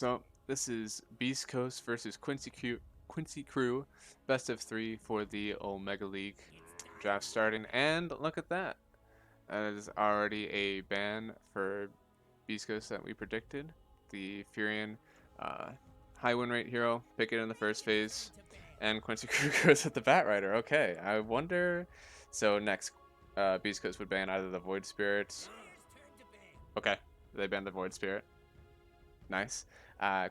So this is Beastcoast versus Quincy Crew, best of three for the Omega League draft starting, and look at that. That is already a ban for Beastcoast that we predicted. The Furion uh, high win rate hero, pick it in the first phase, and Quincy Crew goes with the Bat Rider. Okay, I wonder. So next, Beastcoast would ban either the Void Spirits. Okay, they banned the Void Spirit. Nice.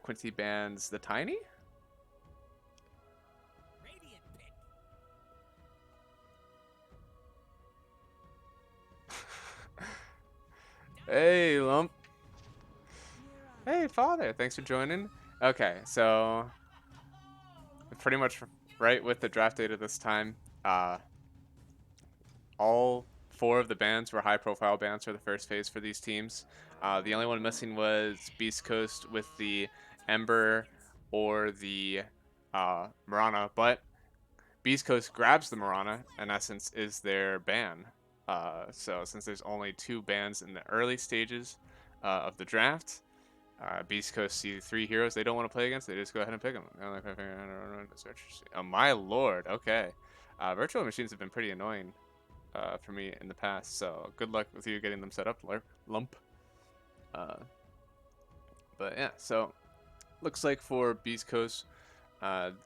Quincy bans the Tiny. Hey, Lump. Hey, Father. Thanks for joining. Okay, so pretty much right with the draft data this time. All four of the bans were high-profile bans for the first phase for these teams. The only one missing was Beast Coast with the Ember or the Marana, but Beast Coast grabs the Marana, in essence, is their ban. So since there's only two bans in the early stages of the draft, Beast Coast see three heroes they don't want to play against, they just go ahead and pick them. Oh my lord, okay. Virtual machines have been pretty annoying for me in the past, so good luck with you getting them set up, Lump. Uh, but yeah, so looks like for Beast Coast,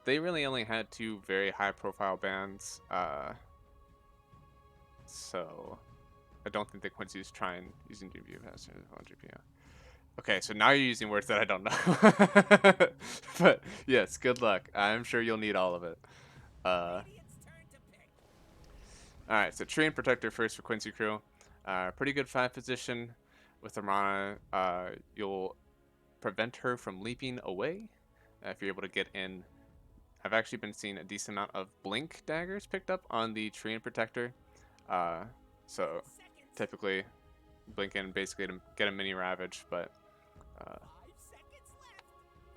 they really only had two very high-profile bans, so I don't think that Quincy's trying using GPU faster on GPU. Okay, so now you're using words that I don't know. But yes, good luck. I'm sure you'll need all of it. All right, so Tree and Protector first for Quincy Crew. Pretty good 5 position with Amana. You'll prevent her from leaping away if you're able to get in. I've actually been seeing a decent amount of Blink daggers picked up on the Tree and Protector. Uh, so typically blink in basically to get a mini Ravage, but we'll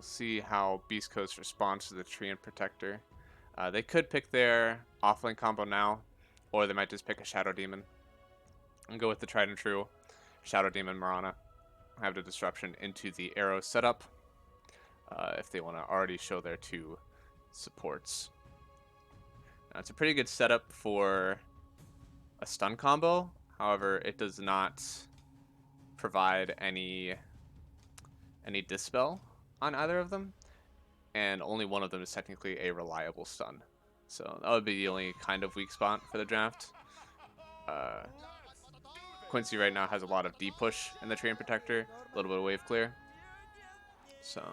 see how Beast Coast responds to the Tree and Protector. They could pick their offlane combo now, or they might just pick a Shadow Demon and go with the tried and true Shadow Demon Marana. Have the disruption into the arrow setup if they want to already show their two supports. Now, it's a pretty good setup for a stun combo. However, it does not provide any dispel on either of them, and only one of them is technically a reliable stun. So that would be the only kind of weak spot for the draft. Uh, Quincy right now has a lot of D push in the Train Protector, a little bit of wave clear. So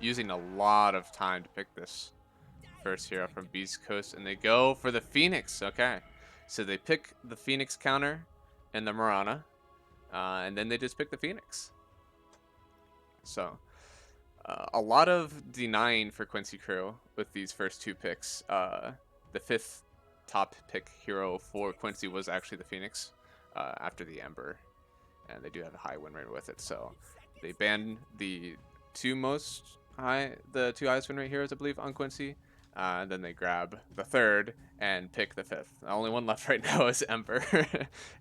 using a lot of time to pick this first hero from Beast Coast, and they go for the Phoenix. Okay, so they pick the Phoenix counter and the Marana, and then they just pick the Phoenix. So a lot of denying for Quincy Crew with these first two picks. The fifth top pick hero for Quincy was actually the Phoenix after the Ember, and they do have a high win rate with it. So they banned the two highest win rate heroes, I believe, on Quincy. And then they grab the third and pick the fifth. The only one left right now is Ember,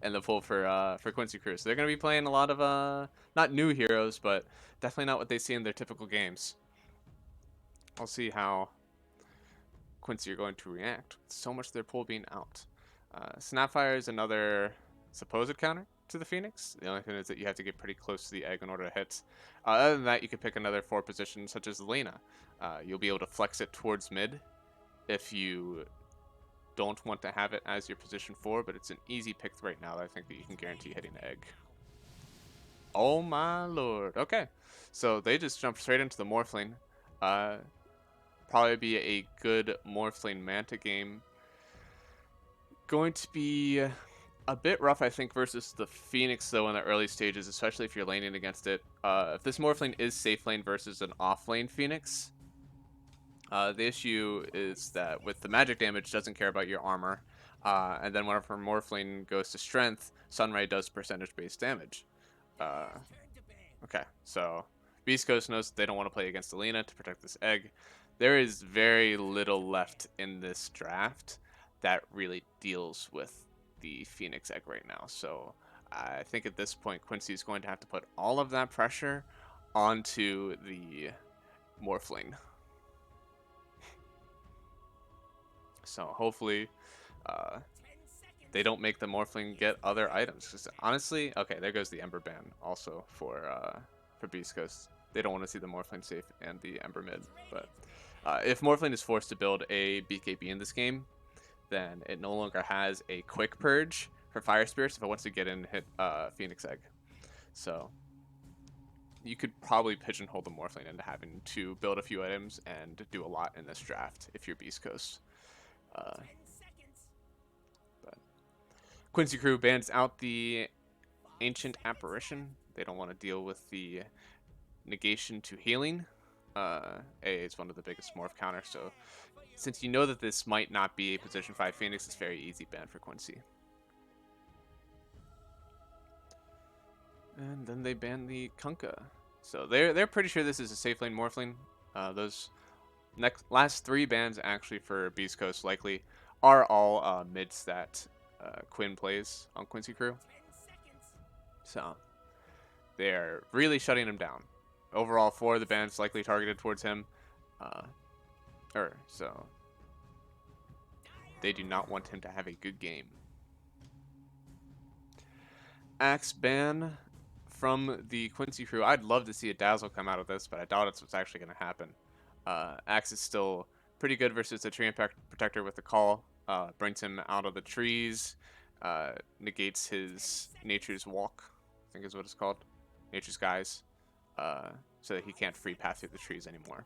and the pull for Quincy Crew. So they're going to be playing a lot of not new heroes, but definitely not what they see in their typical games. I'll see how Quincy are going to react with so much of their pull being out. Snapfire is another supposed counter to the Phoenix. The only thing is that you have to get pretty close to the egg in order to hit. Other than that, you could pick another 4 position, such as Lena. You'll be able to flex it towards mid if you don't want to have it as your position 4, but it's an easy pick right now that I think that you can guarantee hitting the egg. Oh my lord. Okay, so they just jumped straight into the Morphling. Probably be a good Morphling Manta game. Going to be a bit rough, I think, versus the Phoenix, though, in the early stages, especially if you're laning against it. If this Morphling is safe lane versus an off lane Phoenix, the issue is that with the magic damage, doesn't care about your armor. And then whenever Morphling goes to strength, Sunray does percentage-based damage. Okay, so Beast Coast knows they don't want to play against Alina to protect this egg. There is very little left in this draft that really deals with the Phoenix egg right now. So I think at this point, Quincy is going to have to put all of that pressure onto the Morphling. So hopefully they don't make the Morphling get other items. Because honestly, okay, there goes the Ember ban also for Beastcoast. They don't want to see the Morphling safe and the Ember mid. But if Morphling is forced to build a BKB in this game, then it no longer has a quick purge for Fire Spirits if it wants to get in and hit Phoenix Egg. So you could probably pigeonhole the Morphling into having to build a few items and do a lot in this draft if you're Beastcoast. But Quincy Crew bans out the Ancient Apparition. They don't want to deal with the negation to healing. A is one of the biggest morph counters, so since you know that this might not be a position 5 Phoenix, it's very easy ban for Quincy. And then they ban the Kunkka. So they're pretty sure this is a safe lane Morphling. Those last 3 bans actually for Beast Coast likely are all mids that Quinn plays on Quincy Crew. So they're really shutting him down. Overall, 4 of the bans likely targeted towards him. So they do not want him to have a good game. Axe ban from the Quincy Crew. I'd love to see a Dazzle come out of this, but I doubt it's what's actually going to happen. Axe is still pretty good versus the Tree Protector with the call. Brings him out of the trees. Negates his Nature's Walk, I think is what it's called. Nature's Guise. So that he can't free path through the trees anymore.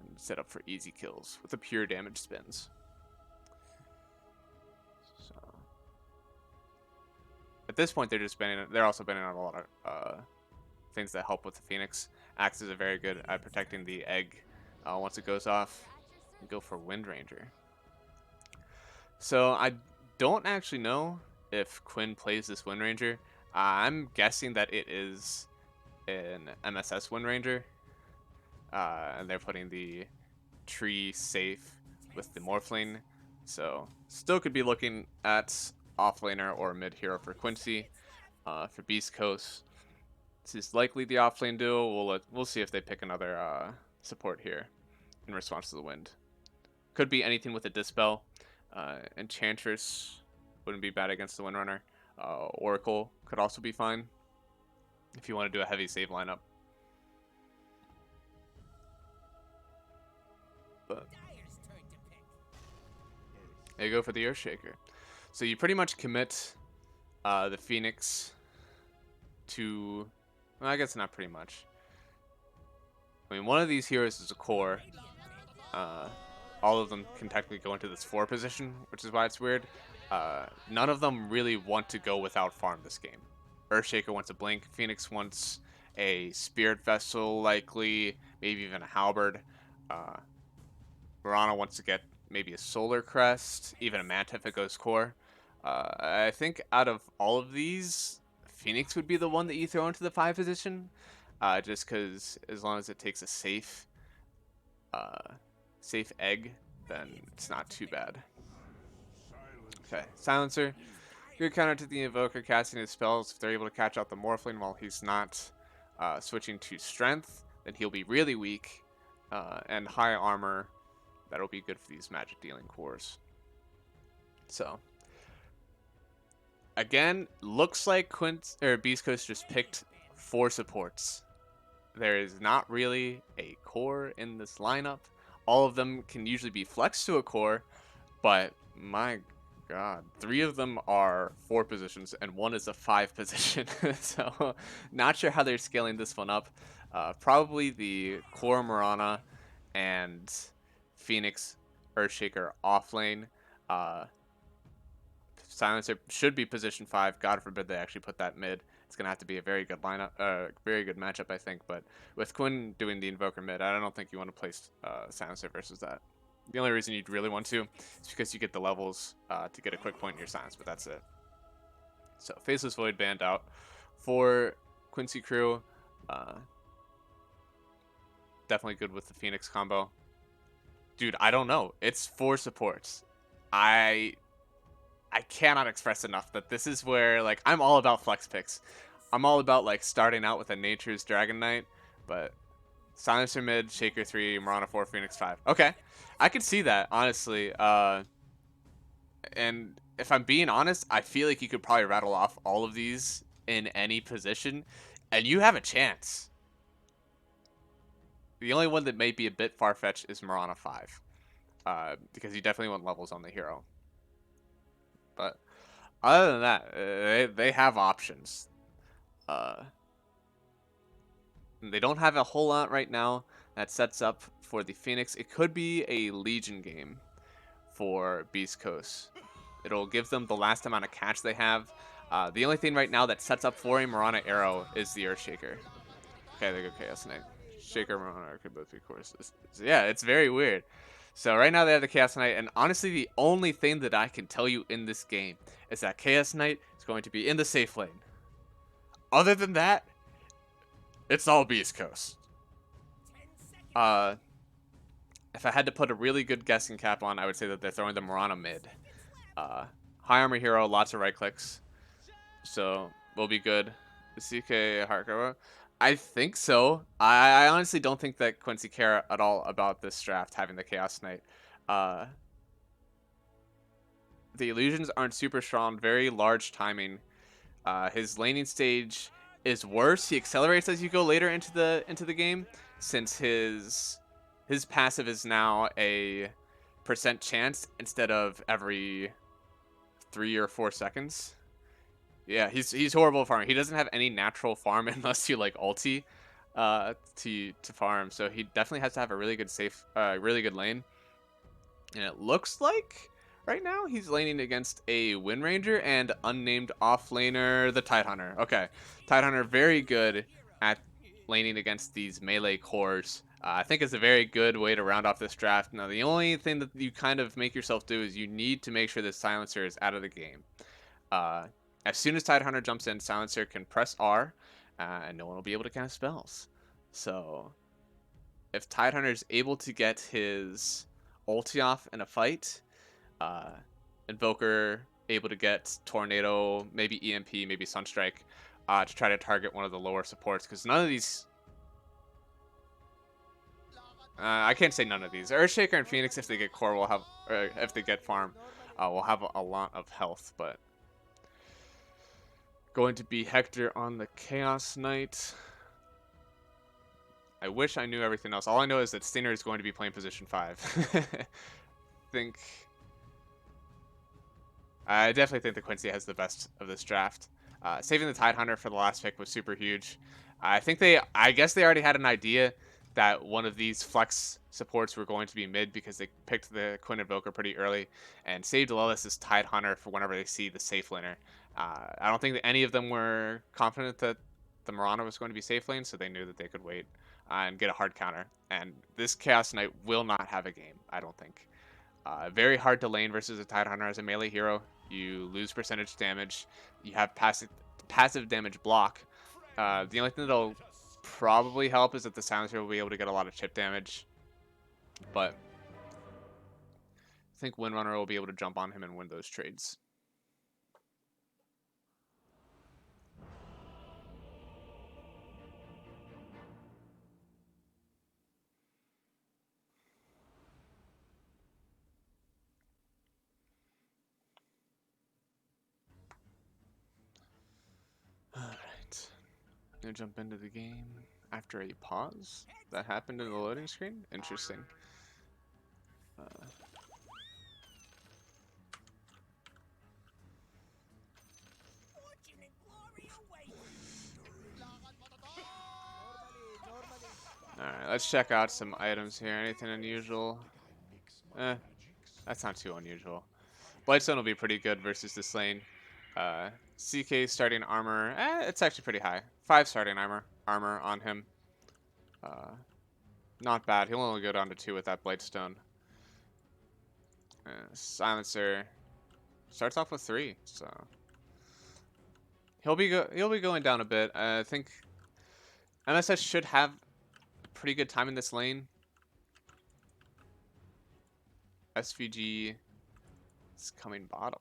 And set up for easy kills with the pure damage spins. So at this point, they're also banning on a lot of things that help with the Phoenix. Axe is very good at protecting the egg once it goes off. And go for Wind Ranger. So I don't actually know if Quinn plays this Wind Ranger. I'm guessing that it is an MSS Wind Ranger. And they're putting the tree safe with the Morphling. So still could be looking at offlaner or mid hero for Quincy. For Beast Coast, this is likely the offlane duo. We'll see if they pick another support here in response to the wind. Could be anything with a Dispel. Enchantress wouldn't be bad against the Windrunner. Oracle could also be fine if you want to do a heavy save lineup. But there you go for the Earthshaker. So you pretty much commit the Phoenix to... Well, I guess not pretty much. I mean, one of these heroes is a core. All of them can technically go into this 4 position, which is why it's weird. None of them really want to go without farm this game. Earthshaker wants a Blink. Phoenix wants a Spirit Vessel, likely. Maybe even a Halberd. Mirana wants to get maybe a Solar Crest. Even a Manta if it goes core. I think out of all of these, Phoenix would be the one that you throw into the 5 position. Just because as long as it takes a safe egg, then it's not too bad. Okay, Silencer. Good counter to the Invoker casting his spells. If they're able to catch out the Morphling while he's not switching to Strength, then he'll be really weak. And high armor, that'll be good for these magic dealing cores. So, again, looks like Beast Coast just picked 4 supports. There is not really a core in this lineup. All of them can usually be flexed to a core, but my god, 3 of them are 4 positions and 1 is a 5 position. So not sure how they're scaling this one up. Probably the core Mirana and Phoenix Earthshaker offlane. Silencer should be position 5. God forbid they actually put that mid. It's going to have to be a very good lineup, very good matchup, I think. But with Quinn doing the Invoker mid, I don't think you want to place Silencer versus that. The only reason you'd really want to is because you get the levels to get a quick point in your Silence, but that's it. So Faceless Void banned out for Quincy Crew. Definitely good with the Phoenix combo. Dude, I don't know. It's 4 supports. I cannot express enough that this is where, like, I'm all about flex picks. I'm all about like starting out with a Nature's Dragon Knight, but Silencer mid, Shaker 3, Mirana 4, Phoenix 5. Okay, I could see that honestly. And if I'm being honest, I feel like you could probably rattle off all of these in any position, and you have a chance. The only one that may be a bit far-fetched is Mirana 5, because you definitely want levels on the hero. But other than that, they have options. Uh, they don't have a whole lot right now that sets up for the Phoenix. It could be a Legion game for Beastcoast. It'll give them the last amount of catch they have. The only thing right now that sets up for a Mirana Arrow is the Earthshaker. Okay, they go Chaos Knight. Shaker, Mirana could both be courses. Yeah, it's very weird. So right now they have the Chaos Knight, and honestly, the only thing that I can tell you in this game is that Chaos Knight is going to be in the safe lane. Other than that, it's all Beast Coast. If I had to put a really good guessing cap on, I would say that they're throwing the Mirana mid. High armor hero, lots of right clicks, so we'll be good. The CK Hardcore, I think so. I honestly don't think that Quincy care at all about this draft having the Chaos Knight. The illusions aren't super strong, very large timing. His laning stage is worse. He accelerates as you go later into the game, since his passive is now a percent chance instead of every 3 or 4 seconds. Yeah, he's horrible farming. He doesn't have any natural farm unless you like ulti to farm. So he definitely has to have a really good really good lane. And it looks like right now he's laning against a Wind Ranger and unnamed offlaner, the Tidehunter. Okay, Tidehunter very good at laning against these melee cores. I think it's a very good way to round off this draft. Now, the only thing that you kind of make yourself do is you need to make sure this Silencer is out of the game. As soon as Tidehunter jumps in, Silencer can press R, and no one will be able to cast spells. So, if Tidehunter is able to get his ulti off in a fight, Invoker able to get Tornado, maybe EMP, maybe Sunstrike, to try to target one of the lower supports, because none of these... I can't say none of these. Earthshaker and Phoenix, if they get core, will have... Or if they get farm, will have a lot of health, but... Going to be Hector on the Chaos Knight. I wish I knew everything else. All I know is that Stinger is going to be playing position 5. I definitely think that Quincy has the best of this draft. Saving the Tidehunter for the last pick was super huge. I guess they already had an idea that one of these flex supports were going to be mid because they picked the Quinn Invoker pretty early and saved Lelis' Tidehunter for whenever they see the safe laner. I don't think that any of them were confident that the Mirana was going to be safe lane, so they knew that they could wait and get a hard counter. And this Chaos Knight will not have a game, I don't think. Very hard to lane versus a Tidehunter as a melee hero. You lose percentage damage. You have passive damage block. The only thing that'll probably help is that the Silencer will be able to get a lot of chip damage. But I think Windrunner will be able to jump on him and win those trades. Alright. Gonna jump into the game after a pause. That happened in the loading screen? Interesting. Alright, let's check out some items here. Anything unusual? That's not too unusual. Blightstone will be pretty good versus this lane. CK starting armor, it's actually pretty high. 5 starting armor on him. Not bad. He'll only go down to 2 with that Blightstone. Silencer starts off with 3, so he'll be going down a bit. I think MSS should have a pretty good time in this lane. SVG is coming bottom.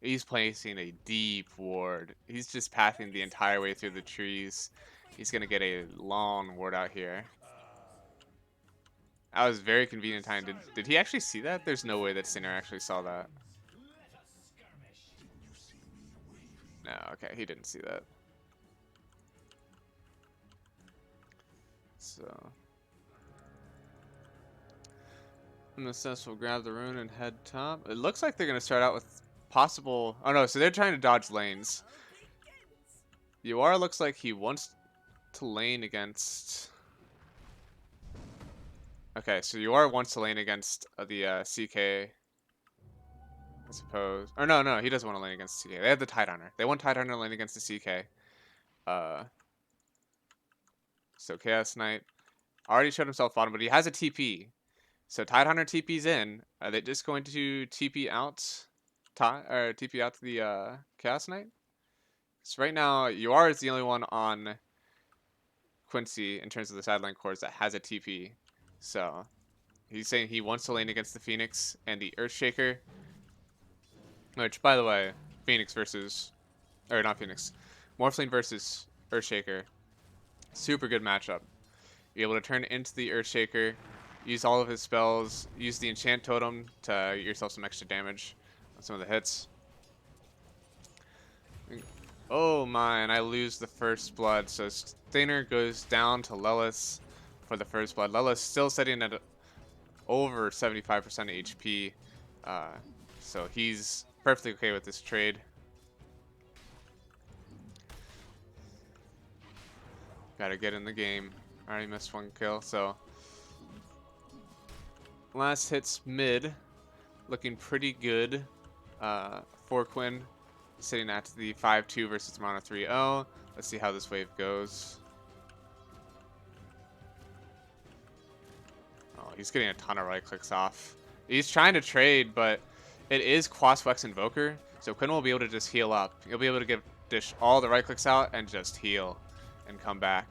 He's placing a deep ward. He's just pathing the entire way through the trees. He's going to get a long ward out here. That was very convenient time. Did he actually see that? There's no way that Sinner actually saw that. No, okay, he didn't see that. So MSS will grab the rune and head top. It looks like they're going to start out with possible... Oh no, so they're trying to dodge lanes. UR looks like he wants to lane against... Okay, so UR wants to lane against the CK, I suppose. Or no, he doesn't want to lane against CK. They have the Tidehunter. They want Tidehunter to lane against the CK. So Chaos Knight already showed himself bottom, but he has a TP. So Tidehunter TP's in. Are they just going to TP out TP out to the Chaos Knight? So right now, UR is the only one on Quincy in terms of the sideline cores that has a TP. So he's saying he wants to lane against the Phoenix and the Earthshaker. Which, by the way, Phoenix versus... Or not Phoenix. Morphling versus Earthshaker. Super good matchup. You're able to turn into the Earthshaker, use all of his spells, use the Enchant Totem to get yourself some extra damage on some of the hits. Oh my, and I lose the first blood. So Stainer goes down to Lelis for the first blood. Lelis still sitting at over 75% HP. So he's perfectly okay with this trade. Gotta get in the game. Already missed one kill, so last hits mid, looking pretty good for Quinn, sitting at the 5-2 versus Mono 3-0. Let's see how this wave goes. Oh, he's getting a ton of right clicks off. He's trying to trade, but it is Quaswex Invoker, so Quinn will be able to just heal up. He'll be able to dish all the right clicks out and just heal and come back.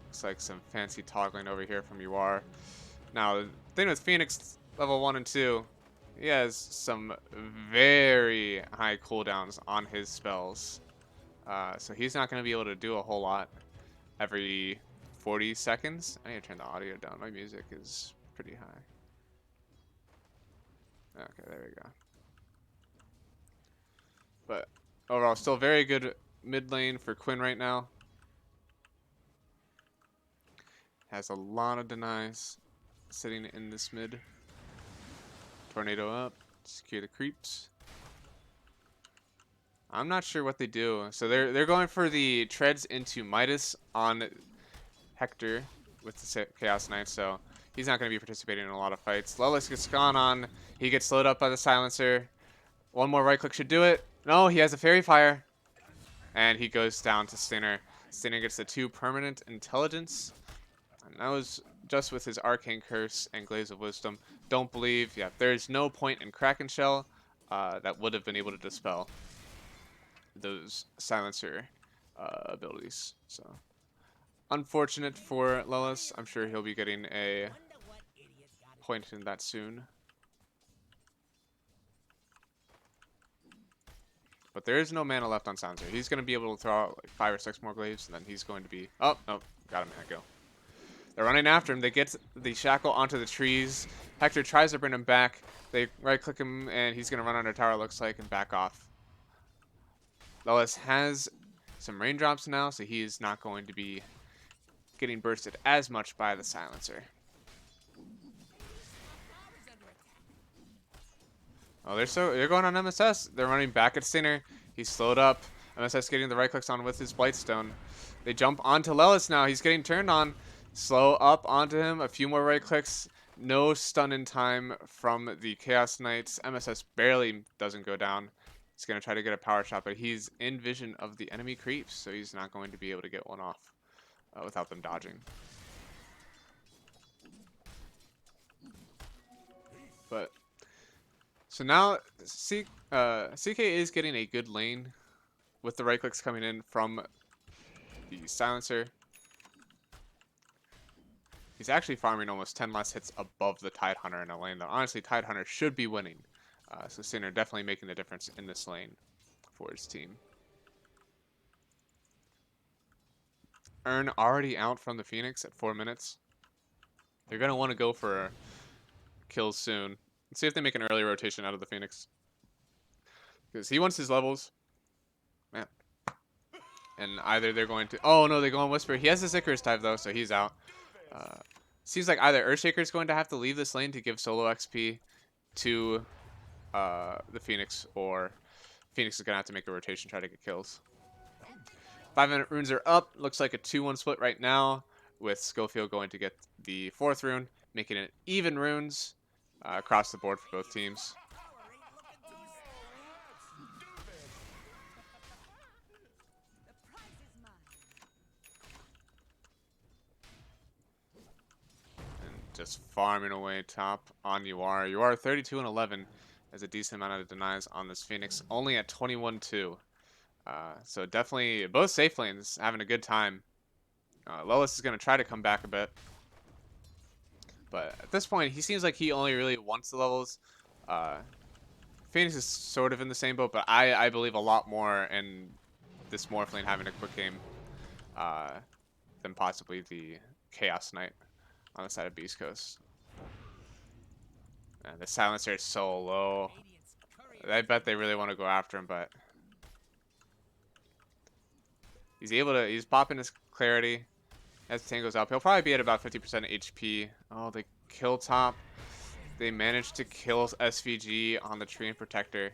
Looks like some fancy toggling over here from UR. Now, the thing with Phoenix level 1 and 2, he has some very high cooldowns on his spells. So he's not going to be able to do a whole lot every 40 seconds. I need to turn the audio down. My music is pretty high. Okay, there we go. But overall, still very good mid lane for Quinn right now. Has a lot of denies sitting in this mid. Tornado up, secure the creeps. I'm not sure what they do. So they're going for the treads into Midas on Hector with the Chaos Knight, so he's not going to be participating in a lot of fights. Lelis gets gone on. He gets slowed up by the silencer. One more right click should do it. No, he has a Fairy Fire. And he goes down to Stainer. Stainer gets the 2 permanent intelligence. And that was just with his Arcane Curse and Glaze of Wisdom. Don't believe, yeah, there's no point in Kraken Shell that would have been able to dispel those silencer abilities. So unfortunate for Lelis. I'm sure he'll be getting a point in that soon. But there is no mana left on Silencer. He's going to be able to throw out like 5 or 6 more glaives, and then he's going to be... Oh, no, got him, go. They're running after him. They get the shackle onto the trees. Hector tries to bring him back. They right-click him, and he's going to run under tower, looks like, and back off. Lelis has some raindrops now, so he is not going to be getting bursted as much by the silencer. Oh, they're going on MSS. They're running back at Stainer. He's slowed up. MSS getting the right clicks on with his Blightstone. They jump onto Lelis now. He's getting turned on. Slow up onto him. A few more right clicks. No stun in time from the Chaos Knights. MSS barely doesn't go down. He's going to try to get a power shot, but he's in vision of the enemy creeps, so he's not going to be able to get one off without them dodging. But so now CK is getting a good lane with the right clicks coming in from the silencer. He's actually farming almost 10 less hits above the Tidehunter in a lane that honestly Tidehunter should be winning. So Sinner definitely making the difference in this lane for his team. Earn already out from the Phoenix at 4 minutes. They're going to want to go for kills soon. Let's see if they make an early rotation out of the Phoenix. Because he wants his levels. Man. And either they're going to... Oh, no, they go on Whisper. He has the Icarus type, though, so he's out. Seems like either Earthshaker is going to have to leave this lane to give solo XP to the Phoenix, or Phoenix is going to have to make a rotation, try to get kills. 5-minute runes are up. Looks like a 2-1 split right now, with Schofield going to get the 4th rune, making it even runes across the board for both teams. Just farming away top on UR. UR 32 and 11 has a decent amount of denies on this Phoenix, only at 21-2. So definitely both safe lanes having a good time. Lois is going to try to come back a bit. But at this point, he seems like he only really wants the levels. Phoenix is sort of in the same boat, but I believe a lot more in this Morph lane having a quick game than possibly the Chaos Knight on the side of Beastcoast. And the silencer is so low. I bet they really want to go after him, but he's popping his clarity as the tank goes up. He'll probably be at about 50% HP. Oh, they kill top. They managed to kill SVG on the Tree and Protector.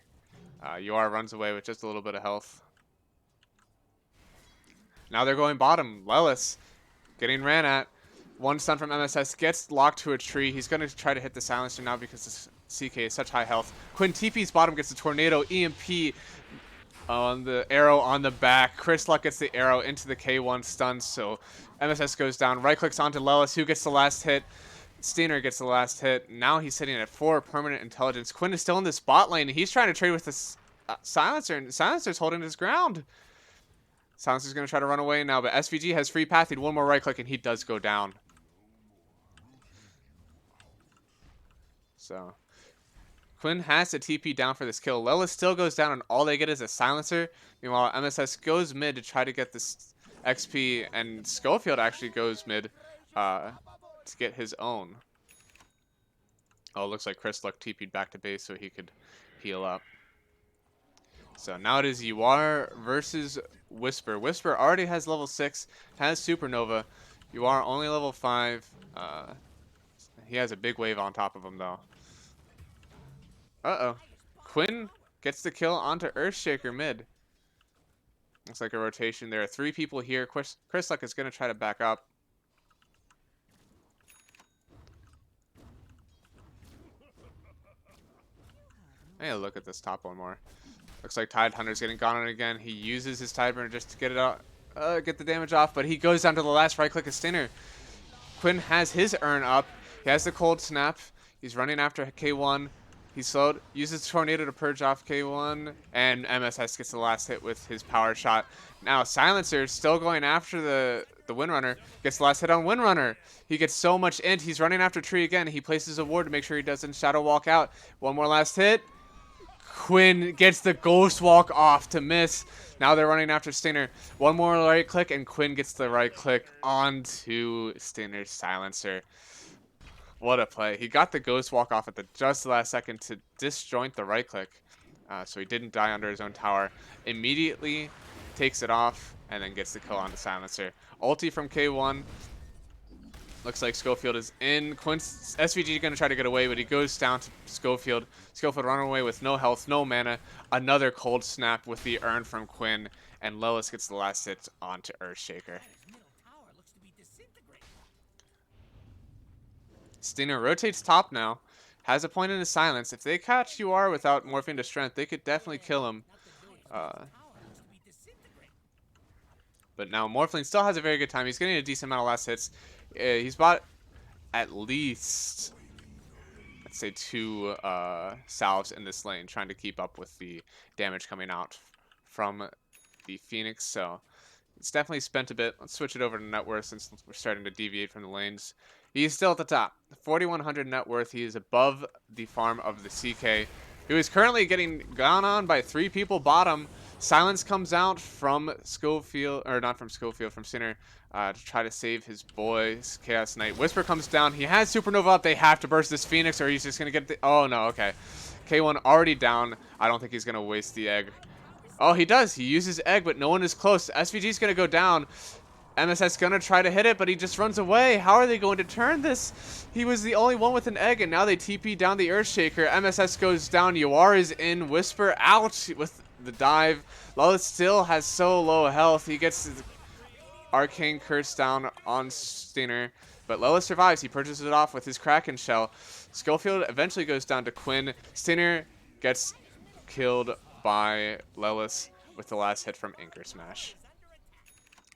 UR runs away with just a little bit of health. Now they're going bottom. Lelis getting ran at. One stun from MSS, gets locked to a tree. He's going to try to hit the silencer now because the CK is such high health. Quinn TP's bottom, gets the tornado. EMP on the arrow on the back. Chris Luck gets the arrow into the K1 stun, so MSS goes down. Right clicks onto Lelis, who gets the last hit. Steiner gets the last hit. Now he's sitting at 4 permanent intelligence. Quinn is still in the spot lane. He's trying to trade with the silencer, and the silencer's holding his ground. Silencer's going to try to run away now, but SVG has free path. He'd one more right click, and he does go down. So Quinn has to TP down for this kill. Lelis still goes down, and all they get is a silencer. Meanwhile, MSS goes mid to try to get this XP, and Schofield actually goes mid to get his own. Oh, it looks like Chris Luck TP'd back to base so he could heal up. So now it is UR versus Whisper. Whisper already has level 6, has Supernova. UR only level 5. He has a big wave on top of him, though. Uh-oh. Quinn gets the kill onto Earthshaker mid. Looks like a rotation. There are 3 people here. Chris Luck is going to try to back up. Hey, look at this top one more. Looks like Tide Hunter's getting gone on again. He uses his Tideburner just to get it out, get the damage off, but he goes down to the last right click of Stinner. Quinn has his urn up. He has the cold snap. He's running after K1. He's slowed, uses Tornado to purge off K1, and MSS gets the last hit with his power shot. Now Silencer still going after the Windrunner, gets the last hit on Windrunner. He gets so much int. He's running after Tree again. He places a ward to make sure he doesn't Shadow Walk out. One more last hit. Quinn gets the Ghost Walk off to miss. Now they're running after Stinger. One more right click, and Quinn gets the right click onto Stinger's Silencer. What a play. He got the Ghost Walk off at just the last second to disjoint the right click. So he didn't die under his own tower. Immediately takes it off and then gets the kill on the Silencer. Ulti from K1. Looks like Schofield is in. Quinn's SVG going to try to get away, but he goes down to Schofield. Schofield running away with no health, no mana. Another cold snap with the urn from Quinn. And Lelis gets the last hit onto Earthshaker. Stinger rotates top now. Has a point in his silence. If they catch UR without morphing to strength, they could definitely kill him. But now Morphling still has a very good time. He's getting a decent amount of last hits. He's bought at least, let's say, 2 salves in this lane, trying to keep up with the damage coming out from the Phoenix. So it's definitely spent a bit. Let's switch it over to net worth since we're starting to deviate from the lanes. He's still at the top. 4,100 net worth. He is above the farm of the CK. He was currently getting gone on by 3 people bottom. Silence comes out from Schofield, or not from Schofield, from Sinner, to try to save his boys. Chaos Knight. Whisper comes down. He has Supernova up. They have to burst this Phoenix or he's just going to get the... Oh, no, okay. K1 already down. I don't think he's going to waste the egg. Oh, he does. He uses egg, but no one is close. SVG's going to go down. MSS going to try to hit it, but he just runs away. How are they going to turn this? He was the only one with an egg, and now they TP down the Earthshaker. MSS goes down. Yuar is in. Whisper out with the dive. Lilith still has so low health. He gets the Arcane Curse down on Stinger, but Lilith survives. He purchases it off with his Kraken Shell. Schofield eventually goes down to Quinn. Stinger gets killed by Lilith with the last hit from Anchor Smash.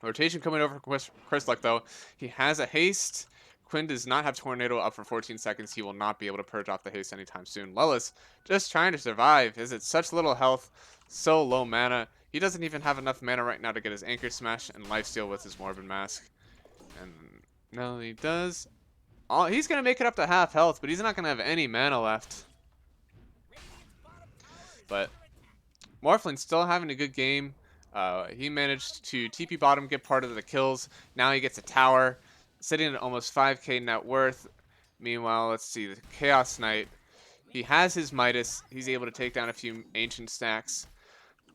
Rotation coming over from Chrisluck, though. He has a haste. Quinn does not have Tornado up for 14 seconds. He will not be able to purge off the haste anytime soon. Lilith just trying to survive. Is it such little health, so low mana? He doesn't even have enough mana right now to get his Anchor Smash and Lifesteal with his Morbid Mask. And no, he does. He's going to make it up to half health, but he's not going to have any mana left. But Morphlin's still having a good game. He managed to TP bottom, get part of the kills. Now he gets a tower, sitting at almost 5k net worth. Meanwhile, let's see, the Chaos Knight. He has his Midas. He's able to take down a few ancient stacks.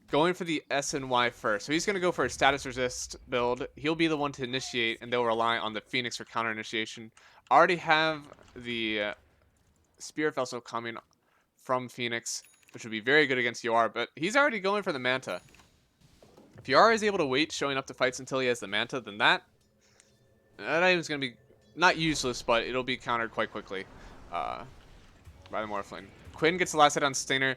Going for the S and Y first. So he's going to go for a status resist build. He'll be the one to initiate, and they'll rely on the Phoenix for counter initiation. Already have the Spirit Vessel coming from Phoenix, which would be very good against Yuar, but he's already going for the Manta. If Yara is able to wait showing up to fights until he has the Manta, then that item's going to be not useless, but it'll be countered quite quickly by the Morphling. Quinn gets the last hit on Stinger,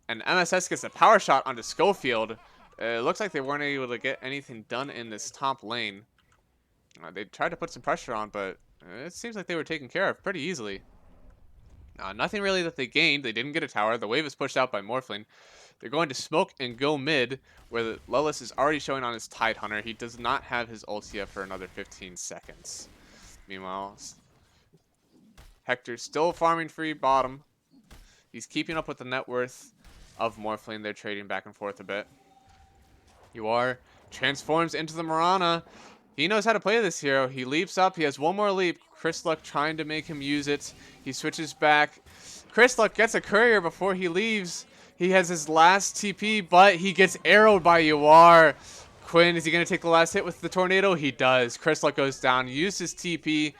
and MSS gets a power shot onto Schofield. It looks like they weren't able to get anything done in this top lane. They tried to put some pressure on, but it seems like they were taken care of pretty easily. Nothing really that they gained. They didn't get a tower. The wave is pushed out by Morphling. They're going to smoke and go mid, where Lilith is already showing on his Tidehunter. He does not have his ulti yet for another 15 seconds. Meanwhile, Hector's still farming free bottom. He's keeping up with the net worth of Morphling. They're trading back and forth a bit. Yuar transforms into the Mirana. He knows how to play this hero. He leaps up. He has one more leap. Chrisluck trying to make him use it. He switches back. Chrisluck gets a courier before he leaves. He has his last TP, but he gets arrowed by Yuar. Quinn, is he going to take the last hit with the Tornado? He does. Chrisluck goes down, used his TP,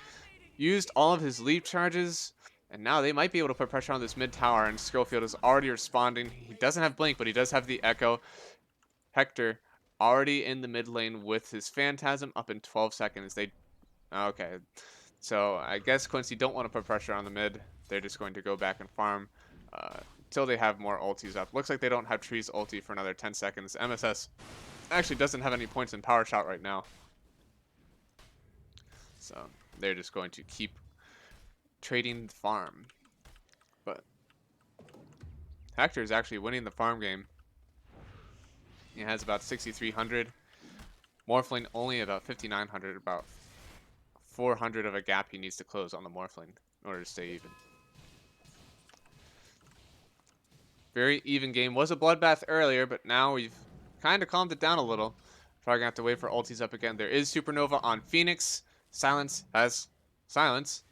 used all of his leap charges, and now they might be able to put pressure on this mid tower, and Schofield is already responding. He doesn't have Blink, but he does have the Echo. Hector already in the mid lane with his Phantasm up in 12 seconds. Okay. So I guess Quincy don't want to put pressure on the mid. They're just going to go back and farm until they have more ultis up. Looks like they don't have Tree's ulti for another 10 seconds. MSS actually doesn't have any points in Power Shot right now. So they're just going to keep trading the farm. But Hector is actually winning the farm game. He has about 6,300. Morphling only about 5,900, about 400 of a gap he needs to close on the Morphling in order to stay even. Very even game. Was a bloodbath earlier, but now we've kind of calmed it down a little. Probably gonna have to wait for ultis up again. There is Supernova on Phoenix. Silence has silence.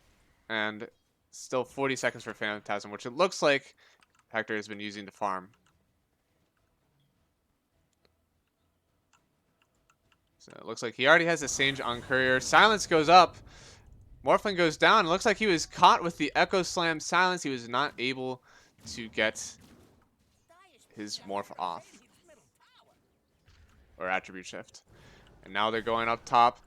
And still 40 seconds for Phantasm, which it looks like Hector has been using to farm. So it looks like he already has a Sage on Courier. Silence goes up. Morphling goes down. It looks like he was caught with the Echo Slam Silence. He was not able to get his morph off. Or attribute shift. And now they're going up top.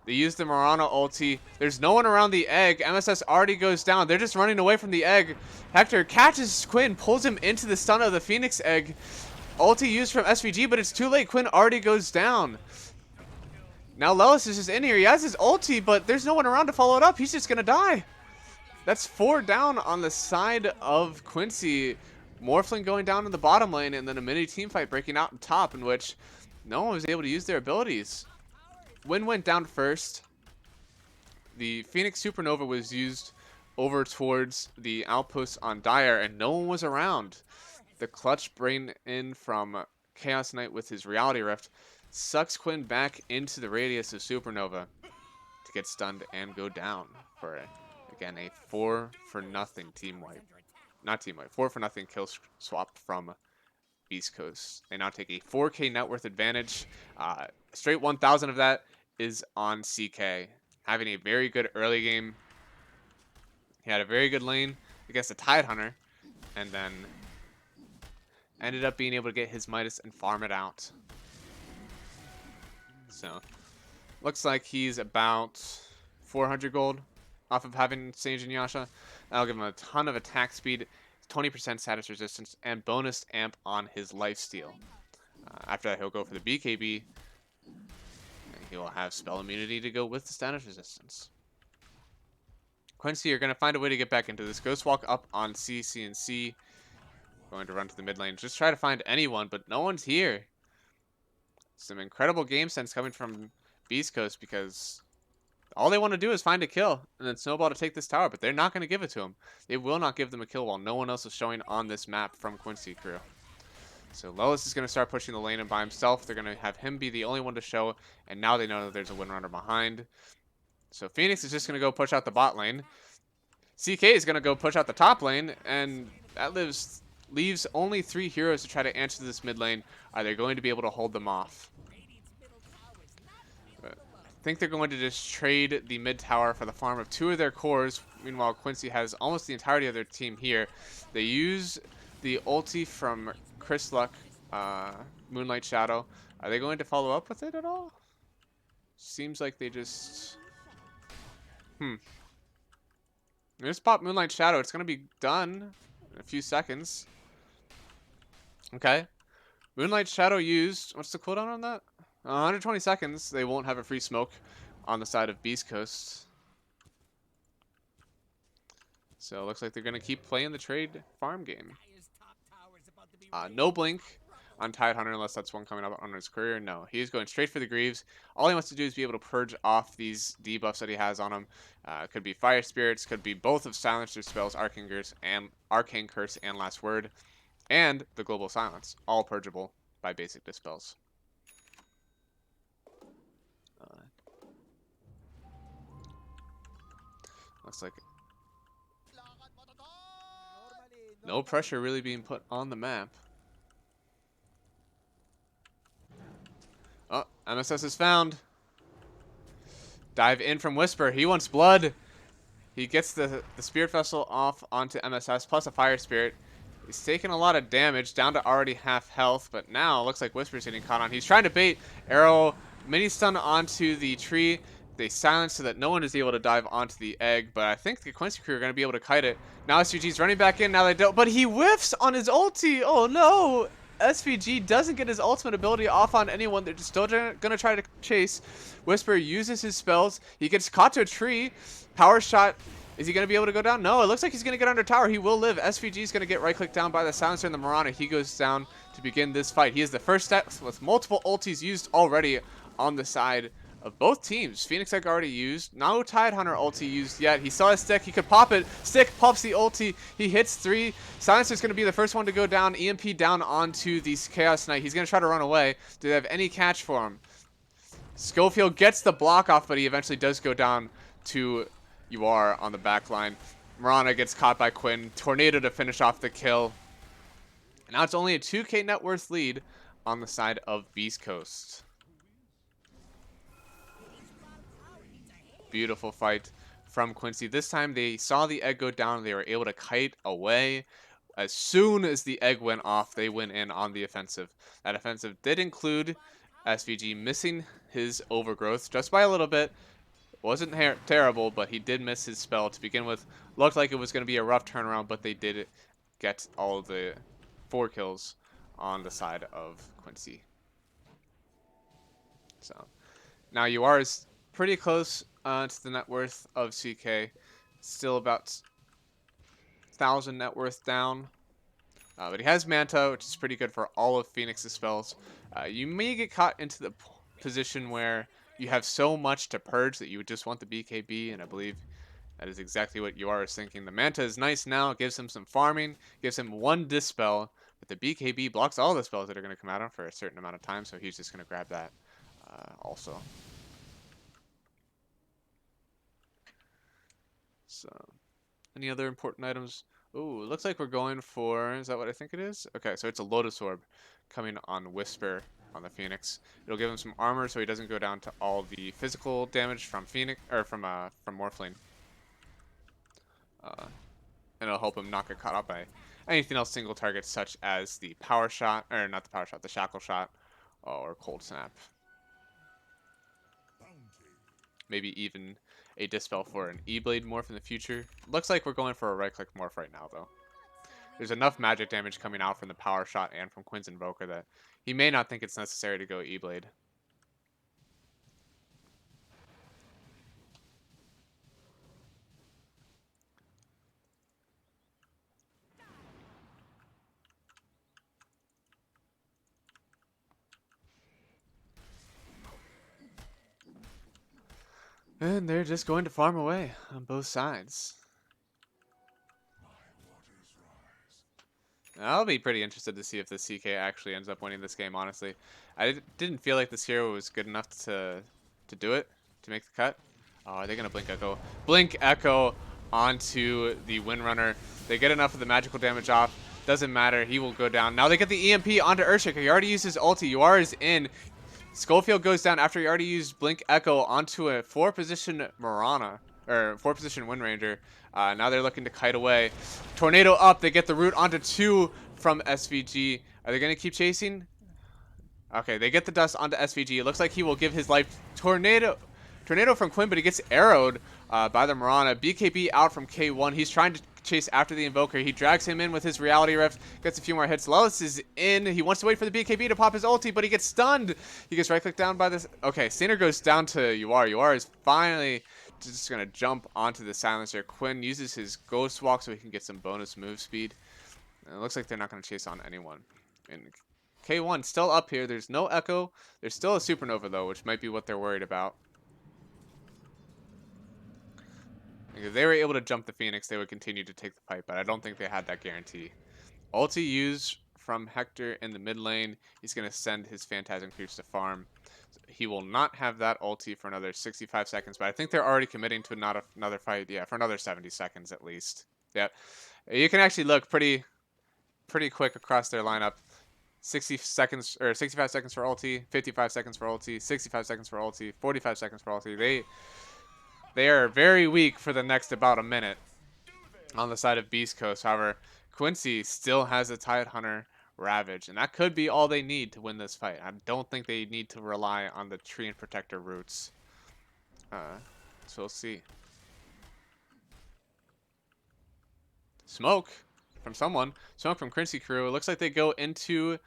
They use the Mirana ulti. There's no one around the egg. MSS already goes down. They're just running away from the egg. Hector catches Quinn, pulls him into the stun of the Phoenix egg. Ulti used from SVG, but it's too late. Quinn already goes down. Now Lelis is just in here. He has his ulti, but there's no one around to follow it up. He's just going to die. That's 4 down on the side of Quincy. Morphling going down in the bottom lane, and then a mini team fight breaking out on top, in which no one was able to use their abilities. Win went down first. The Phoenix Supernova was used over towards the outpost on Dire, and no one was around. The clutch brain in from Chaos Knight with his Reality Rift sucks Quinn back into the radius of Supernova to get stunned and go down for, again, a 4-for-0 team wipe. Not team wipe, 4-for-0 kill swap from Beastcoast. They now take a 4K net worth advantage. Straight 1,000 of that is on CK. Having a very good early game. He had a very good lane against a Tide Hunter, and then ended up being able to get his Midas and farm it out. So, looks like he's about 400 gold off of having Sage and Yasha. That'll give him a ton of attack speed, 20% status resistance, and bonus amp on his lifesteal. After that, he'll go for the BKB, and he will have spell immunity to go with the status resistance. Quincy, you're going to find a way to get back into this. Ghost Walk up on C, C, and C. Going to run to the mid lane. Just try to find anyone, but no one's here. Some incredible game sense coming from Beastcoast, because all they want to do is find a kill and then snowball to take this tower, but they're not going to give it to him. They will not give them a kill while no one else is showing on this map from Quincy crew. So Lois is going to start pushing the lane in by himself. They're going to have him be the only one to show, and now they know that there's a Windrunner behind. So Phoenix is just going to go push out the bot lane. CK is going to go push out the top lane, and that leaves only 3 heroes to try to answer this mid lane. Are they going to be able to hold them off? I think they're going to just trade the mid tower for the farm of 2 of their cores. Meanwhile, Quincy has almost the entirety of their team here. They use the ulti from Chris Luck, Moonlight Shadow. Are they going to follow up with it at all? Seems like they just... Just pop Moonlight Shadow. It's going to be done in a few seconds. Okay. Moonlight Shadow used. What's the cooldown on that? 120 seconds. They won't have a free smoke on the side of Beastcoast. So it looks like they're going to keep playing the trade farm game. No blink on Tide Hunter unless that's one coming up on his career. No, he's going straight for the Greaves. All he wants to do is be able to purge off these debuffs that he has on him. Could be Fire Spirits, could be both of Silencer spells, Arcane Curse, and Last Word, and the Global Silence, all purgeable by basic dispels. Looks like no pressure really being put on the map. Oh, MSS is found. Dive in from Whisper. He wants blood. He gets the Spirit Vessel off onto MSS plus a Fire Spirit. He's taking a lot of damage, down to already half health, but now it looks like Whisper's getting caught on. He's trying to bait arrow mini stun onto the tree. They silence so that no one is able to dive onto the egg, but I think the Quincy crew are going to be able to kite it. Now SVG's running back in, now they don't, but he whiffs on his ulti. Oh no! SVG doesn't get his ultimate ability off on anyone. They're just still going to try to chase. Whisper uses his spells. He gets caught to a tree. Power shot. Is he going to be able to go down? No, it looks like he's going to get under tower. He will live. SVG is going to get right-clicked down by the Silencer and the Mirana. He goes down to begin this fight. He is the first step with multiple ultis used already on the side of both teams. Phoenix Egg already used. No Tide Hunter ulti used yet. He saw his stick. He could pop it. Stick pops the ulti. He hits 3. Silencer's going to be the first one to go down. EMP down onto the Chaos Knight. He's going to try to run away. Do they have any catch for him? Schofield gets the block off, but he eventually does go down to UR on the back line. Mirana gets caught by Quinn. Tornado to finish off the kill. And now it's only a 2k net worth lead on the side of Beastcoast. Beautiful fight from Quincy. This time they saw the egg go down. They were able to kite away. As soon as the egg went off, they went in on the offensive. That offensive did include SVG missing his overgrowth just by a little bit. Wasn't terrible, but he did miss his spell to begin with. Looked like it was going to be a rough turnaround, but they did get all of the 4 kills on the side of Quincy. So now UR is pretty close to the net worth of CK. Still about 1,000 net worth down. But he has Manta, which is pretty good for all of Phoenix's spells. You may get caught into the position where you have so much to purge that you would just want the BKB, and I believe That is exactly what you are thinking. The Manta is nice now, gives him some farming, gives him 1 Dispel, but the BKB blocks all the spells that are going to come at him for a certain amount of time, so he's just going to grab that also. So, any other important items? Ooh, looks like we're going for, is that what I think it is? Okay, so it's a Lotus Orb coming on Whisper on the Phoenix. It'll give him some armor so he doesn't go down to all the physical damage from Phoenix, or from Morphling. And it'll help him not get caught up by anything else single target, such as the Power Shot, or not the Power Shot, the Shackle Shot, or Cold Snap. Maybe even a Dispel for an E-Blade morph in the future. Looks like we're going for a right-click morph right now, though. There's enough magic damage coming out from the Power Shot and from Quinn's Invoker that he may not think it's necessary to go E-Blade. And they're just going to farm away on both sides. I'll be pretty interested to see if the CK actually ends up winning this game, honestly. I didn't feel like this hero was good enough to do it, to make the cut. Oh, are they going to Blink Echo? Blink Echo onto the Windrunner. They get enough of the magical damage off. Doesn't matter. He will go down. Now they get the EMP onto Earthshaker. He already used his ulti. UR is in. Schofield goes down after he already used Blink Echo onto a 4-position Mirana, or 4-position Wind Ranger. Now they're looking to kite away. Tornado up. They get the root onto 2 from SVG. Are they going to keep chasing? Okay, they get the dust onto SVG. It looks like he will give his life. Tornado from Quinn, but he gets arrowed by the Mirana. BKB out from K1. He's trying to chase after the Invoker. He drags him in with his Reality Rift. Gets a few more hits. Lelis is in. He wants to wait for the BKB to pop his ulti, but he gets stunned. He gets right-clicked down by this. Okay, Stainer goes down to UR. UR is finally just going to jump onto the Silencer. Quinn uses his Ghost Walk so he can get some bonus move speed. And it looks like they're not going to chase on anyone. And K1 still up here. There's no Echo. There's still a Supernova, though, which might be what they're worried about. If they were able to jump the Phoenix, they would continue to take the fight, but I don't think they had that guarantee. Ulti used from Hector in the mid lane. He's going to send his Phantasm creeps to farm. He will not have that ulti for another 65 seconds, but I think they're already committing to not another fight. Yeah, for another 70 seconds at least. Yeah, you can actually look pretty quick across their lineup. 60 seconds or 65 seconds for ulti, 55 seconds for ulti, 65 seconds for ulti, 45 seconds for ulti. They are very weak for the next about a minute on the side of Beastcoast. However, Quincy still has a Tidehunter Ravage, and that could be all they need to win this fight. I don't think they need to rely on the Tree and Protector roots. So we'll see. Smoke from someone. Smoke from Quincy crew. It looks like they go into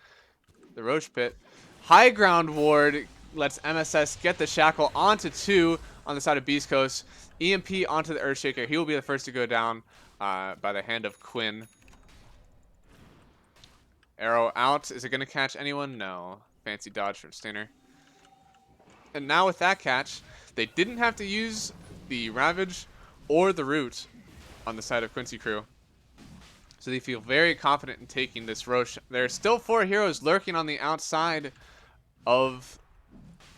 the Roach Pit. High ground ward lets MSS get the Shackle onto 2 on the side of Beast Coast. EMP onto the Earthshaker. He will be the first to go down by the hand of Quinn. Arrow out. Is it going to catch anyone? No. Fancy dodge from Stainer. And now with that catch, they didn't have to use the Ravage or the Root on the side of Quincy crew. So they feel very confident in taking this Roche. There are still 4 heroes lurking on the outside of...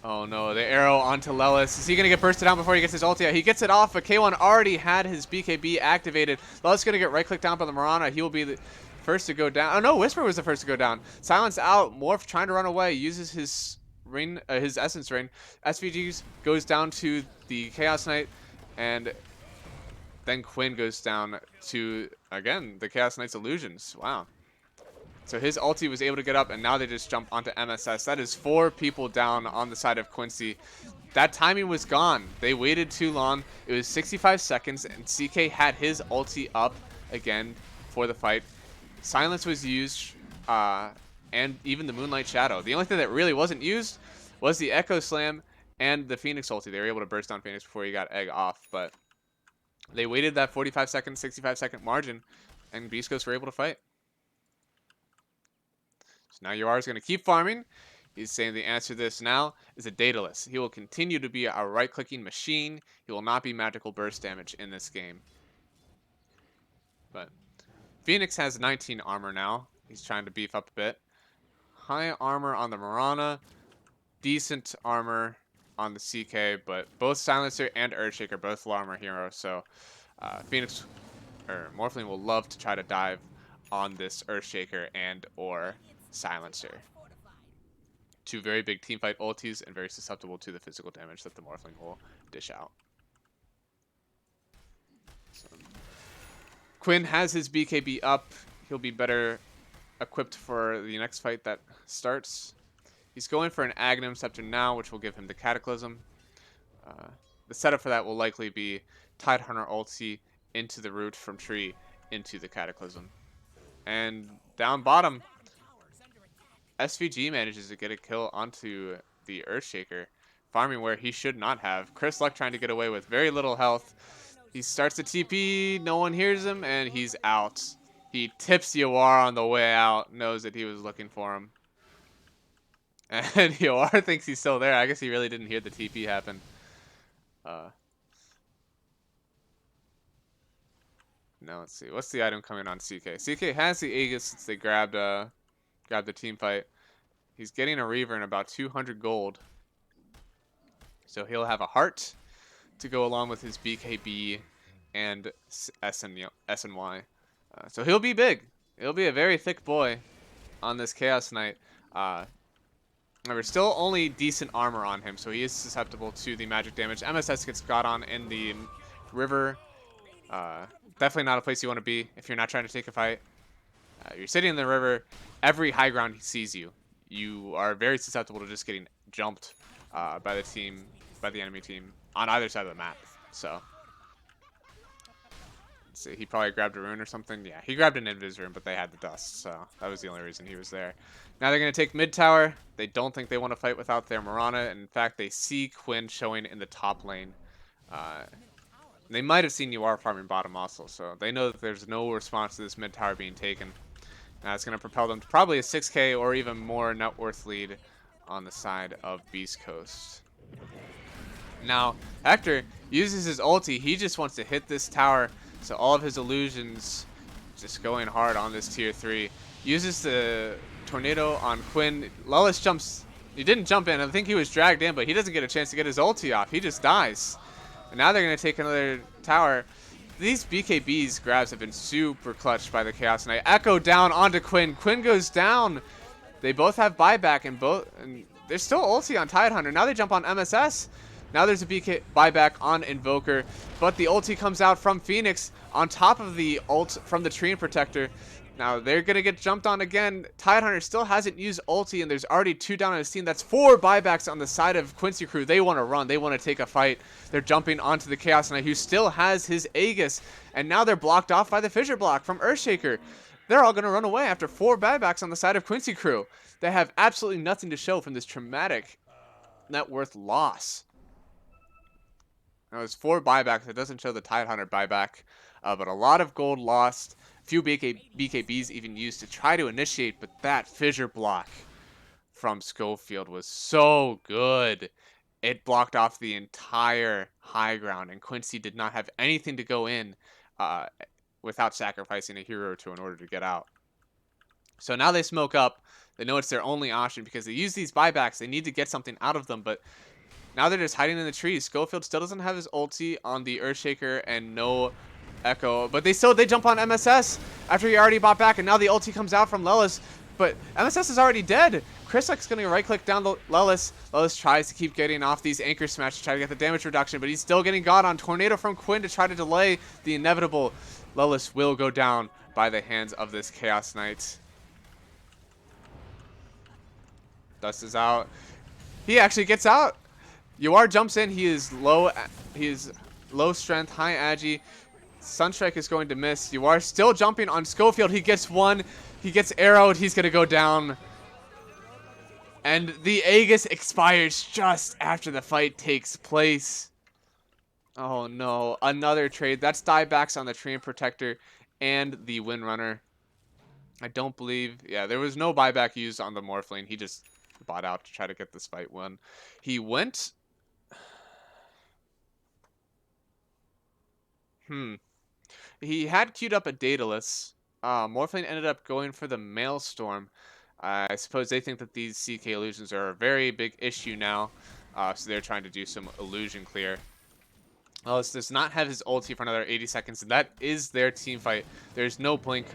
Oh no, the arrow onto Lelis. Is he going to get bursted out before he gets his ulti out? He gets it off, but K1 already had his BKB activated. Lelis going to get right-clicked down by the Mirana. He will be the first to go down. Oh no, Whisper was the first to go down. Silence out. Morph trying to run away. Uses his ring, his Essence Ring. SVGs goes down to the Chaos Knight, and then Quinn goes down to, again, the Chaos Knight's Illusions. Wow. So his ulti was able to get up, and now they just jump onto MSS. That is 4 people down on the side of Quincy. That timing was gone. They waited too long. It was 65 seconds, and CK had his ulti up again for the fight. Silence was used, and even the Moonlight Shadow. The only thing that really wasn't used was the Echo Slam and the Phoenix ulti. They were able to burst down Phoenix before he got egg off, but they waited that 45-second, 65-second margin, and Beast Coast were able to fight. So now UR is going to keep farming. He's saying the answer to this now is a Daedalus. He will continue to be a right-clicking machine. He will not be magical burst damage in this game. But Phoenix has 19 armor now. He's trying to beef up a bit. High armor on the Mirana. Decent armor on the CK, but both Silencer and Earthshaker are both low armor heroes, so Phoenix or Morphling will love to try to dive on this Earthshaker and or Silencer. Two very big teamfight ultis and very susceptible to the physical damage that the Morphling will dish out. So, Quinn has his BKB up. He'll be better equipped for the next fight that starts. He's going for an Aghanim Scepter now, which will give him the Cataclysm. The setup for that will likely be Tidehunter ulti into the root from tree into the Cataclysm. And down bottom, SVG manages to get a kill onto the Earthshaker, farming where he should not have. Chris Luck trying to get away with very little health. He starts the TP, no one hears him, and he's out. He tips Yawar on the way out, knows that he was looking for him. And Yawar thinks he's still there. I guess he really didn't hear the TP happen. Now let's see. What's the item coming on CK? CK has the Aegis since they grabbed the team fight. He's getting a Reaver and about 200 gold. So he'll have a heart to go along with his BKB and SNY. So he'll be big. He'll be a very thick boy on this Chaos Knight. Remember, still only decent armor on him, so he is susceptible to the magic damage. MSS gets got on in the river. Definitely not a place you want to be if you're not trying to take a fight. You're sitting in the river. Every high ground sees you. You are very susceptible to just getting jumped by the enemy team on either side of the map. So, let's see, he probably grabbed a rune or something. Yeah, he grabbed an invis rune, but they had the dust, so that was the only reason he was there. Now they're going to take mid tower. They don't think they want to fight without their Mirana. In fact, they see Quinn showing in the top lane. They might have seen you are farming bottom also, so they know that there's no response to this mid tower being taken. Now it's going to propel them to probably a 6k or even more net worth lead on the side of Beastcoast. Now, Hector uses his ulti. He just wants to hit this tower, so all of his illusions just going hard on this tier 3. Uses the tornado on Quinn. Lullis jumps. He didn't jump in. I think he was dragged in, but he doesn't get a chance to get his ulti off. He just dies. And now they're going to take another tower. These BKB's grabs have been super clutch by the Chaos Knight. Echo down onto Quinn. Quinn goes down. They both have buyback and there's still ulti on Tidehunter. Now they jump on MSS. Now there's a BK buyback on Invoker, but the ulti comes out from Phoenix on top of the ult from the Treant Protector. Now they're going to get jumped on again. Tidehunter still hasn't used ulti, and there's already 2 down on his team. That's 4 buybacks on the side of Quincy crew. They want to run. They want to take a fight. They're jumping onto the Chaos Knight, who still has his Aegis, and now they're blocked off by the Fissure Block from Earthshaker. They're all going to run away after 4 buybacks on the side of Quincy crew. They have absolutely nothing to show from this traumatic net worth loss. Now, there's 4 buybacks. It doesn't show the Tidehunter buyback, but a lot of gold lost. Few BKBs even used to try to initiate, but that Fissure Block from Schofield was so good. It blocked off the entire high ground, and Quincy did not have anything to go in without sacrificing a hero or two in order to get out. So now they smoke up. They know it's their only option because they use these buybacks. They need to get something out of them, but now they're just hiding in the trees. Schofield still doesn't have his ulti on the Earthshaker and no Echo, but they jump on MSS after he already bought back, and now the ulti comes out from Lellis, but MSS is already dead. Chrislek's going to right click down the Lellis. Lellis tries to keep getting off these anchor smash to try to get the damage reduction, but he's still getting got on Tornado from Quinn to try to delay the inevitable. Lellis will go down by the hands of this Chaos Knight. Dust is out. He actually gets out. Yawar jumps in. He is low strength, high agi. Sunstrike is going to miss. Yawar still jumping on Schofield. He gets one. He gets arrowed. He's going to go down. And the Aegis expires just after the fight takes place. Oh no, another trade. That's diebacks on the Treant Protector and the Windrunner. I don't believe, yeah, there was no buyback used on the Morphling. He just bot out to try to get this fight won. He went... He had queued up a Daedalus. Morphling ended up going for the Maelstrom. I suppose they think that these CK illusions are a very big issue now. So they're trying to do some illusion clear. Ellis does not have his ulti for another 80 seconds, and that is their team fight. There's no blink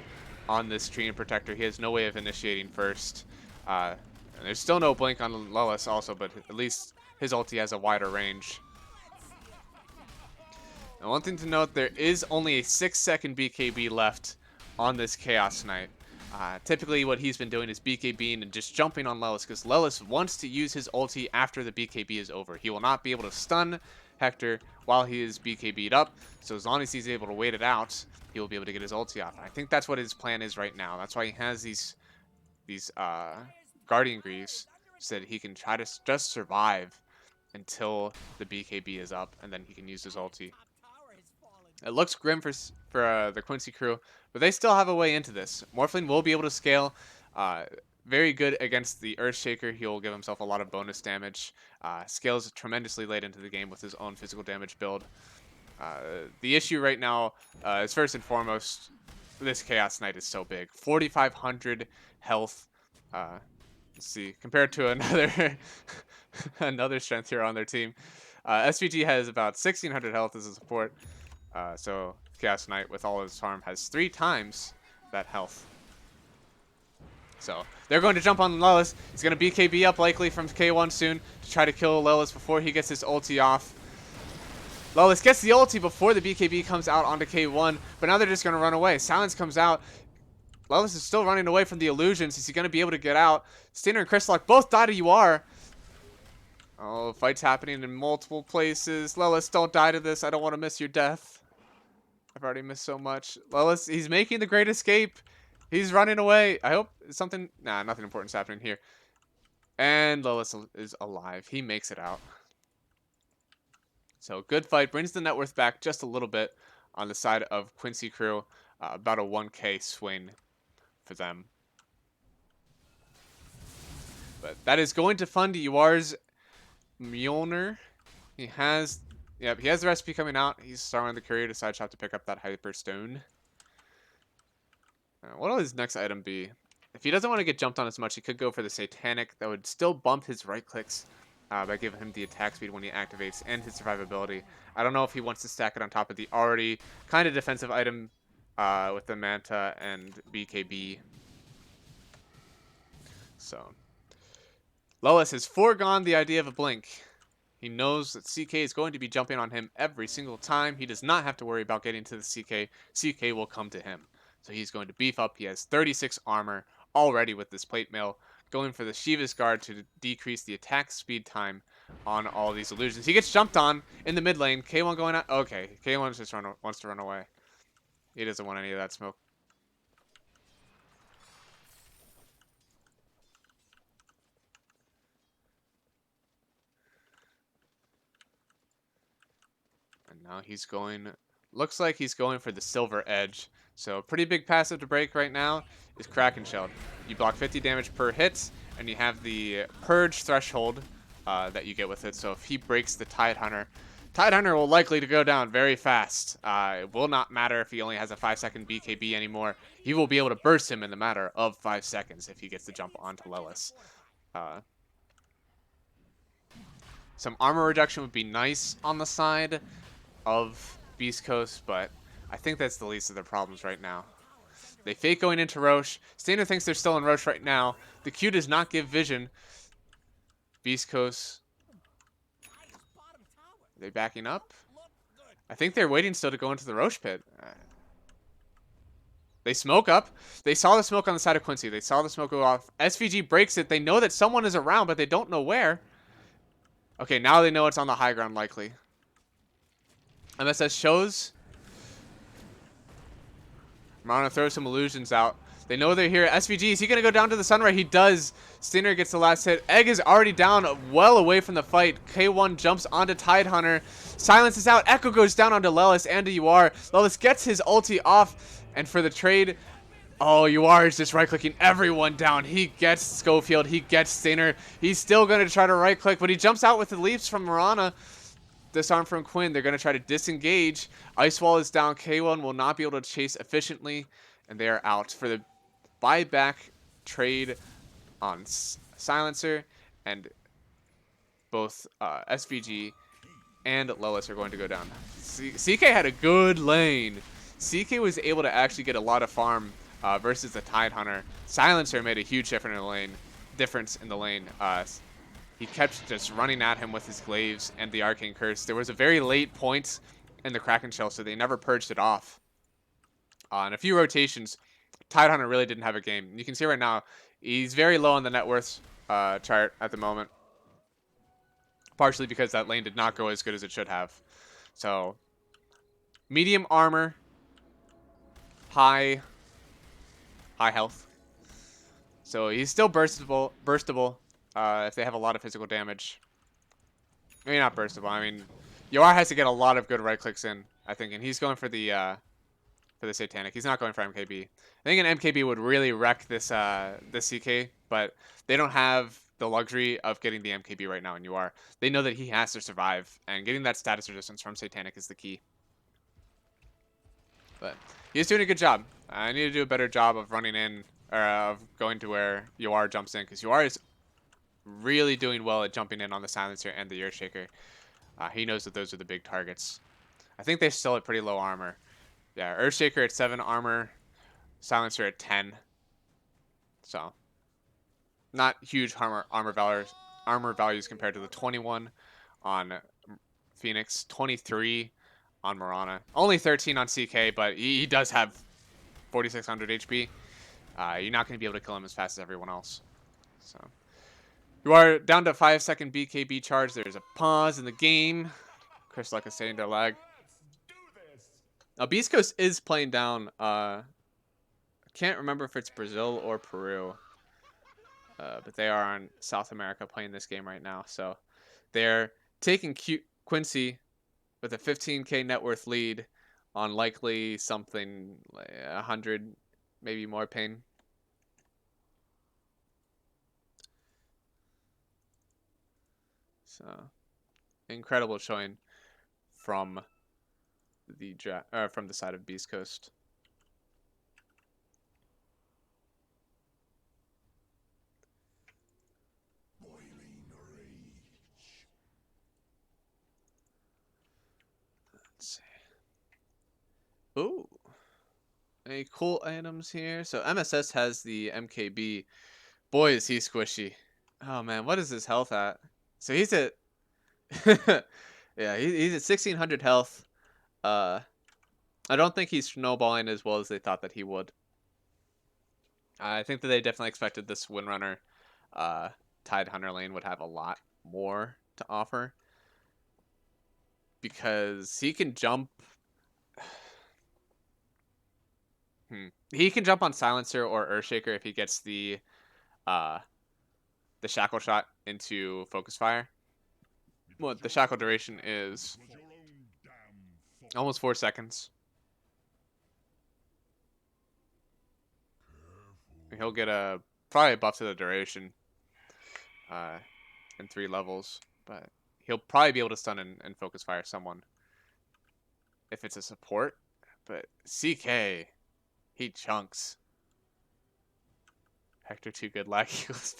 on this Treant Protector. He has no way of initiating first. And there's still no blink on Lellis also, but at least his ulti has a wider range. And one thing to note, there is only a 6-second BKB left on this Chaos Knight. Typically what he's been doing is BKBing and just jumping on Lellis, because Lellis wants to use his ulti after the BKB is over. He will not be able to stun Hector while he is BKB'd up, so as long as he's able to wait it out, he will be able to get his ulti off. And I think that's what his plan is right now. That's why he has these Guardian Greaves, so that he can try to just survive until the BKB is up, and then he can use his ulti. It looks grim for the Quincy crew, but they still have a way into this. Morphling will be able to scale. Very good against the Earthshaker. He'll give himself a lot of bonus damage. Scales tremendously late into the game with his own physical damage build. The issue right now is first and foremost, this Chaos Knight is so big. 4,500 health. Let's see, compared to another another strength here on their team. SVG has about 1,600 health as a support. So Chaos Knight with all his harm has 3 times that health. So they're going to jump on Lellis. He's going to BKB up likely from K1 soon to try to kill Lellis before he gets his ulti off. Lellis gets the ulti before the BKB comes out onto K1, but now they're just going to run away. Silence comes out. Lellis is still running away from the illusions. Is he going to be able to get out? Stainer and Crystallock both die to UR. Oh, fight's happening in multiple places. Lellis, don't die to this. I don't want to miss your death. I've already missed so much. Lellis, he's making the great escape. He's running away. I hope something... Nah, nothing important's happening here. And Lellis is alive. He makes it out. So, good fight. Brings the net worth back just a little bit on the side of Quincy crew. About a 1k swing for them. But that is going to fund UR's Mjolnir. He has the recipe coming out. He's starting the courier to side shop to pick up that Hyperstone. What will his next item be? If he doesn't want to get jumped on as much, he could go for the Satanic. That would still bump his right clicks by giving him the attack speed when he activates and his survivability. I don't know if he wants to stack it on top of the already kind of defensive item with the Manta and BKB. So, Lellis has foregone the idea of a blink. He knows that CK is going to be jumping on him every single time. He does not have to worry about getting to the CK. CK will come to him. So he's going to beef up. He has 36 armor already with this plate mail. Going for the Shiva's Guard to decrease the attack speed time on all these illusions. He gets jumped on in the mid lane. K1 going out. Okay, K1 just wants to run away. He doesn't want any of that smoke. And now he's going... Looks like he's going for the Silver Edge. So pretty big passive to break right now is Kraken Shelled. You block 50 damage per hit, and you have the Purge threshold that you get with it. So if he breaks the Tidehunter will likely to go down very fast. It will not matter if he only has a 5-second BKB anymore. He will be able to burst him in the matter of 5 seconds if he gets to jump onto Lellis. Some armor reduction would be nice on the side of Beastcoast, but I think that's the least of their problems right now. They fake going into Roche. Stainer thinks they're still in Roche right now. The Q does not give vision. Beastcoast. Are they backing up? I think they're waiting still to go into the Roche pit. They smoke up. They saw the smoke on the side of Quincy. They saw the smoke go off. SVG breaks it. They know that someone is around, but they don't know where. Okay, now they know it's on the high ground likely. MSS shows. Marana throws some illusions out. They know they're here. SVG, is he going to go down to the Sunray? He does. Stainer gets the last hit. Egg is already down, well away from the fight. K1 jumps onto Tidehunter. Silence is out. Echo goes down onto Lellis and to UR. Lellis gets his ulti off. And for the trade, Oh, UR is just right-clicking everyone down. He gets Schofield. He gets Stainer. He's still going to try to right-click, but he jumps out with the leaps from Marana. Disarm from Quinn. They're going to try to disengage. Ice Wall is down. K1 will not be able to chase efficiently, and they are out for the buyback trade on Silencer, and both SVG and Lelis are going to go down. CK had a good lane. CK was able to actually get a lot of farm versus the Tide Hunter. Silencer made a huge difference in the lane. He kept just running at him with his glaives and the Arcane Curse. There was a very late point in the Kraken Shell, so they never purged it off. In a few rotations, Tide Hunter really didn't have a game. You can see right now, he's very low on the net worth chart at the moment. Partially because that lane did not go as good as it should have. So, medium armor, high health. So he's still burstable if they have a lot of physical damage. Maybe not burstable. I mean, Yoar has to get a lot of good right clicks in, I think, and he's going for the Satanic. He's not going for MKB. I think an MKB would really wreck this CK, but they don't have the luxury of getting the MKB right now in UR. They know that he has to survive, and getting that status resistance from Satanic is the key. But he's doing a good job. I need to do a better job of running in, or of going to where UR jumps in, because UR is really doing well at jumping in on the Silencer and the Earthshaker. He knows that those are the big targets. I think they still have pretty low armor. Yeah, Earthshaker at 7 armor, Silencer at 10. So, not huge armor values compared to the 21 on Phoenix, 23 on Marana. Only 13 on CK, but he does have 4,600 HP. You're not going to be able to kill him as fast as everyone else. So, you are down to 5-second BKB charge. There's a pause in the game. Chris Luck is saying to lag. Now, Beastcoast is playing down. I can't remember if it's Brazil or Peru. But they are on South America playing this game right now. So they're taking Quincy with a 15k net worth lead on likely something like 100, maybe more pain. So incredible showing from the side of Beastcoast. Let's see. Ooh. Any cool items here? So MSS has the MKB. Boy, is he squishy. Oh man, what is his health at? So he's at yeah, he's at 1600 health. I don't think he's snowballing as well as they thought that he would. I think that they definitely expected this Windrunner Tide Hunter lane would have a lot more to offer. Because he can jump. He can jump on Silencer or Earthshaker if he gets the shackle shot into focus fire. Well, the shackle duration is almost 4 seconds. He'll get probably a buff to the duration in 3 levels, but he'll probably be able to stun and focus fire someone if it's a support. But CK, he chunks. Hector too good, lag equals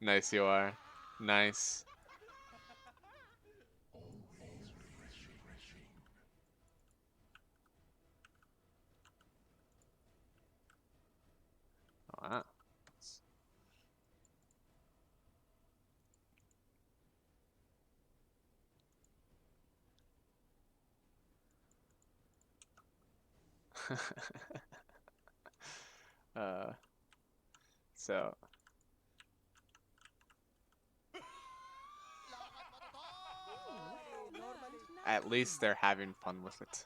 Nice, you are. Nice. Wow. So at least they're having fun with it.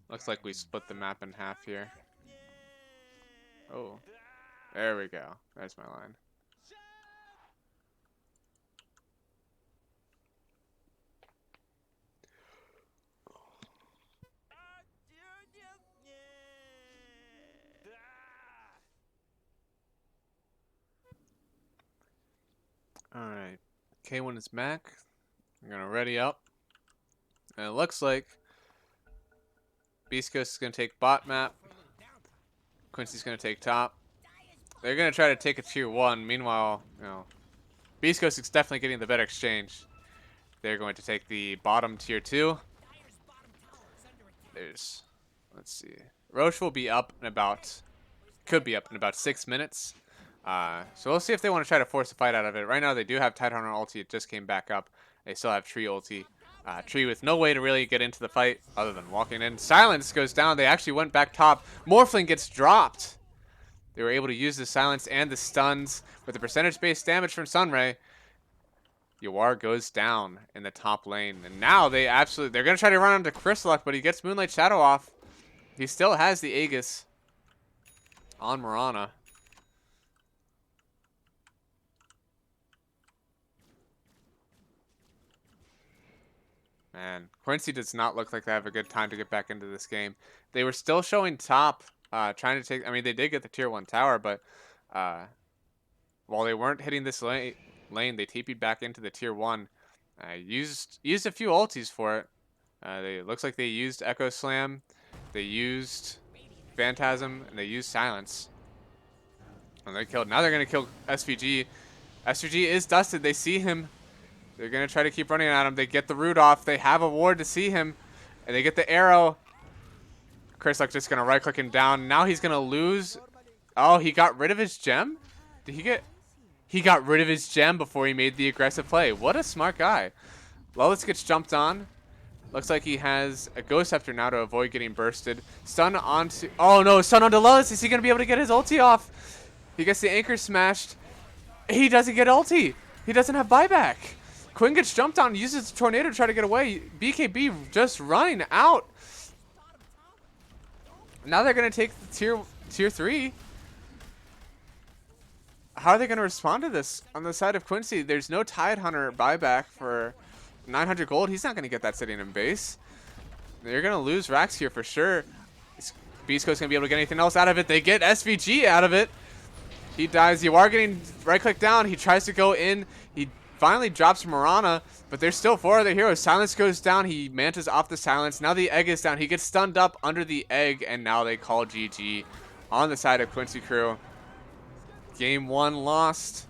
Looks like we split the map in half here. Oh, there we go. There's my line. Alright. K1 is back. I'm going to ready up. And it looks like Beastcoast is going to take bot map. Quincy's going to take top. They're going to try to take a tier 1. Meanwhile, Beastcoast is definitely getting the better exchange. They're going to take the bottom tier 2. Let's see. Roche will be up in about, could be up in about 6 minutes. So we'll see if they want to try to force a fight out of it. Right now they do have Tidehunter ulti. It just came back up. They still have Tree ulti. Tree with no way to really get into the fight other than walking in. Silence goes down. They actually went back top. Morphling gets dropped. They were able to use the silence and the stuns with the percentage-based damage from Sunray. Yawar goes down in the top lane. And now they're going to try to run onto Crystallock, but he gets Moonlight Shadow off. He still has the Aegis on Mirana. Man, Quincy does not look like they have a good time to get back into this game. They were still showing top, trying to take... I mean, they did get the tier 1 tower, but while they weren't hitting this lane, they TP'd back into the tier 1. Used a few ultis for it. Looks like they used Echo Slam, they used Phantasm, and they used Silence. And they killed. Now they're going to kill SVG. SVG is dusted. They see him. They're going to try to keep running at him. They get the root off. They have a ward to see him. And they get the arrow. Crystallock just going to right-click him down. Now he's going to lose. Oh, he got rid of his gem? Did he get... He got rid of his gem before he made the aggressive play. What a smart guy. Lullis gets jumped on. Looks like he has a Ghost Scepter now to avoid getting bursted. Stun onto... Oh, no. Stun onto Lullis. Is he going to be able to get his ulti off? He gets the anchor smashed. He doesn't get ulti. He doesn't have buyback. Quinn gets jumped on, uses the tornado to try to get away. BKB just running out. Now they're going to take the tier 3. How are they going to respond to this? On the side of Quincy, there's no Tidehunter buyback for 900 gold. He's not going to get that sitting in base. They're going to lose Rax here for sure. Beastcoast going to be able to get anything else out of it. They get SVG out of it. He dies. You are getting right-click down. He tries to go in. He finally drops Mirana, but there's still 4 other heroes. Silence goes down. He mantas off the silence. Now the egg is down. He gets stunned up under the egg, and now they call GG on the side of Quincy crew. Game 1 lost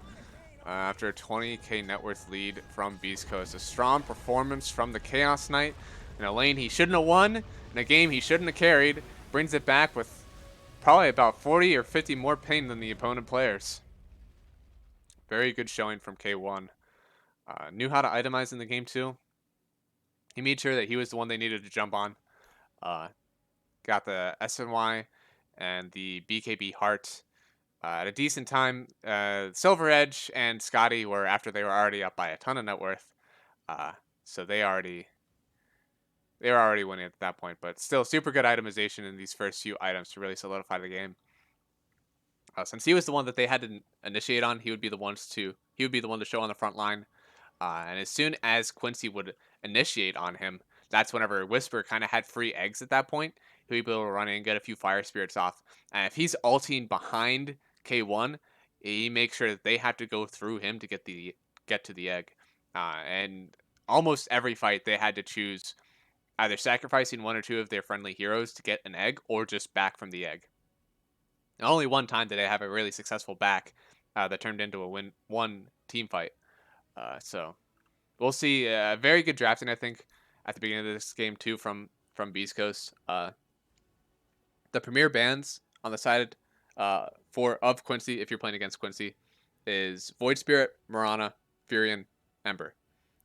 after a 20k net worth lead from Beastcoast. A strong performance from the Chaos Knight in a lane he shouldn't have won, in a game he shouldn't have carried. Brings it back with probably about 40 or 50 more pain than the opponent players. Very good showing from K1. Knew how to itemize in the game too. He made sure that he was the one they needed to jump on. Got the SNY and the BKB Heart at a decent time. Silver Edge and Scotty were after they were already up by a ton of net worth. So they were already winning at that point, but still super good itemization in these first few items to really solidify the game. Since he was the one that they had to initiate on, he would be the one to show on the front line. And as soon as Quincy would initiate on him, that's whenever Whisper kind of had free eggs at that point. He'll be able to run in and get a few fire spirits off. And if he's ulting behind K1, he makes sure that they have to go through him to get to the egg. And almost every fight they had to choose either sacrificing 1 or 2 of their friendly heroes to get an egg or just back from the egg. And only one time did they have a really successful back that turned into a one team fight. So we'll see. Very good drafting, I think, at the beginning of this game too from Beastcoast. The premier bans on the side of Quincy, if you're playing against Quincy, is Void Spirit, Mirana, Furion, Ember.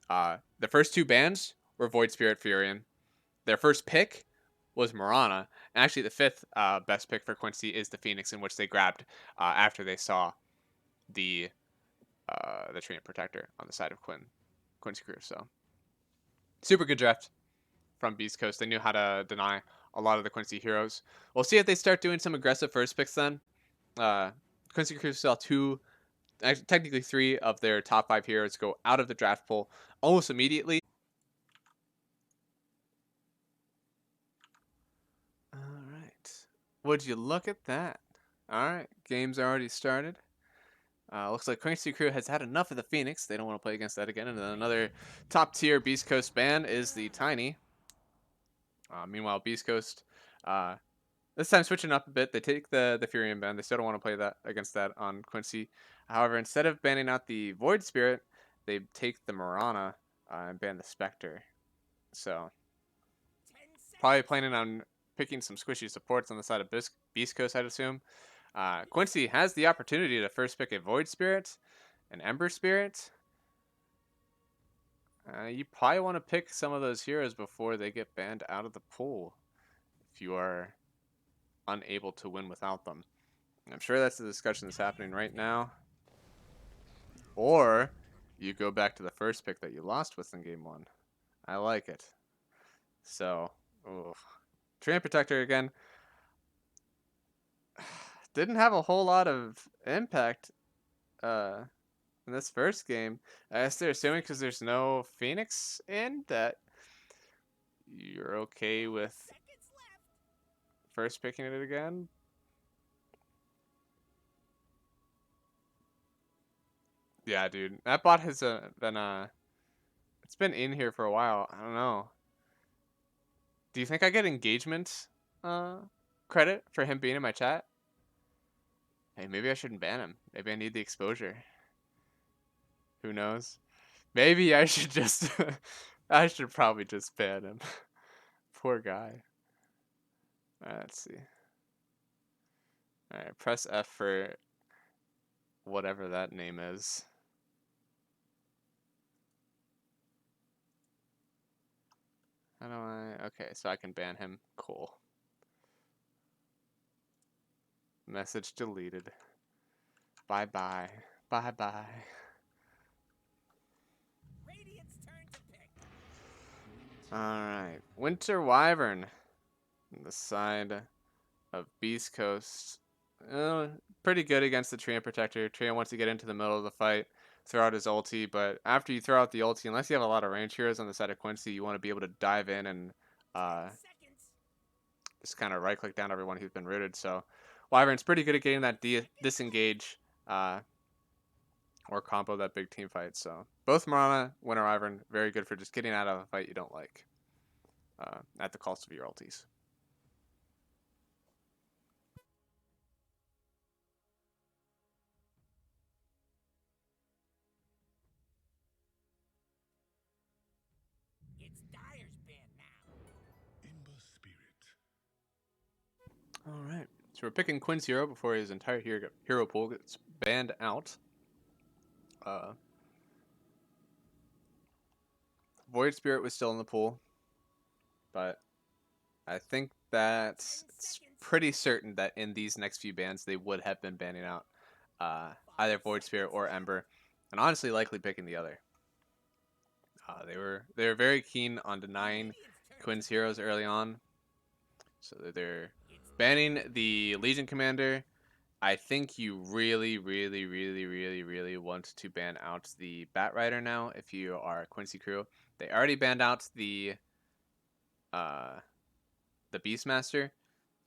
The first 2 bans were Void Spirit, Furion. Their first pick was Mirana. And actually the 5th best pick for Quincy is the Phoenix, in which they grabbed after they saw the Treant Protector on the side of Quincy crew. So super good draft from Beastcoast. They knew how to deny a lot of the Quincy heroes. We'll see if they start doing some aggressive first picks then. Quincy crew saw 2, technically 3 of their top 5 heroes go out of the draft pool almost immediately. All right. Would you look at that? All right. Game's already started. Looks like Quincy crew has had enough of the Phoenix. They don't want to play against that again. And then another top tier Beast Coast band is the Tiny. Meanwhile, Beast Coast, this time switching up a bit. They take the Furion band. They still don't want to play that against that on Quincy. However, instead of banning out the Void Spirit, they take the Mirana and ban the Spectre. So probably planning on picking some squishy supports on the side of Beast Coast, I'd assume. Quincy has the opportunity to first pick a Void Spirit, an Ember Spirit. You probably want to pick some of those heroes before they get banned out of the pool if you are unable to win without them. I'm sure that's the discussion that's happening right now. Or you go back to the first pick that you lost with in game 1. I like it. So, Treant Protector again. Didn't have a whole lot of impact in this first game. I guess they're assuming because there's no Phoenix in that you're okay with first picking it again. Yeah, dude, that bot has been it's been in here for a while. I don't know. Do you think I get engagement credit for him being in my chat? Hey, maybe I shouldn't ban him. Maybe I need the exposure. Who knows? Maybe I should just I should probably just ban him. Poor guy. Let's see. Alright, press F for whatever that name is. How do I... Okay, so I can ban him. Cool. Message deleted. Bye-bye. Bye-bye. Alright. Winter Wyvern. On the side of Beast Coast. Pretty good against the Treant Protector. Treant wants to get into the middle of the fight, throw out his ulti, but after you throw out the ulti, unless you have a lot of range heroes on the side of Quincy, you want to be able to dive in and just kind of right-click down everyone who's been rooted. So Wyvern's pretty good at getting that disengage or combo that big team fight. So both Mirana, Winter Wyvern, very good for just getting out of a fight you don't like at the cost of your ultis. Alright, so we're picking Quincy hero before his entire hero pool gets banned out. Void Spirit was still in the pool, but I think that it's pretty certain that in these next few bans they would have been banning out either Void Spirit or Ember, and honestly likely picking the other. They were very keen on denying Quinn's heroes early on, so they're banning the Legion Commander. I think you really want to ban out the Bat Rider now if you are Quincy crew. They already banned out the Beastmaster,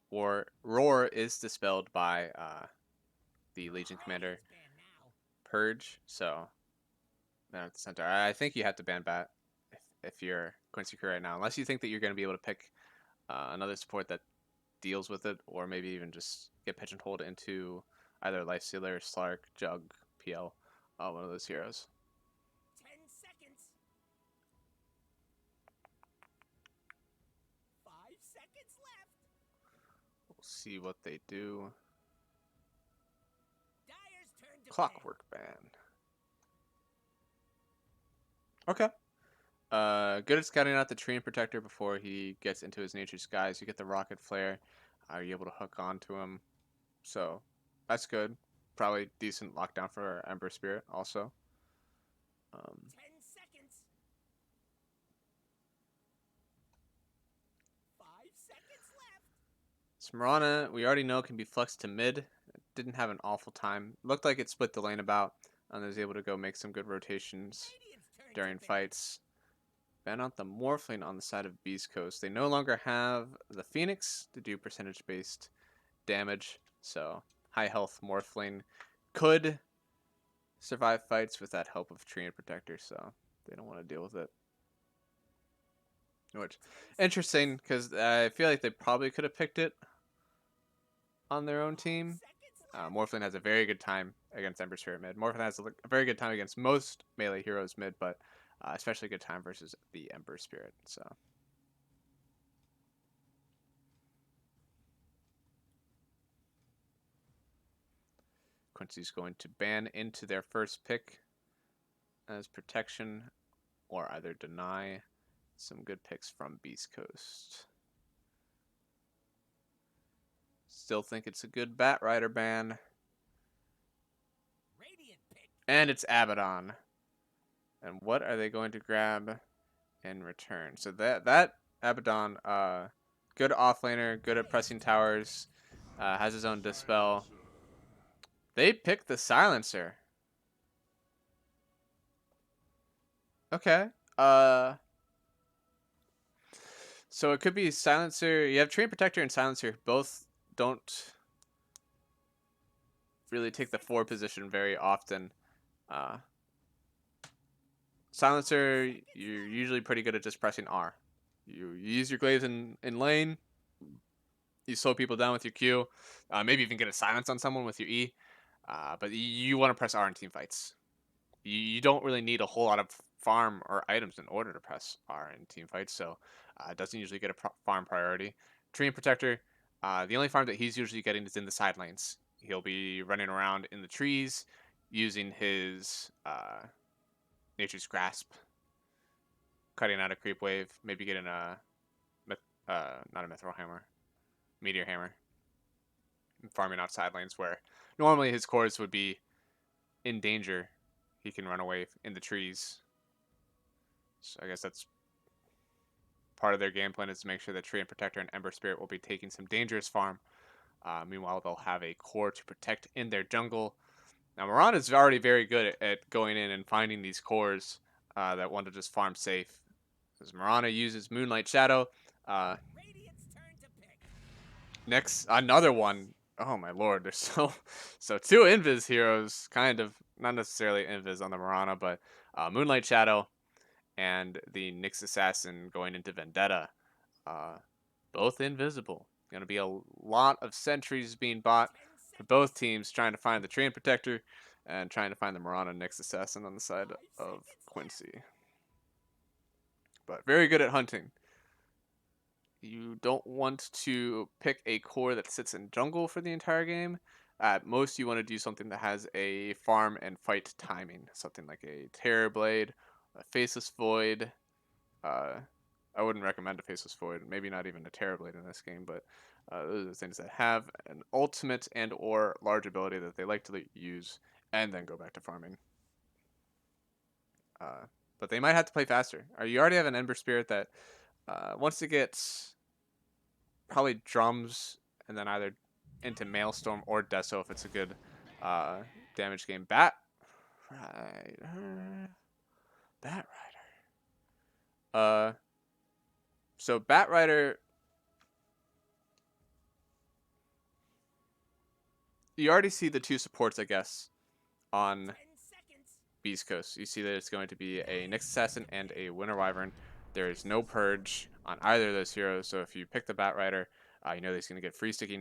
or Roar is dispelled by the Legion Commander Purge, so they're at the center. I think you have to ban Bat if you're Quincy crew right now, unless you think that you're going to be able to pick another support that deals with it, or maybe even just get pigeonholed into either Lifestealer, Slark, Jug, PL, one of those heroes. 10 seconds. 5 seconds left. We'll see what they do. Dyer's turn to Clockwork ban. Okay. Good at scouting out the Treant Protector before he gets into his Nature's Skies. You get the Rocket Flare. Are you able to hook onto him? So that's good. Probably decent lockdown for Ember Spirit also. 10 seconds. 5 seconds left. Smarana, we already know, can be flexed to mid. It didn't have an awful time. Looked like it split the lane about, and was able to go make some good rotations during fights. Ban out the Morphling on the side of Beast Coast. They no longer have the Phoenix to do percentage-based damage, so high health Morphling could survive fights with that help of Tree and Protector, so they don't want to deal with it. Which, interesting, because I feel like they probably could have picked it on their own team. Morphling has a very good time against Ember Spirit mid. Morphling has a very good time against most melee heroes mid, but especially good time versus the Ember Spirit. So Quincy's going to ban into their first pick as protection, or either deny. Some good picks from Beastcoast. Still think it's a good Batrider ban. And it's Abaddon. And what are they going to grab in return? So that Abaddon, good offlaner, good at pressing towers, has his own dispel. They picked the silencer. Okay. So it could be silencer. You have Train Protector and silencer. Both don't really take the 4 position very often. Silencer, you're usually pretty good at just pressing R. You use your glaives in lane. You slow people down with your Q. Maybe even get a silence on someone with your E. But you want to press R in team fights. You don't really need a whole lot of farm or items in order to press R in team fights, so it doesn't usually get a farm priority. Tree and Protector, the only farm that he's usually getting is in the side lanes. He'll be running around in the trees using his Nature's Grasp, cutting out a creep wave, maybe getting a not a mithril hammer, meteor hammer, and farming out side lanes where normally his cores would be in danger. He can run away in the trees. So I guess that's part of their game plan, is to make sure that Tree and Protector and Ember Spirit will be taking some dangerous farm. Meanwhile, they'll have a core to protect in their jungle. Now, Mirana is already very good at going in and finding these cores that want to just farm safe. Because Mirana uses Moonlight Shadow. Next, another one. Oh my lord, there's so 2 Invis heroes, kind of, not necessarily Invis on the Mirana, but Moonlight Shadow and the Nyx Assassin going into Vendetta. Both invisible. Going to be a lot of sentries being bought for both teams, trying to find the Train Protector and trying to find the Mirana Nyx Assassin on the side of Quincy. But very good at hunting. You don't want to pick a core that sits in jungle for the entire game. At most, you want to do something that has a farm and fight timing. Something like a Terror Blade, a Faceless Void. I wouldn't recommend a Faceless Void, maybe not even a Terror Blade in this game, but those are things that have an ultimate and or large ability that they like to use and then go back to farming. But they might have to play faster. You already have an Ember Spirit that wants to get probably drums and then either into Maelstrom or Deso if it's a good damage game. Batrider. So Batrider, you already see the 2 supports, I guess, on Beastcoast. You see that it's going to be a Nyx Assassin and a Winter Wyvern. There is no purge on either of those heroes, so if you pick the Batrider, you know that he's going to get free sticky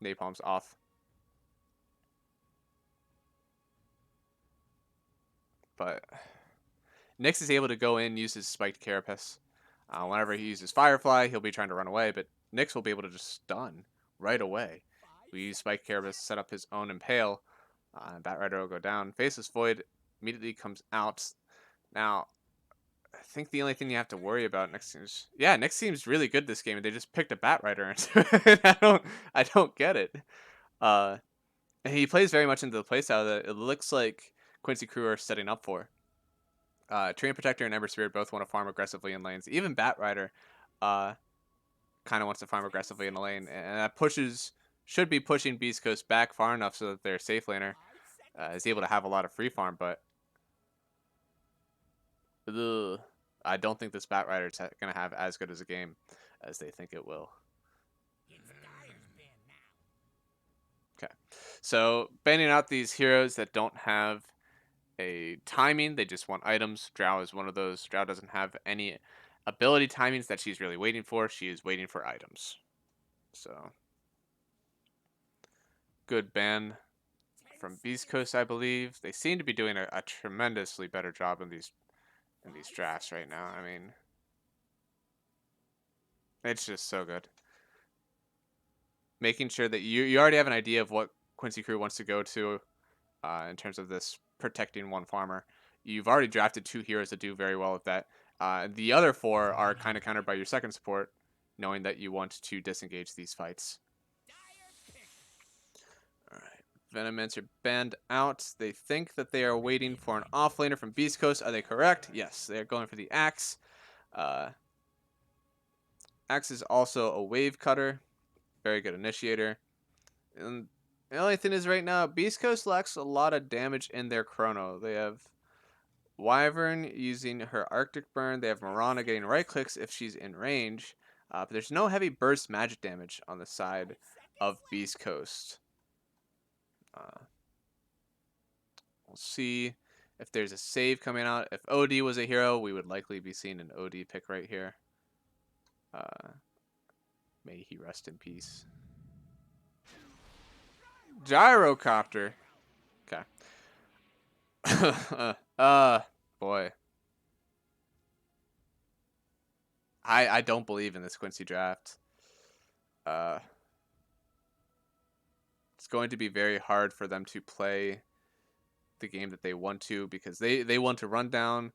napalms off. But Nyx is able to go in, use his spiked Carapace. Whenever he uses Firefly, he'll be trying to run away, but Nyx will be able to just stun right away. We use Spiked Carapace to set up his own Impale. Batrider will go down. Faceless Void immediately comes out. Now, I think the only thing you have to worry about Nyx seems, Nyx seems really good this game. They just picked a Batrider into it. I don't get it. He plays very much into the playstyle that it looks like Quincy crew are setting up for. Train Protector and Ember Spirit both want to farm aggressively in lanes. Even Batrider kind of wants to farm aggressively in the lane, and that should be pushing Beast Coast back far enough so that their safe laner is able to have a lot of free farm. But I don't think this Batrider is going to have as good as a game as they think it will. Okay, So banning out these heroes that don't have a timing, they just want items. Drow is one of those. Drow doesn't have any ability timings that she's really waiting for. She is waiting for items. So good ban 10 from seconds. Beastcoast, I believe. They seem to be doing a tremendously better job in these 5 drafts right seconds now. I left. mean, it's just so good. Making sure that you already have an idea of what Quincy Crew wants to go to in terms of this protecting one farmer. You've already drafted 2 heroes that do very well with that. The other 4 are kind of countered by your second support, knowing that you want to disengage these fights. Dire pick. All right. Venoments are banned out. They think that they are waiting for an offlaner from Beast Coast. Are they correct? Yes, they are going for the Axe. Uh, Axe is also a wave cutter. Very good initiator. And the only thing is right now, Beast Coast lacks a lot of damage in their chrono. They have Wyvern using her Arctic Burn. They have Marana getting right clicks if she's in range. But there's no heavy burst magic damage on the side 5 of seconds left. Beast Coast. We'll see if there's a save coming out. If OD was a hero, we would likely be seeing an OD pick right here. May he rest in peace. Gyrocopter. Okay. Boy. I don't believe in this Quincy draft. It's going to be very hard for them to play the game that they want to because they want to run down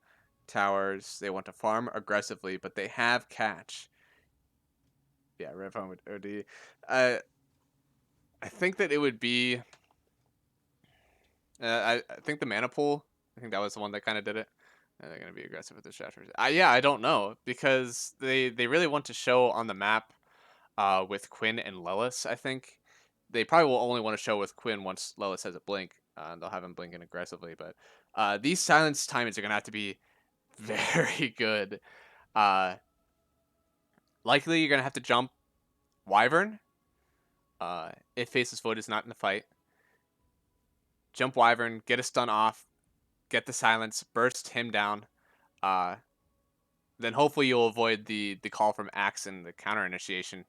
towers. They want to farm aggressively, but they have catch. Yeah, Red Phone with OD. I think that it would be. I think the mana pool. I think that was the one that kind of did it. They're going to be aggressive with the shatters. Yeah, I don't know because they really want to show on the map with Quinn and Lelis. I think they probably will only want to show with Quinn once Lelis has a blink. And they'll have him blinking aggressively, but these silence timings are going to have to be very good. Uh, Likely, you're going to have to jump Wyvern if Faceless Void is not in the fight. Jump Wyvern, get a stun off, get the silence, burst him down. Then hopefully you'll avoid the call from Axe and the counter initiation.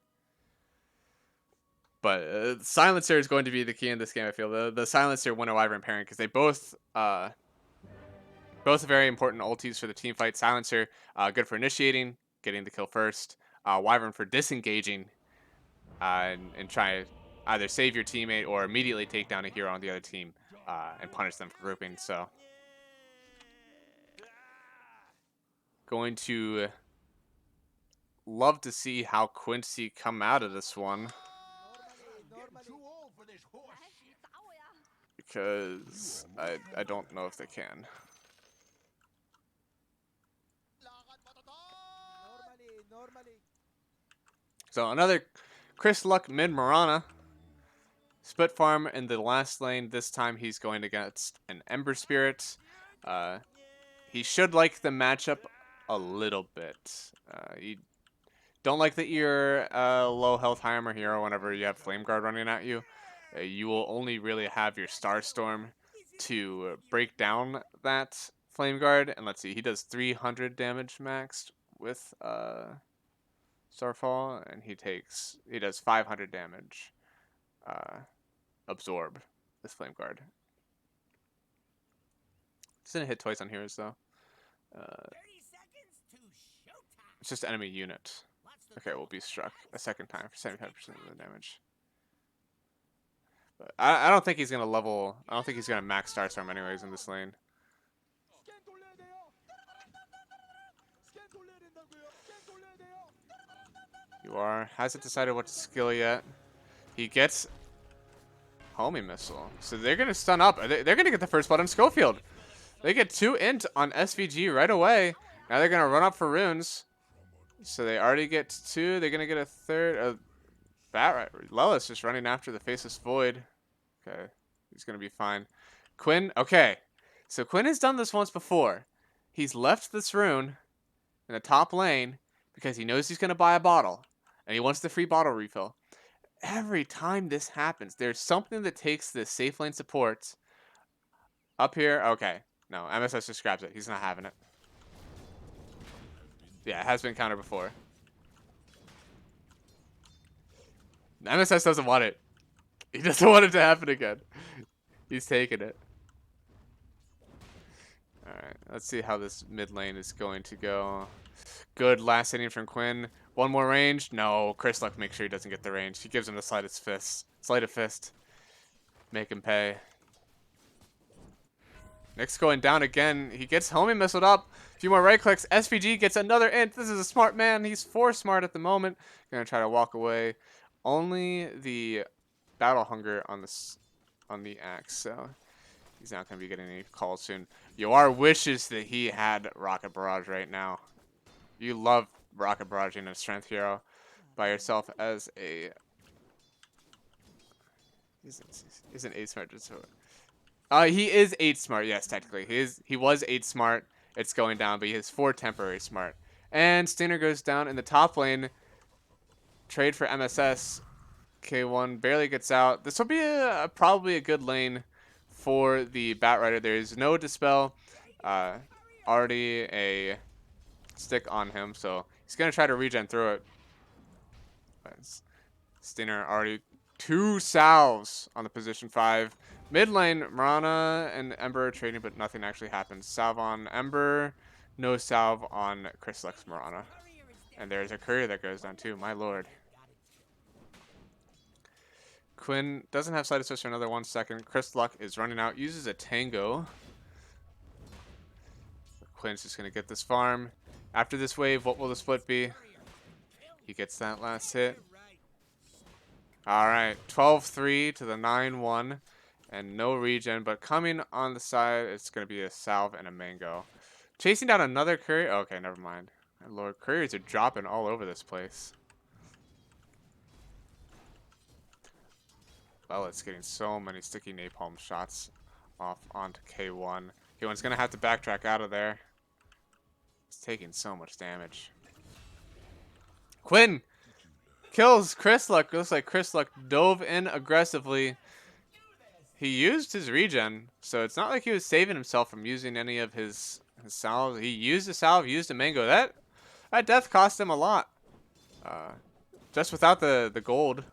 But Silencer is going to be the key in this game, I feel. The Silencer, Winter Wyvern pairing, because they both very important ultis for the team fight. Silencer, good for initiating, getting the kill first. Wyvern for disengaging and try to either save your teammate or immediately take down a hero on the other team and punish them for grouping. So going to love to see how Quincy come out of this one because I don't know if they can. So another Chris Luck mid Marana. Split farm in the last lane. This time he's going against an Ember Spirit. He should like the matchup a little bit. You don't like that you're a low health high armor hero whenever you have Flame Guard running at you. You will only really have your Starstorm to break down that Flame Guard. And let's see, he does 300 damage maxed with Starfall, and he does 500 damage absorb this Flame Guard. It's gonna hit twice on heroes though. 30 seconds to showtime. It's just enemy unit. Watch the Okay, double we'll be for struck a eyes. second time for 75% of the damage. But I don't think he's gonna level. I don't think he's gonna max Starstorm anyways in this lane. You are. Hasn't decided what skill yet. He gets homing missile. So they're gonna stun up. They're gonna get the first blood on Schofield. They get 2 int on SVG right away. Now they're gonna run up for runes. So they already get 2. They're gonna get a third. Bat right. Lelis just running after the Faceless Void. Okay, he's gonna be fine. Quinn. Okay, so Quinn has done this once before. He's left this rune in the top lane because he knows he's gonna buy a bottle and he wants the free bottle refill. Every time this happens, there's something that takes the safe lane support up here. Okay. No, MSS just grabs it. He's not having it. Yeah, it has been countered before. MSS doesn't want it. He doesn't want it to happen again. He's taking it. Alright, let's see how this mid lane is going to go. Good last hitting from Quinn. One more range. No, Chris Luck makes sure he doesn't get the range. He gives him the slightest fist. Sleight of fist. Make him pay. Nick's going down again. He gets homing missiled up. A few more right clicks. SVG gets another int. This is a smart man. He's 4 smart at the moment. Gonna try to walk away. Only the battle hunger on the axe, so he's not gonna be getting any calls soon. Yoar wishes that he had Rocket Barrage right now. You love Rocket Barrage in a strength hero by yourself as a. He's an 8 smart. He is 8 smart. Yes, technically he was 8 smart. It's going down, but he has 4 temporary smart. And Stinger goes down in the top lane. Trade for MSS. K1 barely gets out. This will be probably a good lane for the Batrider. There is no Dispel. Already a stick on him, so he's going to try to regen through it. But Stinger already 2 salves on the position 5. Mid lane, Marana and Ember are trading, but nothing actually happens. Salve on Ember, no salve on Chris Luck's Marana. And there's a courier that goes down too, my lord. Quinn doesn't have slight assist for another 1 second. Chris Luck is running out, uses a Tango. Quinn's just going to get this farm. After this wave, what will the split be? He gets that last hit. Alright, 12-3 to the 9-1. And no regen, but coming on the side, it's going to be a salve and a mango. Chasing down another courier? Okay, never mind. My lord, couriers are dropping all over this place. Well, it's getting so many sticky napalm shots off onto K1. K1's going to have to backtrack out of there. He's taking so much damage. Quinn kills Chris Luck. Looks like Chris Luck dove in aggressively. He used his regen, so it's not like he was saving himself from using any of his salves. He used a salve, used a mango. That death cost him a lot. Just without the gold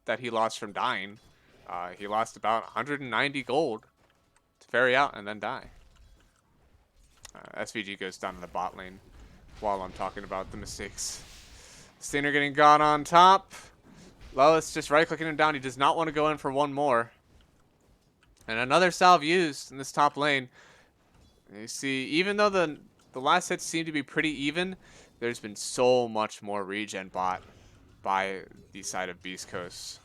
that he lost from dying, he lost about 190 gold to ferry out and then die. SVG goes down to the bot lane while I'm talking about the mistakes. Stinger getting gone on top. Lelis just right-clicking him down. He does not want to go in for one more. And another salve used in this top lane. You see, even though the last hits seem to be pretty even, there's been so much more regen bought by the side of Beastcoast.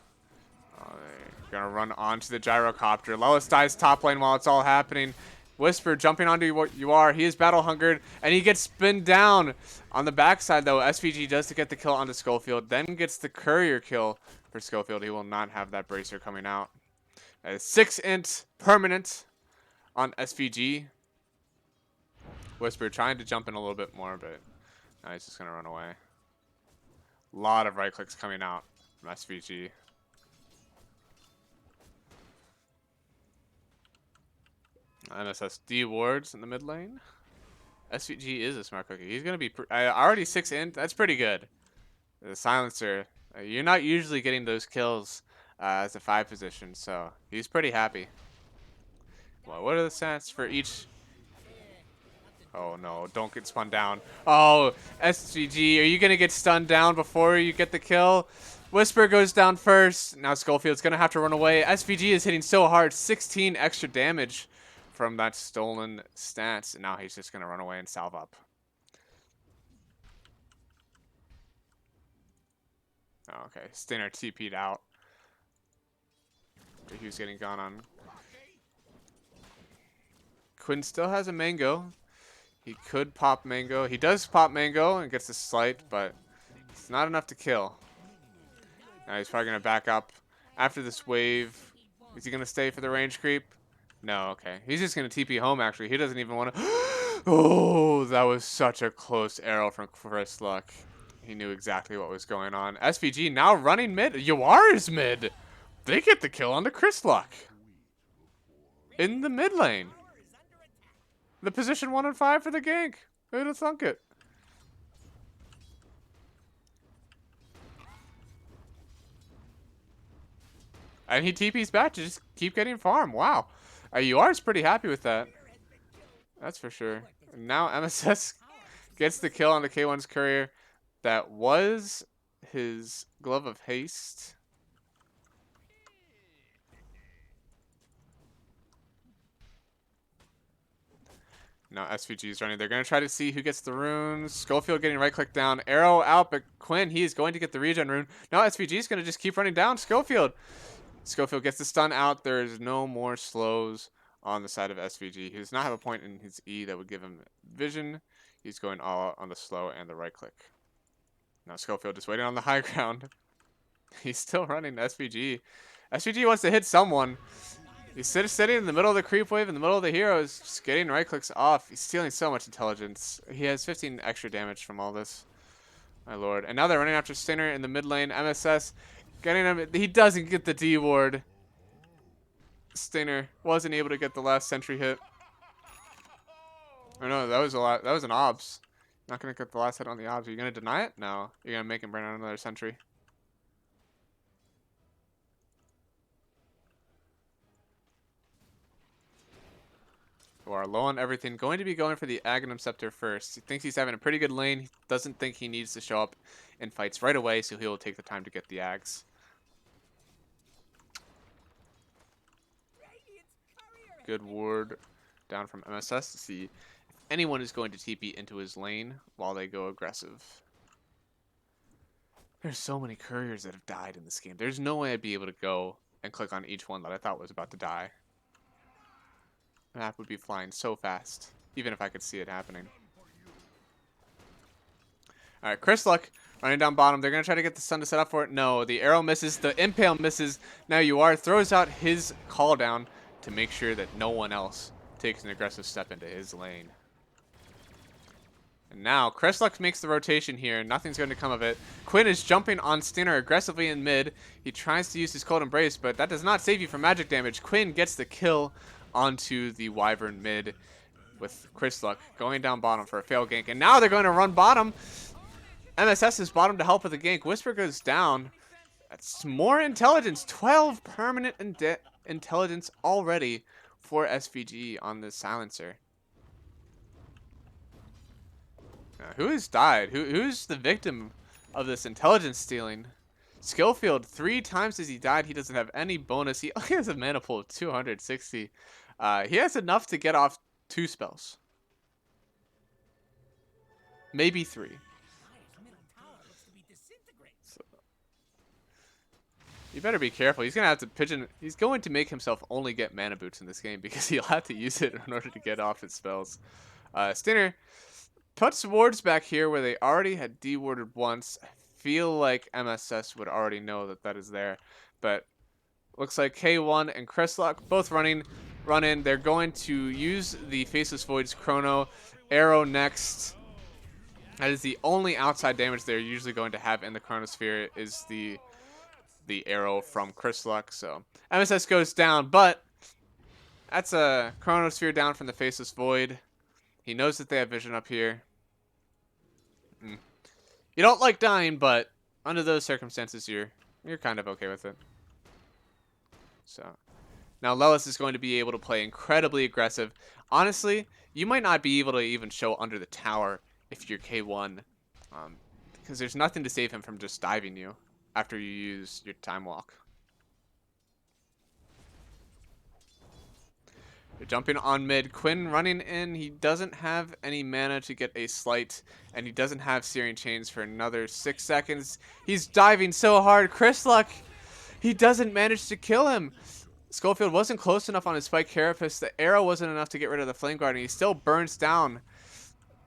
They're gonna run onto the gyrocopter. Lelis dies top lane while it's all happening. Whisper jumping onto what you are. He is battle hungered, and he gets spinned down. On the backside, though, SVG does to get the kill onto Schofield, then gets the courier kill for Schofield. He will not have that bracer coming out. 6 int permanent on SVG. Whisper trying to jump in a little bit more, but now he's just going to run away. A lot of right clicks coming out from SVG. MSSD wards in the mid lane. SVG is a smart cookie. He's going to be already 6 int. That's pretty good. The silencer. You're not usually getting those kills as a 5 position, so he's pretty happy. Well, what are the stats for each? Oh no, don't get spun down. Oh, SVG, are you going to get stunned down before you get the kill? Whisper goes down first. Now Schofield's going to have to run away. SVG is hitting so hard. 16 extra damage from that stolen stats. And now he's just going to run away and salve up. Oh, okay, Stinner TP'd out. He was getting gone on. Quinn still has a mango. He could pop mango. He does pop mango and gets a slight, but it's not enough to kill. Now he's probably going to back up after this wave. Is he going to stay for the range creep? No, okay. He's just going to TP home, actually. He doesn't even want to... Oh, that was such a close arrow from Chris Luck. He knew exactly what was going on. SVG now running mid. Yuar is mid. They get the kill on the Chrislock. In the mid lane. The position 1 and 5 for the gank. Who'd have thunk it? And he TP's back to just keep getting farm. Wow. UR is pretty happy with that. That's for sure. And now MSS gets the kill on the K1's courier. That was his Glove of Haste. Now SVG is running. They're going to try to see who gets the runes. Schofield getting right click down. Arrow out, but Quinn, he is going to get the regen rune. Now SVG is going to just keep running down Schofield. Schofield gets the stun out. There is no more slows on the side of SVG. He does not have a point in his E that would give him vision. He's going all out on the slow and the right click. Now Schofield just waiting on the high ground. He's still running SVG. SVG wants to hit someone. He's sitting in the middle of the creep wave, in the middle of the heroes, just getting right clicks off. He's stealing so much intelligence. He has 15 extra damage from all this. My lord. And now they're running after Stinner in the mid lane. MSS getting him. He doesn't get the D ward. Stinner wasn't able to get the last sentry hit. Oh no, that was a lot. That was an obs. Not gonna get the last hit on the obs. Are you gonna deny it? No. You're gonna make him burn out another sentry. Who are low on everything. Going to be going for the Aghanim Scepter first. He thinks he's having a pretty good lane. He doesn't think he needs to show up in fights right away, so he will take the time to get the Ags. Good ward down from MSS to see if anyone is going to TP into his lane while they go aggressive. There's so many couriers that have died in this game. There's no way I'd be able to go and click on each one that I thought was about to die. The map would be flying so fast, even if I could see it happening. Alright, Chrisluck running down bottom. They're going to try to get the stun to set up for it. No, the arrow misses. The impale misses. Now UR throws out his call down to make sure that no one else takes an aggressive step into his lane. And now Chrisluck makes the rotation here. Nothing's going to come of it. Quinn is jumping on Stinner aggressively in mid. He tries to use his Cold Embrace, but that does not save you from magic damage. Quinn gets the kill onto the Wyvern mid with Chrisluck going down bottom for a fail gank. And now they're going to run bottom. MSS is bottom to help with the gank. Whisper goes down. That's more intelligence. 12 permanent intelligence already for SVG on this silencer. Now, who has died? Who's the victim of this intelligence stealing? Schofield, 3 times as he died. He doesn't have any bonus. He only has a mana pool of 260. He has enough to get off 2 spells. Maybe 3. So, you better be careful. He's gonna have to pigeon. He's going to make himself only get mana boots in this game because he'll have to use it in order to get off his spells. Stinner puts wards back here where they already had de-warded once. I feel like MSS would already know that that is there, but looks like K1 and Chrisluck both run in. They're going to use the Faceless Void's Chrono arrow next. That is the only outside damage they're usually going to have in the Chronosphere is the arrow from Chrisluck. So MSS goes down, but that's a Chronosphere down from the Faceless Void. He knows that they have vision up here. You don't like dying, but under those circumstances, you're kind of okay with it. So now Lelis is going to be able to play incredibly aggressive. Honestly, you might not be able to even show under the tower if you're K1, because there's nothing to save him from just diving you after you use your time walk. You're jumping on mid. Quinn running in. He doesn't have any mana to get a slight, and he doesn't have Searing Chains for another 6 seconds. He's diving so hard. Chrisluck, he doesn't manage to kill him. Schofield wasn't close enough on his Spike Carapace. The arrow wasn't enough to get rid of the Flame Guard, and he still burns down.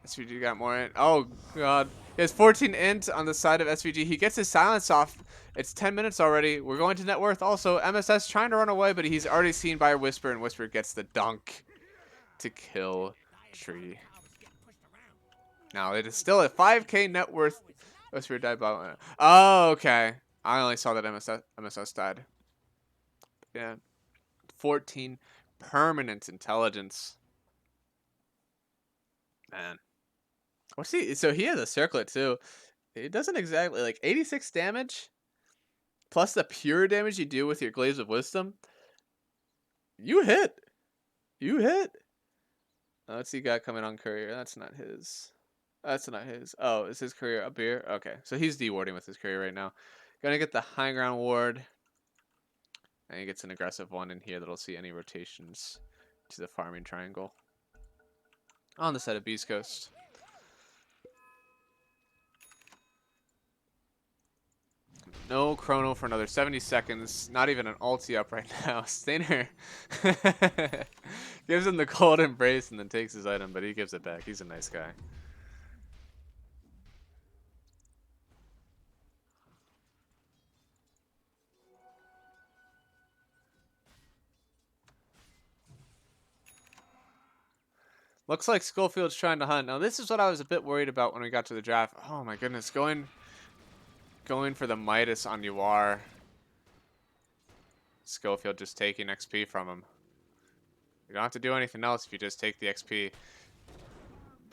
SVG got more in. Oh, God. He has 14 int on the side of SVG. He gets his silence off. It's 10 minutes already. We're going to net worth. Also, MSS trying to run away, but he's already seen by Whisper, and Whisper gets the dunk to kill Tree. Now, it is still a 5k net worth Westbury died by. Oh, okay. I only saw that MSS died. Yeah, 14 permanent intelligence. Man, what's he? So he has a circlet too. It doesn't exactly like 86 damage plus the pure damage you do with your Glaives of Wisdom. You hit. You hit. What's he got coming on courier? That's not his. That's not his. Oh, is his courier up here? Okay, so he's dewarding with his courier right now. Gonna get the high ground ward. And he gets an aggressive one in here that'll see any rotations to the farming triangle. On the side of Beastcoast. No chrono for another 70 seconds. Not even an ulti up right now. Stainer gives him the cold embrace and then takes his item, but he gives it back. He's a nice guy. Looks like Schofield's trying to hunt. Now, this is what I was a bit worried about when we got to the draft. Oh my goodness, going for the Midas on Uar. Schofield just taking XP from him. You don't have to do anything else if you just take the XP.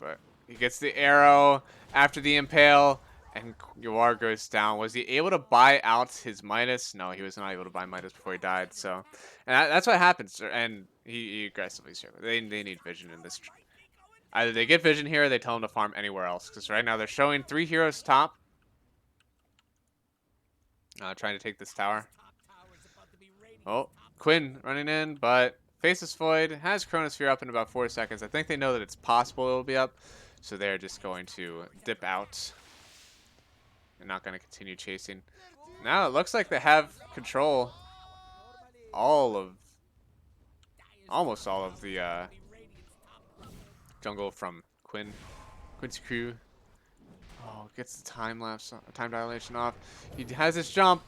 But he gets the arrow after the impale, and Uar goes down. Was he able to buy out his Midas? No, he was not able to buy Midas before he died. So, and that's what happens. And he aggressively circled. They need vision in this. Either they get vision here or they tell him to farm anywhere else. Because right now they're showing 3 heroes top. Trying to take this tower. Oh, Quinn running in, but Faceless Void has Chronosphere up in about 4 seconds. I think they know that it's possible it'll be up. So they're just going to dip out. They're not going to continue chasing. Now it looks like they have control. Almost all of the jungle from Quincy crew. Oh, gets the time dilation off. He has his jump.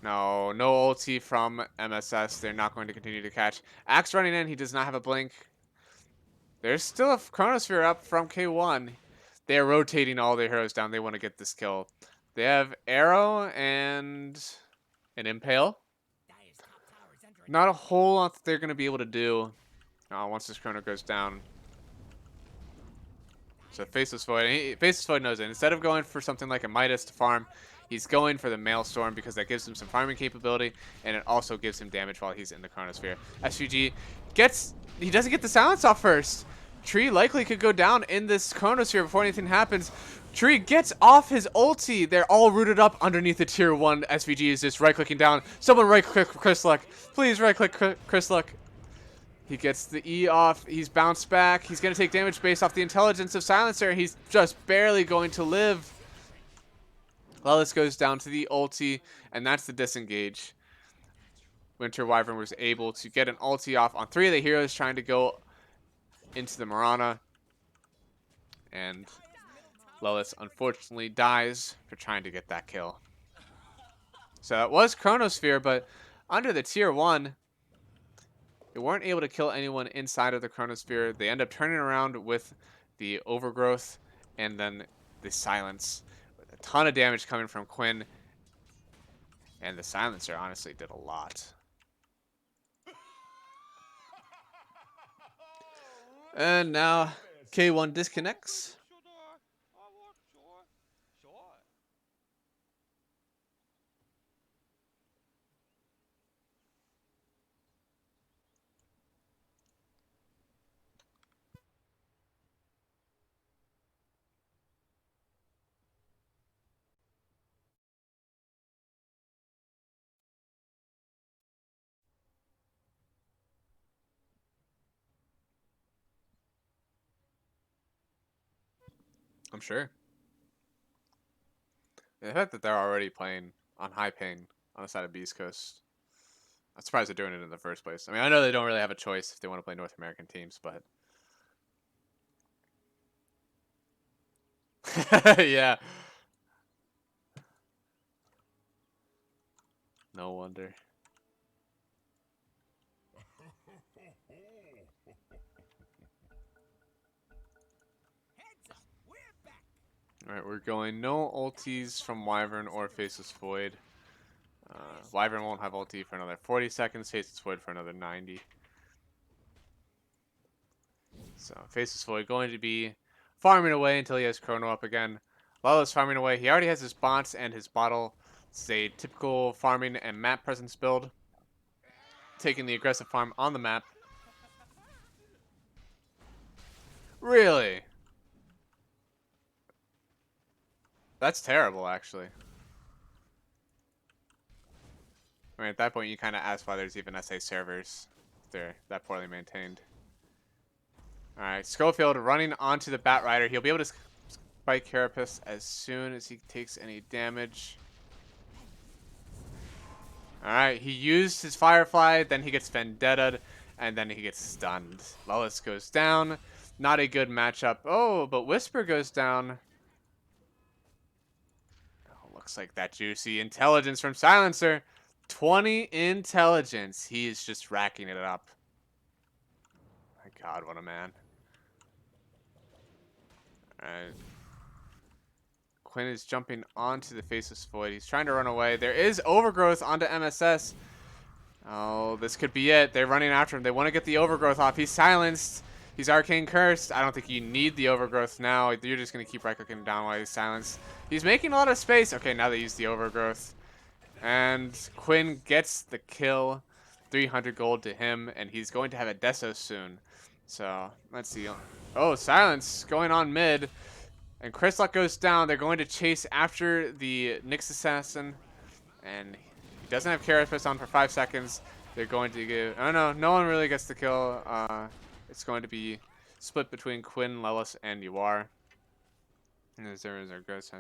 No ulti from MSS. They're not going to continue to catch. Axe running in. He does not have a blink. There's still a Chronosphere up from K1. They're rotating all their heroes down. They want to get this kill. They have Arrow and an Impale. Not a whole lot that they're going to be able to do once this Chrono goes down. So Faceless Void. Faceless Void knows it. Instead of going for something like a Midas to farm, he's going for the Maelstrom because that gives him some farming capability, and it also gives him damage while he's in the Chronosphere. SVG he doesn't get the silence off first. Tree likely could go down in this Chronosphere before anything happens. Tree gets off his ulti. They're all rooted up underneath the tier 1. SVG is just right-clicking down. Someone right-click Chrysluk. Please right-click Chrysluk. He gets the E off. He's bounced back. He's going to take damage based off the intelligence of Silencer. He's just barely going to live. Lelis goes down to the ulti, and that's the disengage. Winter Wyvern was able to get an ulti off on 3 of the heroes trying to go into the Marana. And Lelis unfortunately dies for trying to get that kill. So that was Chronosphere, but under the tier 1, they weren't able to kill anyone inside of the Chronosphere. They end up turning around with the Overgrowth and then the Silence. With a ton of damage coming from Quinn. And the Silencer honestly did a lot. And now K1 disconnects. I'm sure. The fact that they're already playing on high ping on the side of Beastcoast. I'm surprised they're doing it in the first place. I mean, I know they don't really have a choice if they want to play North American teams, but... yeah. No wonder. Alright, we're going no ultis from Wyvern or Faceless Void. Wyvern won't have ulti for another 40 seconds, Faceless Void for another 90. So, Faceless Void going to be farming away until he has Chrono up again. Lalo's farming away. He already has his bots and his bottle. It's a typical farming and map presence build. Taking the aggressive farm on the map. Really? That's terrible, actually. I mean, at that point, you kind of ask why there's even SA servers. If they're that poorly maintained. Alright, Schofield running onto the Bat Rider. He'll be able to spike Carapace as soon as he takes any damage. Alright, he used his Firefly, then he gets Vendetta, and then he gets stunned. Lullis goes down. Not a good matchup. Oh, but Whisper goes down. Oh, looks like that juicy intelligence from Silencer. 20 intelligence. He is just racking it up. My god, what a man. Alright. Quinn is jumping onto the Faceless Void. He's trying to run away. There is Overgrowth onto MSS. Oh, this could be it. They're running after him. They want to get the Overgrowth off. He's silenced. He's Arcane Cursed. I don't think you need the Overgrowth now. You're just going to keep right-clicking down while he's silenced. He's making a lot of space. Okay, now they use the Overgrowth. And Quinn gets the kill. 300 gold to him. And he's going to have a Deso soon. So, let's see. Oh, silence going on mid. And Chrislock goes down. They're going to chase after the Nyx Assassin. And he doesn't have Carapace on for 5 seconds. They're going to give... Oh, no. No one really gets the kill. It's going to be split between Quinn, Lelis, and Yuar. And there is our ghost.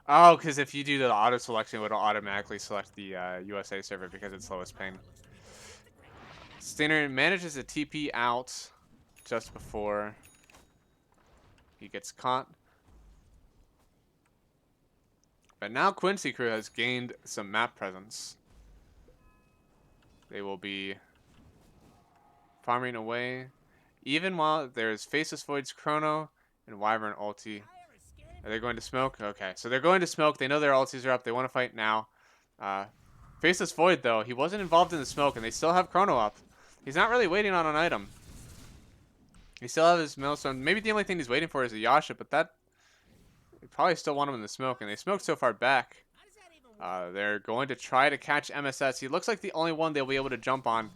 Oh, because if you do the auto selection, it would automatically select the USA server because it's lowest pain. Stainer manages a TP out just before he gets caught. But now Quincy crew has gained some map presence. They will be farming away. Even while there's Faceless Void's Chrono and Wyvern ulti. Are they going to smoke? Okay, so they're going to smoke. They know their ultis are up. They want to fight now. Faceless Void, though, he wasn't involved in the smoke, and they still have Chrono up. He's not really waiting on an item. He still has his Millstone. Maybe the only thing he's waiting for is a Yasha, but that... They probably still want him in the smoke, and they smoked so far back. They're going to try to catch MSS. He looks like the only one they'll be able to jump on.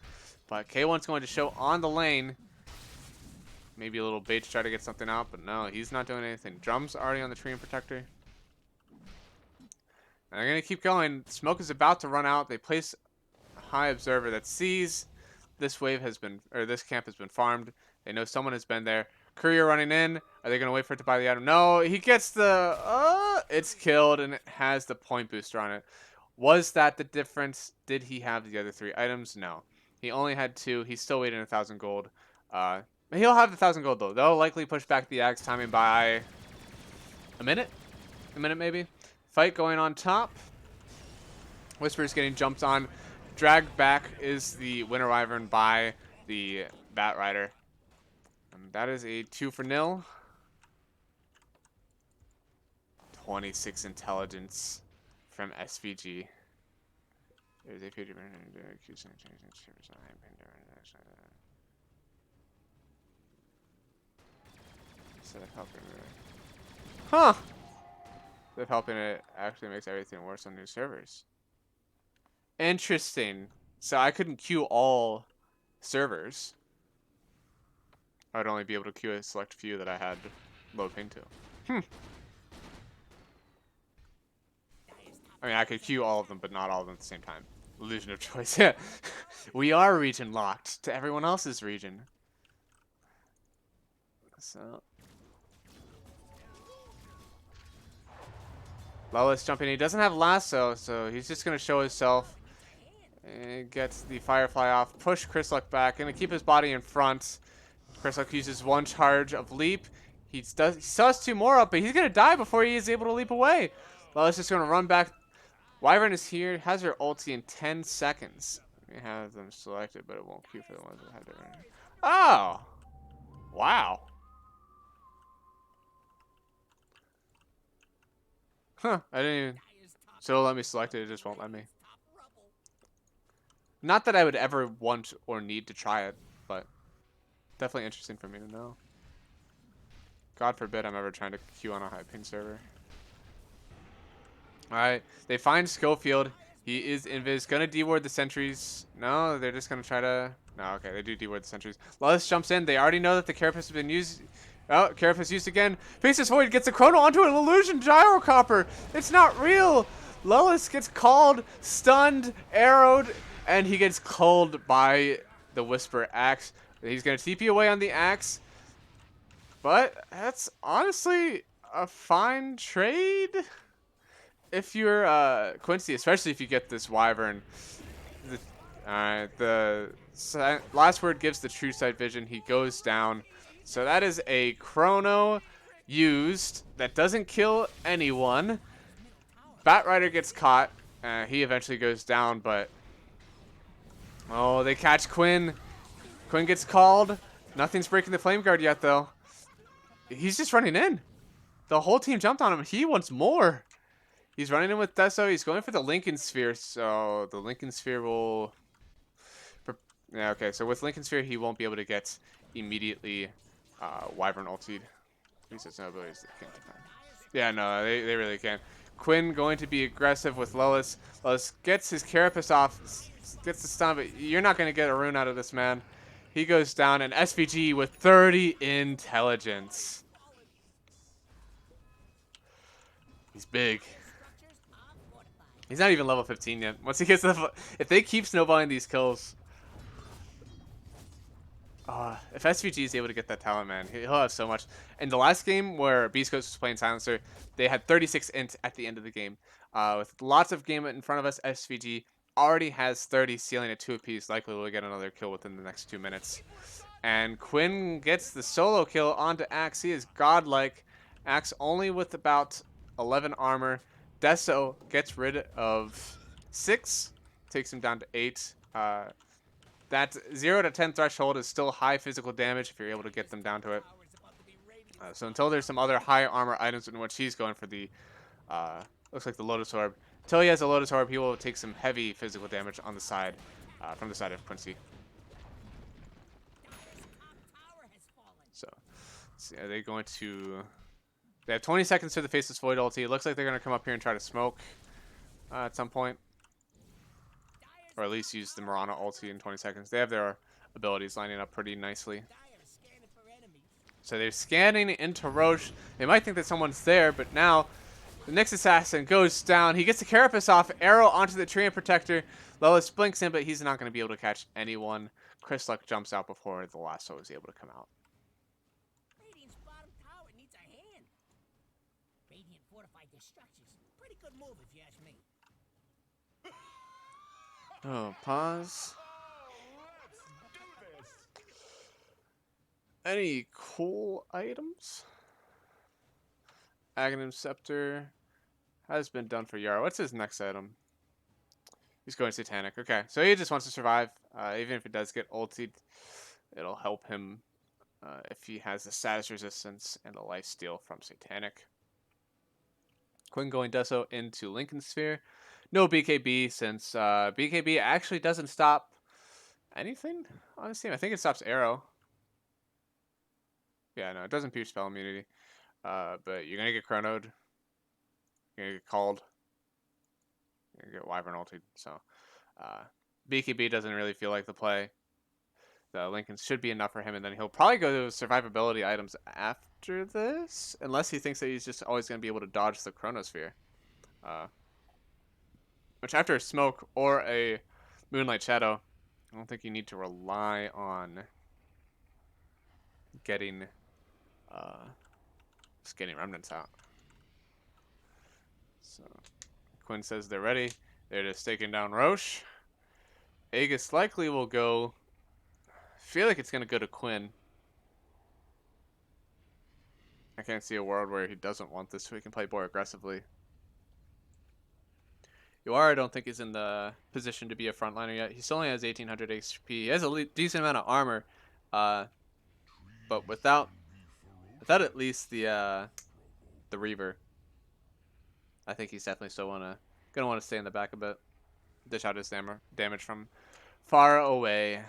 But K1's going to show on the lane. Maybe a little bait to try to get something out, but no, he's not doing anything. Drum's already on the Treant Protector. And they're going to keep going. Smoke is about to run out. They place a High Observer that sees this wave has been, or this camp has been farmed. They know someone has been there. Courier running in. Are they going to wait for it to buy the item? No, he gets the... it's killed, and it has the point booster on it. Was that the difference? Did he have the other 3 items? No. He only had 2. He's still waiting 1,000 gold. He'll have the 1,000 gold, though. They'll likely push back the Axe timing by a minute? A minute, maybe? Fight going on top. Whisper's getting jumped on. Dragged back is the Winter Wyvern by the Bat Rider. And that is a 2-0. 26 intelligence from SVG. There's a future. Huh. That helping it actually makes everything worse on new servers. Interesting. So I couldn't queue all servers. I'd only be able to queue a select few that I had low ping to. I mean, I could queue all of them, but not all of them at the same time. Illusion of choice. Yeah. We are region locked to everyone else's region. So. Lelis jumping. He doesn't have lasso, so he's just going to show himself. And gets the Firefly off. Push Chrislock back. Going to keep his body in front. Chrislock uses 1 charge of leap. He still has 2 more up, but he's going to die before he is able to leap away. Lelis just going to run back. Wyvern is here. Has her ulti in 10 seconds. We have them selected, but it won't queue for the ones that have it. Oh! Wow. Huh, I didn't even... Dire's top So let me select it, it just won't let me. Radiant's top rubble. Not that I would ever want or need to try it, but definitely interesting for me to know. God forbid I'm ever trying to queue on a high ping server. Alright, they find Schofield. He is invis. Gonna deward the sentries. No, they're just gonna try to... No, okay, they do deward the sentries. Lullis jumps in. They already know that the Carapace has been used. Oh, Carapace used again. Faces Void gets a chrono onto an illusion gyrocopter. It's not real. Lullis gets called, stunned, arrowed, and he gets culled by the Whisper Axe. He's gonna TP away on the Axe. But that's honestly a fine trade. If you're Quincy, especially if you get this Wyvern, the last word gives the true sight vision. He goes down. So that is a chrono used that doesn't kill anyone. Batrider gets caught. He eventually goes down, but... Oh, they catch Quinn. Quinn gets called. Nothing's breaking the Flame Guard yet, though. He's just running in. The whole team jumped on him. He wants more. He's running in with Deso. He's going for the Lincoln Sphere, so the Lincoln Sphere will... Yeah, okay, so with Lincoln Sphere, he won't be able to get immediately Wyvern ultied. At least it's no abilities that can't defend. Yeah, no, they really can't. Quinn going to be aggressive with Lullis. Lullis gets his Carapace off, gets the stun, but you're not going to get a rune out of this, man. He goes down, and SVG with 30 intelligence. He's big. He's not even level 15 yet. Once he gets the... If they keep snowballing these kills... if SVG is able to get that talent, man, he'll have so much. In the last game where Beastcoast was playing Silencer, they had 36 int at the end of the game. With lots of game in front of us, SVG already has 30, sealing at 2 apiece. Likely will get another kill within the next 2 minutes. And Quinn gets the solo kill onto Axe. He is godlike. Axe only with about 11 armor. Deso gets rid of 6, takes him down to 8. That 0 to 10 threshold is still high physical damage if you're able to get them down to it. So until there's some other high armor items in which he's going for the, looks like the Lotus Orb. Until he has a Lotus Orb, he will take some heavy physical damage on the side, from the side of Quincy. So, see, are they going to... They have 20 seconds to the Faceless Void ulti. It looks like they're going to come up here and try to smoke at some point. Or at least use the Mirana ulti in 20 seconds. They have their abilities lining up pretty nicely. So they're scanning into Roche. They might think that someone's there, but now the next assassin goes down. He gets the Carapace off, arrow onto the Treant Protector. Lullis blinks in, but he's not going to be able to catch anyone. Chris Luck jumps out before the lasso is able to come out. Radiant's bottom tower needs a hand. Radiant fortified their structures. Pretty good move if you ask me. Oh, pause. Any cool items? Aghanim Scepter has been done for Yara. What's his next item? He's going Satanic. Okay, so he just wants to survive. Even if it does get ultied, it'll help him if he has the status resistance and the lifesteal from Satanic. Quinn going Deso into Lincoln Sphere. No BKB, since BKB actually doesn't stop anything on his team. I think it stops arrow. Yeah, no, it doesn't pierce spell immunity. But you're going to get chronoed. You're going to get called. You're going to get Wyvern ulted. So, BKB doesn't really feel like the play. The Lincoln should be enough for him, and then he'll probably go to survivability items after this, unless he thinks that he's just always going to be able to dodge the Chronosphere. Which after a Smoke or a Moonlight Shadow, I don't think you need to rely on getting just getting Remnants out. So Quinn says they're ready. They're just taking down Roche. Aegis likely will go. I feel like it's going to go to Quinn. I can't see a world where he doesn't want this, so he can play more aggressively. Yuara, I don't think, is in the position to be a frontliner yet. He still only has 1800 HP. He has a decent amount of armor, but without at least the Reaver. I think he's definitely still gonna want to stay in the back a bit. Dish out his damage from far away.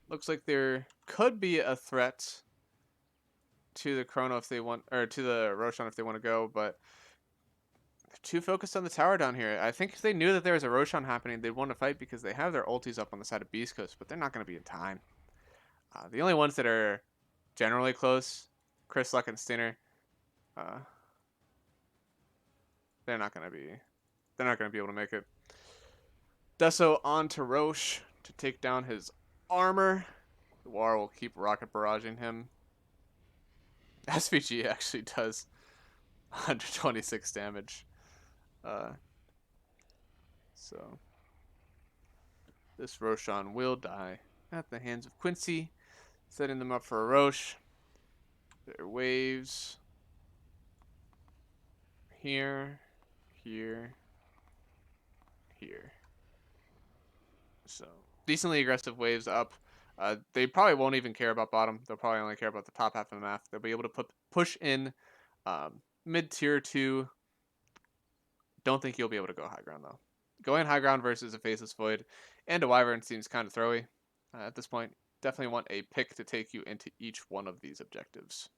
Looks like there could be a threat to the Chrono if they want, or to the Roshan if they want to go, but they're too focused on the tower down here. I think if they knew that there was a Roshan happening, they'd want to fight because they have their ultis up on the side of Beastcoast, but they're not going to be in time. The only ones that are generally close, Chris Luck and Stinner, uh, they're not going to be able to make it. Deso on to Roche to take down his armor. The War will keep rocket barraging him. SVG actually does 126 damage. So this Roshan will die at the hands of Quincy, setting them up for a Roche. Their waves here, here, here. So decently aggressive waves up. They probably won't even care about bottom. They'll probably only care about the top half of the map. They'll be able to push in mid tier 2. Don't think you'll be able to go high ground though. Going high ground versus a Faceless Void and a Wyvern seems kind of throwy at this point. Definitely want a pick to take you into each one of these objectives.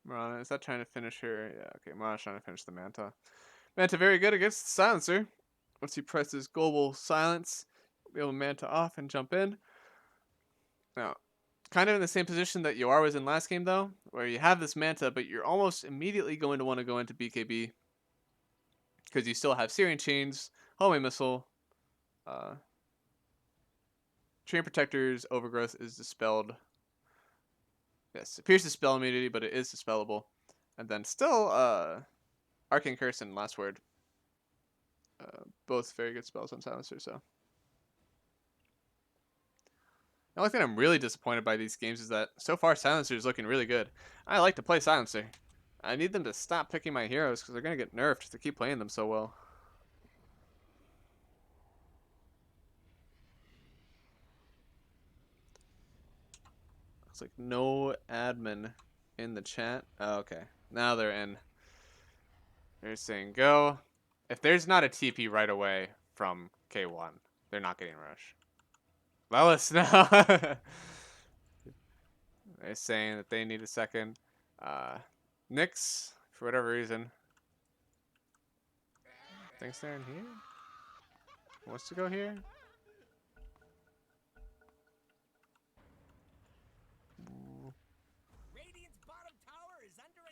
Marana, is that trying to finish her? Yeah, okay. Marana's trying to finish the Manta. Manta very good against the Silencer. Once he presses Global Silence, be able to Manta off and jump in. Now, kind of in the same position that Yoar was in last game, though, where you have this Manta, but you're almost immediately going to want to go into BKB because you still have Syrian Chains, Homing Missile, Train Protector's Overgrowth is dispelled. Yes, it appears to spell immunity, but it is dispellable. And then still, Arcane Curse and Last Word. Both very good spells on Silencer, so. The only thing I'm really disappointed by these games is that so far Silencer is looking really good. I like to play Silencer. I need them to stop picking my heroes because they're going to get nerfed to keep playing them so well. Looks like no admin in the chat. Oh, okay. Now they're in. They're saying go. If there's not a TP right away from K1, they're not getting rush. Lelis, no. They're saying that they need a second. Nyx, for whatever reason, thinks they're in here. Wants to go here.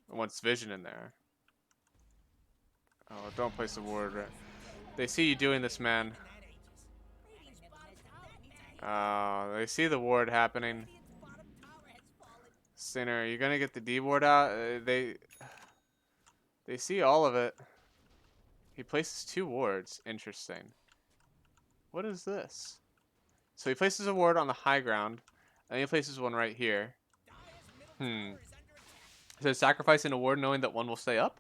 Wants Vision in there. Oh, don't place a ward. They see you doing this, man. They see the ward happening. Sinner, you're gonna get the D ward out. They see all of it. He places 2 wards. Interesting. What is this? So he places a ward on the high ground, and he places one right here. So sacrificing a ward knowing that one will stay up?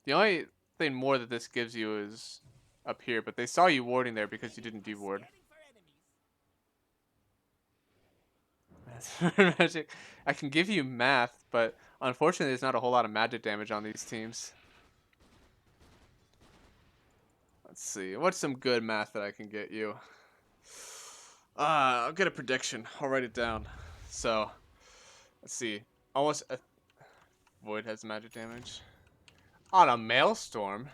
The only thing more that this gives you is up here, but they saw you warding there because you didn't de-ward. Magic. I can give you math, but unfortunately there's not a whole lot of magic damage on these teams. Let's see. What's some good math that I can get you? I'll get a prediction. I'll write it down. So, let's see. Almost a Void has magic damage. On a Maelstrom.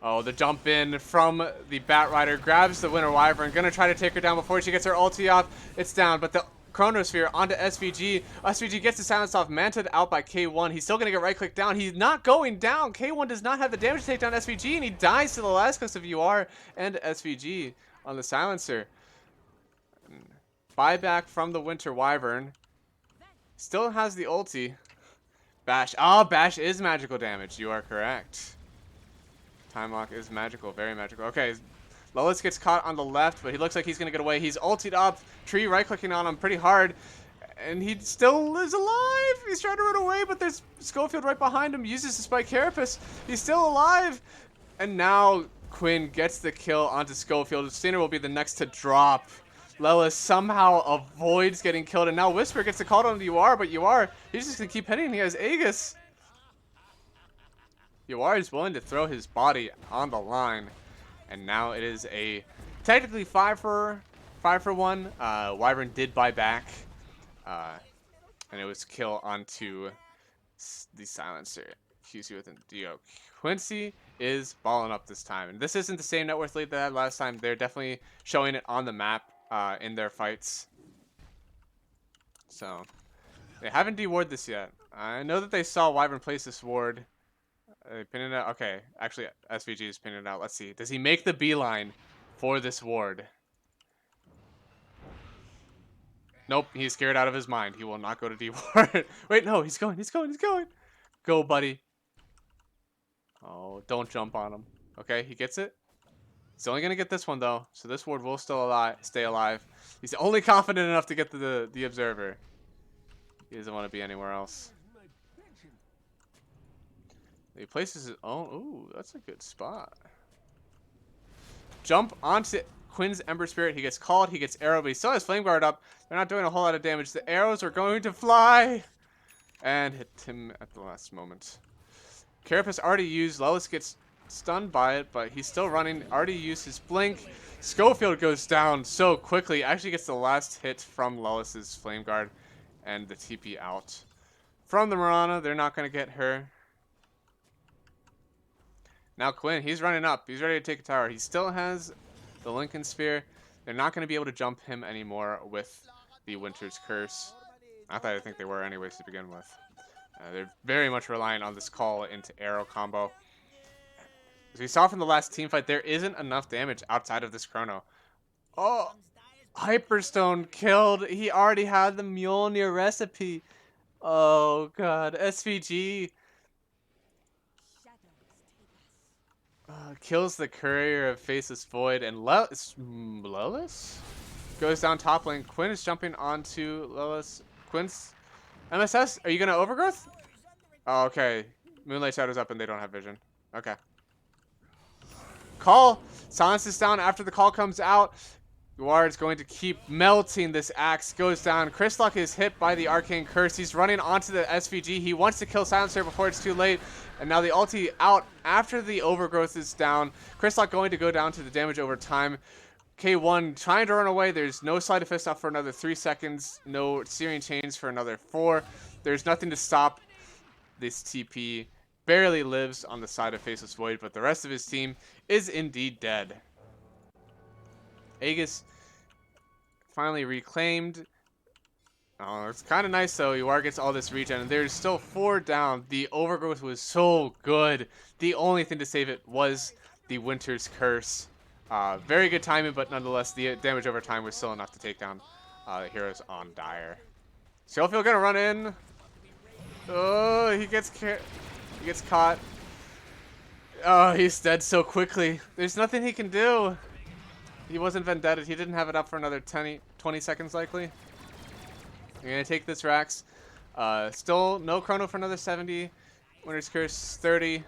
Oh, the jump in from the Batrider grabs the Winter Wyvern. Gonna try to take her down before she gets her ulti off. It's down, but the Chronosphere onto SVG. SVG gets the silence off, manted out by K1. He's still gonna get right click down. He's not going down. K1 does not have the damage to take down SVG, and he dies to the last cost of UR and SVG on the silencer. Buyback from the Winter Wyvern. Still has the ulti. Bash. Oh, Bash is magical damage. You are correct. Time lock is magical. Very magical. Okay. Lois gets caught on the left, but he looks like he's going to get away. He's ultied up. Tree right-clicking on him pretty hard. And he still is alive. He's trying to run away, but there's Schofield right behind him. Uses the spike carapace. He's still alive. And now Quinn gets the kill onto Schofield. Stainer will be the next to drop. Lelis somehow avoids getting killed. And now Whisper gets the call on UR, but UR, he's just going to keep hitting. He has Aegis. UR is willing to throw his body on the line. And now it is a technically 5 for 1. Wyvern did buy back. And it was kill onto the silencer. QC with a Dio. Quincy is balling up this time. And this isn't the same net worth lead they had last time. They're definitely showing it on the map in their fights. So, they haven't de-ward this yet. I know that they saw Wyvern place this ward. They pinned it out. Okay, actually, SVG is pinning it out. Let's see. Does he make the beeline for this ward? Nope, he's scared out of his mind. He will not go to D-ward. Wait, no, he's going. Go, buddy. Oh, don't jump on him. Okay, he gets it. He's only going to get this one, though. So this ward will still stay alive. He's only confident enough to get to the observer. He doesn't want to be anywhere else. He places his own. Ooh, that's a good spot. Jump onto Quinn's Ember Spirit. He gets called. He gets arrow, but he still has Flame Guard up. They're not doing a whole lot of damage. The arrows are going to fly and hit him at the last moment. Carapace already used. Lelis gets stunned by it, but he's still running. Already used his blink. Schofield goes down so quickly. Actually gets the last hit from Lelis's Flame Guard and the TP out. From the Mirana, they're not going to get her. Now Quinn, he's running up. He's ready to take a tower. He still has the Lincoln Sphere. They're not going to be able to jump him anymore with the Winter's Curse. Not that I think they were anyways to begin with. They're very much relying on this call into arrow combo. As we saw from the last team fight, there isn't enough damage outside of this chrono. Oh, Hyperstone killed. He already had the Mjolnir recipe. Oh, God. SVG. Kills the Courier of Faceless Void, and Lelis goes down top lane. Quinn is jumping onto Lelis. Quinn's MSS. Are you gonna overgrowth? Oh, okay. Moonlight Shadow's up and they don't have vision. Okay. Call. Silence is down after the call comes out. Guard's going to keep melting. This axe goes down. Chrislock is hit by the Arcane Curse. He's running onto the SVG. He wants to kill Silencer before it's too late. And now the ulti out after the overgrowth is down. Chrislock going to go down to the damage over time. K1 trying to run away. There's no Slide of Fist off for another 3 seconds. No Searing Chains for another 4. There's nothing to stop this TP. Barely lives on the side of Faceless Void, but the rest of his team is indeed dead. Aegis finally reclaimed. Oh, it's kind of nice though. UR gets all this regen, and there's still 4 down. The overgrowth was so good. The only thing to save it was the Winter's Curse. Very good timing, but nonetheless, the damage over time was still enough to take down the heroes on Dire. Schofield gonna run in. Oh, he gets caught. Oh, he's dead so quickly. There's nothing he can do. He wasn't vendetted. He didn't have it up for another 20 seconds likely. You're going to take this Rax. Still no chrono for another 70. Winter's Curse 30.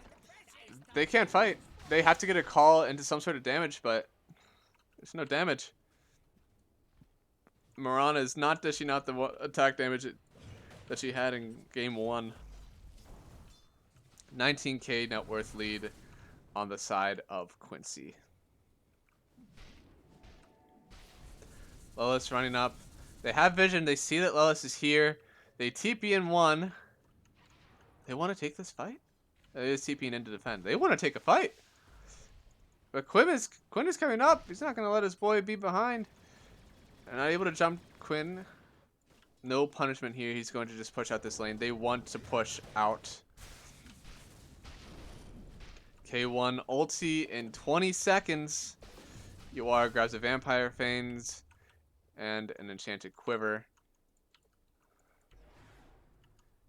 They can't fight. They have to get a call into some sort of damage, but there's no damage. Mirana is not dishing out the attack damage that she had in game 1. 19k net worth lead on the side of Quincy. Lelis running up. They have vision. They see that Lelis is here. They TP in 1. They want to take this fight? They is TPing in to defend. They want to take a fight. But Quinn is coming up. He's not going to let his boy be behind. They're not able to jump Quinn. No punishment here. He's going to just push out this lane. They want to push out. K1 ulti in 20 seconds. UR grabs a Vampire Feigns and an Enchanted Quiver.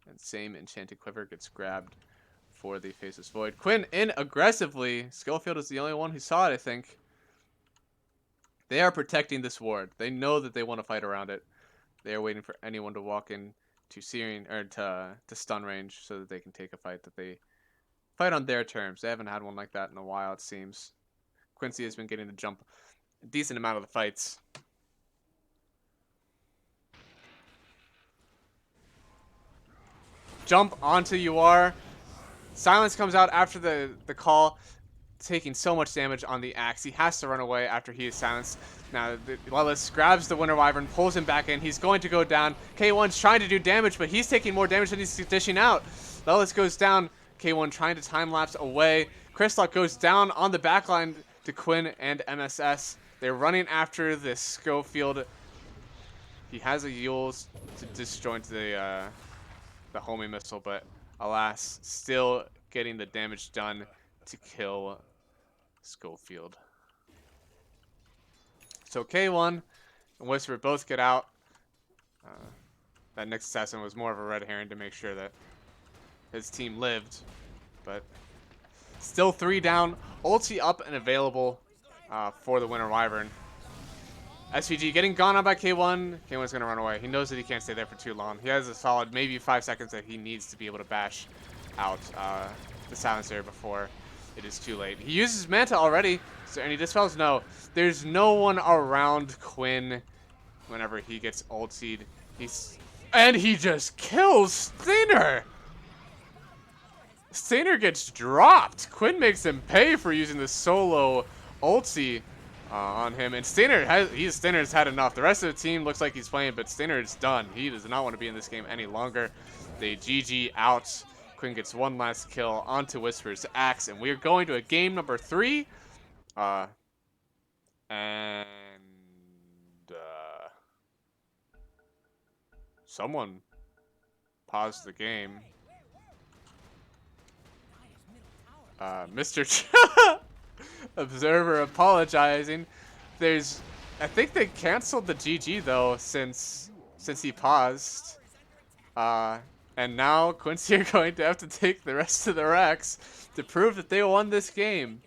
And same Enchanted Quiver gets grabbed for the Faceless Void. Quinn in aggressively. Schofield is the only one who saw it, I think. They are protecting this ward. They know that they want to fight around it. They are waiting for anyone to walk in to searing or to stun range so that they can take a fight that they fight on their terms. They haven't had one like that in a while, it seems. Quincy has been getting to jump a decent amount of the fights. Jump onto UR. Silence comes out after the call, taking so much damage on the axe. He has to run away after he is silenced. Now, Lelis grabs the Winter Wyvern, pulls him back in. He's going to go down. K1's trying to do damage, but he's taking more damage than he's dishing out. Lelis goes down. K1 trying to time-lapse away. Crystallock goes down on the backline to Quinn and MSS. They're running after this Schofield. He has a Yules to disjoint the homing missile, but alas, still getting the damage done to kill Schofield. So K1 and Whisper both get out. That next assassin was more of a red herring to make sure that his team lived, but still 3 down. Ulti up and available for the Winter Wyvern. SVG getting gone on by K1. K1's going to run away. He knows that he can't stay there for too long. He has a solid maybe 5 seconds that he needs to be able to bash out the silencer before it is too late. He uses Manta already. Is there any dispels? No. There's no one around Quinn whenever he gets ultied. And he just kills Stainer! Stainer gets dropped. Quinn makes him pay for using the solo ulti on him, and Stainer's had enough. The rest of the team looks like he's playing, but Stainer is done. He does not want to be in this game any longer. They GG out. Quinn gets one last kill onto Whisper's axe, and we are going to a game number 3. Someone paused the game. Mr. Observer apologizing. I think they canceled the GG though since he paused. And now Quincy are going to have to take the rest of the Rex to prove that they won this game.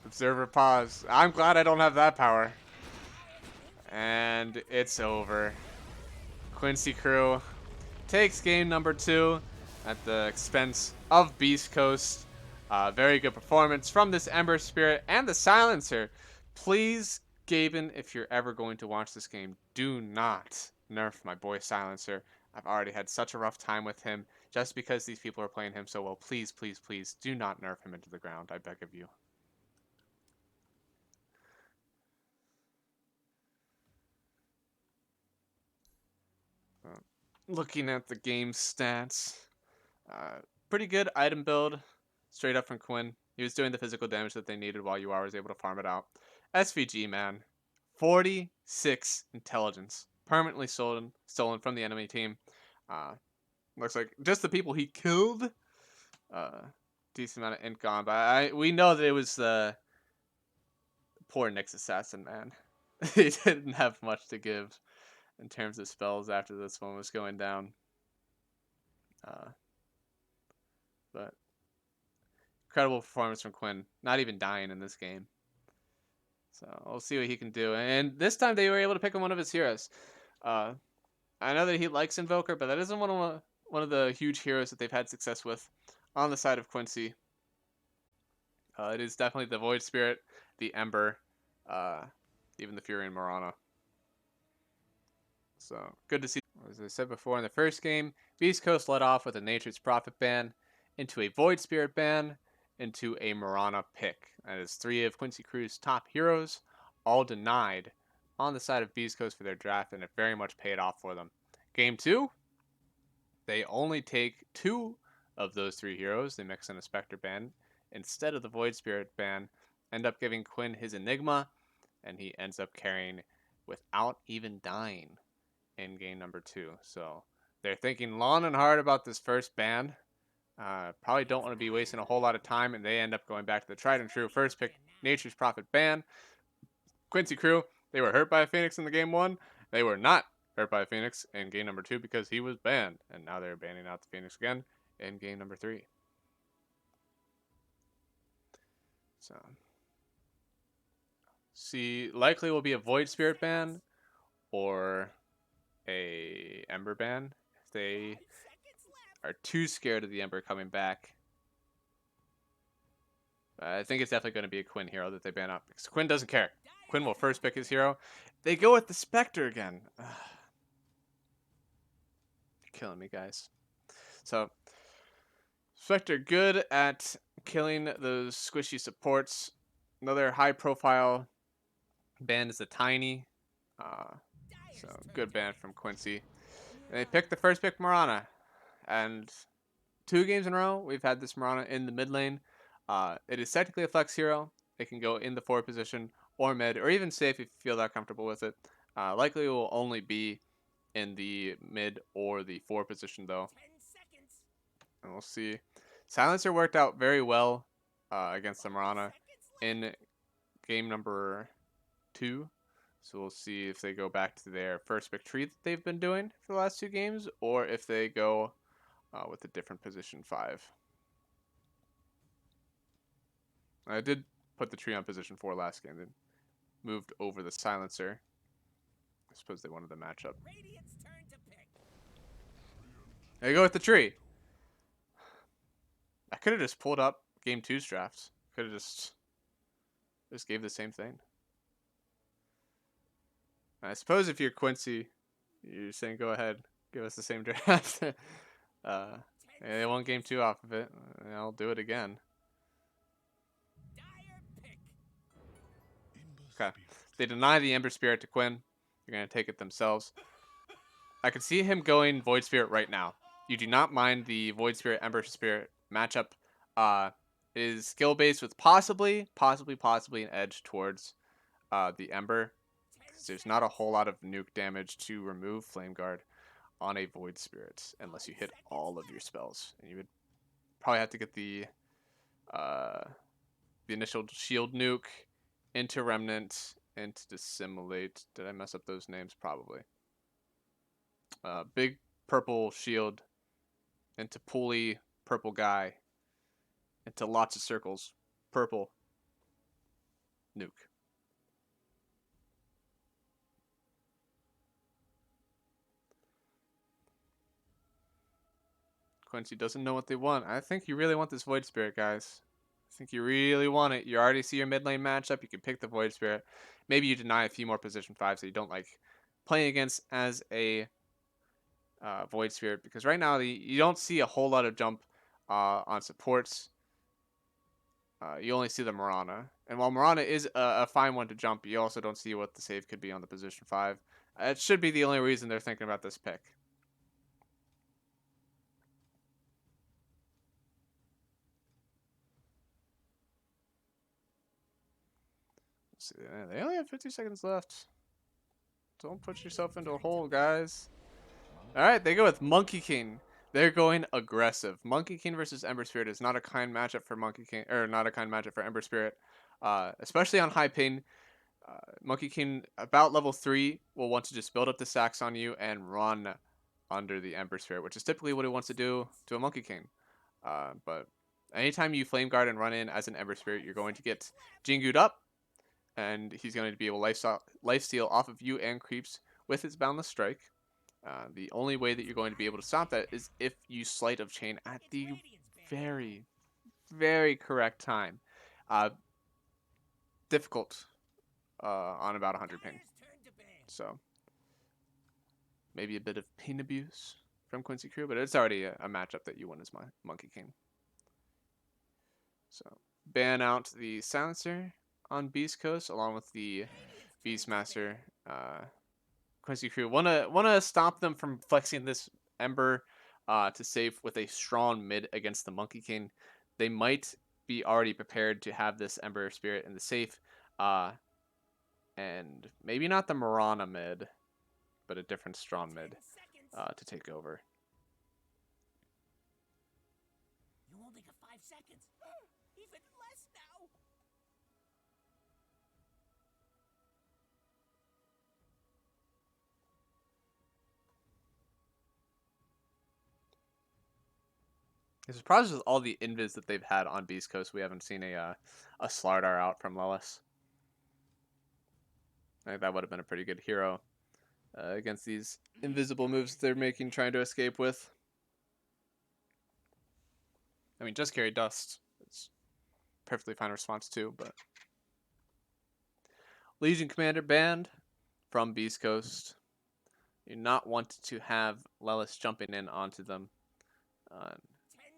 Observer pause. I'm glad I don't have that power. And it's over. Quincy crew takes game number 2 at the expense of Beastcoast. Very good performance from this Ember Spirit and the Silencer. Please, Gaben, if you're ever going to watch this game, do not nerf my boy Silencer. I've already had such a rough time with him just because these people are playing him so well. Please, please, please do not nerf him into the ground. I beg of you. Looking at the game stats, pretty good item build, straight up from Quinn. He was doing the physical damage that they needed while UR was able to farm it out. SVG, man, 46 intelligence, permanently stolen from the enemy team. Looks like just the people he killed. Decent amount of int gone, but we know that it was the poor Nyx assassin, man. He didn't have much to give in terms of spells after this one was going down. But incredible performance from Quinn. Not even dying in this game. So we'll see what he can do. And this time they were able to pick on one of his heroes. I know that he likes Invoker, but that isn't one of the huge heroes that they've had success with on the side of Quincy. It is definitely the Void Spirit, the Ember, even the Fury and Mirana. So good to see. As I said before in the first game, Beastcoast led off with a Nature's Prophet ban, into a Void Spirit ban, into a Mirana pick. That is 3 of Quincy Crew's top heroes, all denied on the side of Beastcoast for their draft, and it very much paid off for them. Game 2, they only take 2 of those 3 heroes. They mix in a Spectre ban instead of the Void Spirit ban, end up giving Quinn his Enigma, and he ends up carrying without even dying in game number 2. So they're thinking long and hard about this first ban. Probably don't want to be wasting a whole lot of time, and they end up going back to the tried and true first pick, Nature's Prophet ban. Quincy Crew, they were hurt by a Phoenix in the game 1. They were not hurt by a Phoenix in game number 2 because he was banned, and now they're banning out the Phoenix again in game number 3. So, see, likely will be a Void Spirit ban or a Ember ban if they 5 seconds left. are too scared of the Ember coming back. I think it's definitely going to be a Quinn hero that they ban out because Quinn doesn't care. Quinn will first pick his hero. They go with the Spectre again. You're killing me, guys. So, Spectre good at killing those squishy supports. Another high-profile ban is the Tiny. So, good ban from Quincy. And they picked the first pick, Mirana. And 2 games in a row, we've had this Mirana in the mid lane. It is technically a flex hero. It can go in the forward position or mid, or even safe if you feel that comfortable with it. Likely it will only be in the mid or the forward position, though. 10 seconds. And we'll see. Silencer worked out very well against the Mirana 5 seconds left. in game number 2. So we'll see if they go back to their first pick tree that they've been doing for the last 2 games, or if they go with a different position 5. I did put the tree on position 4 last game, then moved over the silencer. I suppose they wanted the matchup. Radiant's turn to pick. There you go with the tree. I could have just pulled up game 2's drafts. Could have just gave the same thing. I suppose if you're Quincy, you're saying go ahead, give us the same draft. They won game 2 off of it. I'll do it again. Dire pick. Okay. They deny the Ember Spirit to Quinn. They're going to take it themselves. I can see him going Void Spirit right now. You do not mind the Void Spirit Ember Spirit matchup. Is skill based with possibly an edge towards the Ember. There's not a whole lot of nuke damage to remove Flame Guard on a Void Spirit unless you hit all of your spells. And you would probably have to get the initial shield nuke into Remnant, into Dissimulate. Did I mess up those names? Probably. Big purple shield into Pulley, purple guy, into lots of circles, purple nuke. Quincy doesn't know what they want. I think you really want this Void Spirit, guys. I think you really want it. You already see your mid lane matchup. You can pick the Void Spirit. Maybe you deny a few more position 5s that you don't like playing against as a Void Spirit. Because right now, you don't see a whole lot of jump on supports. You only see the Mirana. And while Mirana is a fine one to jump, you also don't see what the save could be on the position 5. It should be the only reason they're thinking about this pick. See, they only have 50 seconds left. Don't put yourself into a hole, guys. Alright, they go with Monkey King. They're going aggressive. Monkey King versus Ember Spirit is not a kind matchup for Monkey King, or not a kind matchup for Ember Spirit. Especially on high ping. Monkey King, about level 3, will want to just build up the stacks on you and run under the Ember Spirit, which is typically what it wants to do to a Monkey King. But anytime you Flame Guard and run in as an Ember Spirit, you're going to get Jingu'd up, and he's going to be able to lifesteal off of you and creeps with his Boundless Strike. The only way that you're going to be able to stop that is if you Sleight of Chain at the very, very correct time. Difficult on about 100 ping. So maybe a bit of ping abuse from Quincy Crew, but it's already a matchup that you win as my Monkey King. So ban out the Silencer on Beastcoast along with the Beastmaster. Quincy Crew wanna stop them from flexing this Ember to save with a strong mid against the Monkey King. They might be already prepared to have this Ember Spirit in the safe, and maybe not the Mirana mid, but a different strong mid to take over. You only got 5 seconds. Even less now. It's probably with all the invis that they've had on Beast Coast, we haven't seen a Slardar out from Lelis. I think that would have been a pretty good hero against these invisible moves they're making, trying to escape with. I mean, just carry dust. It's perfectly fine response too, but Legion Commander banned from Beast Coast. You not want to have Lelis jumping in onto them,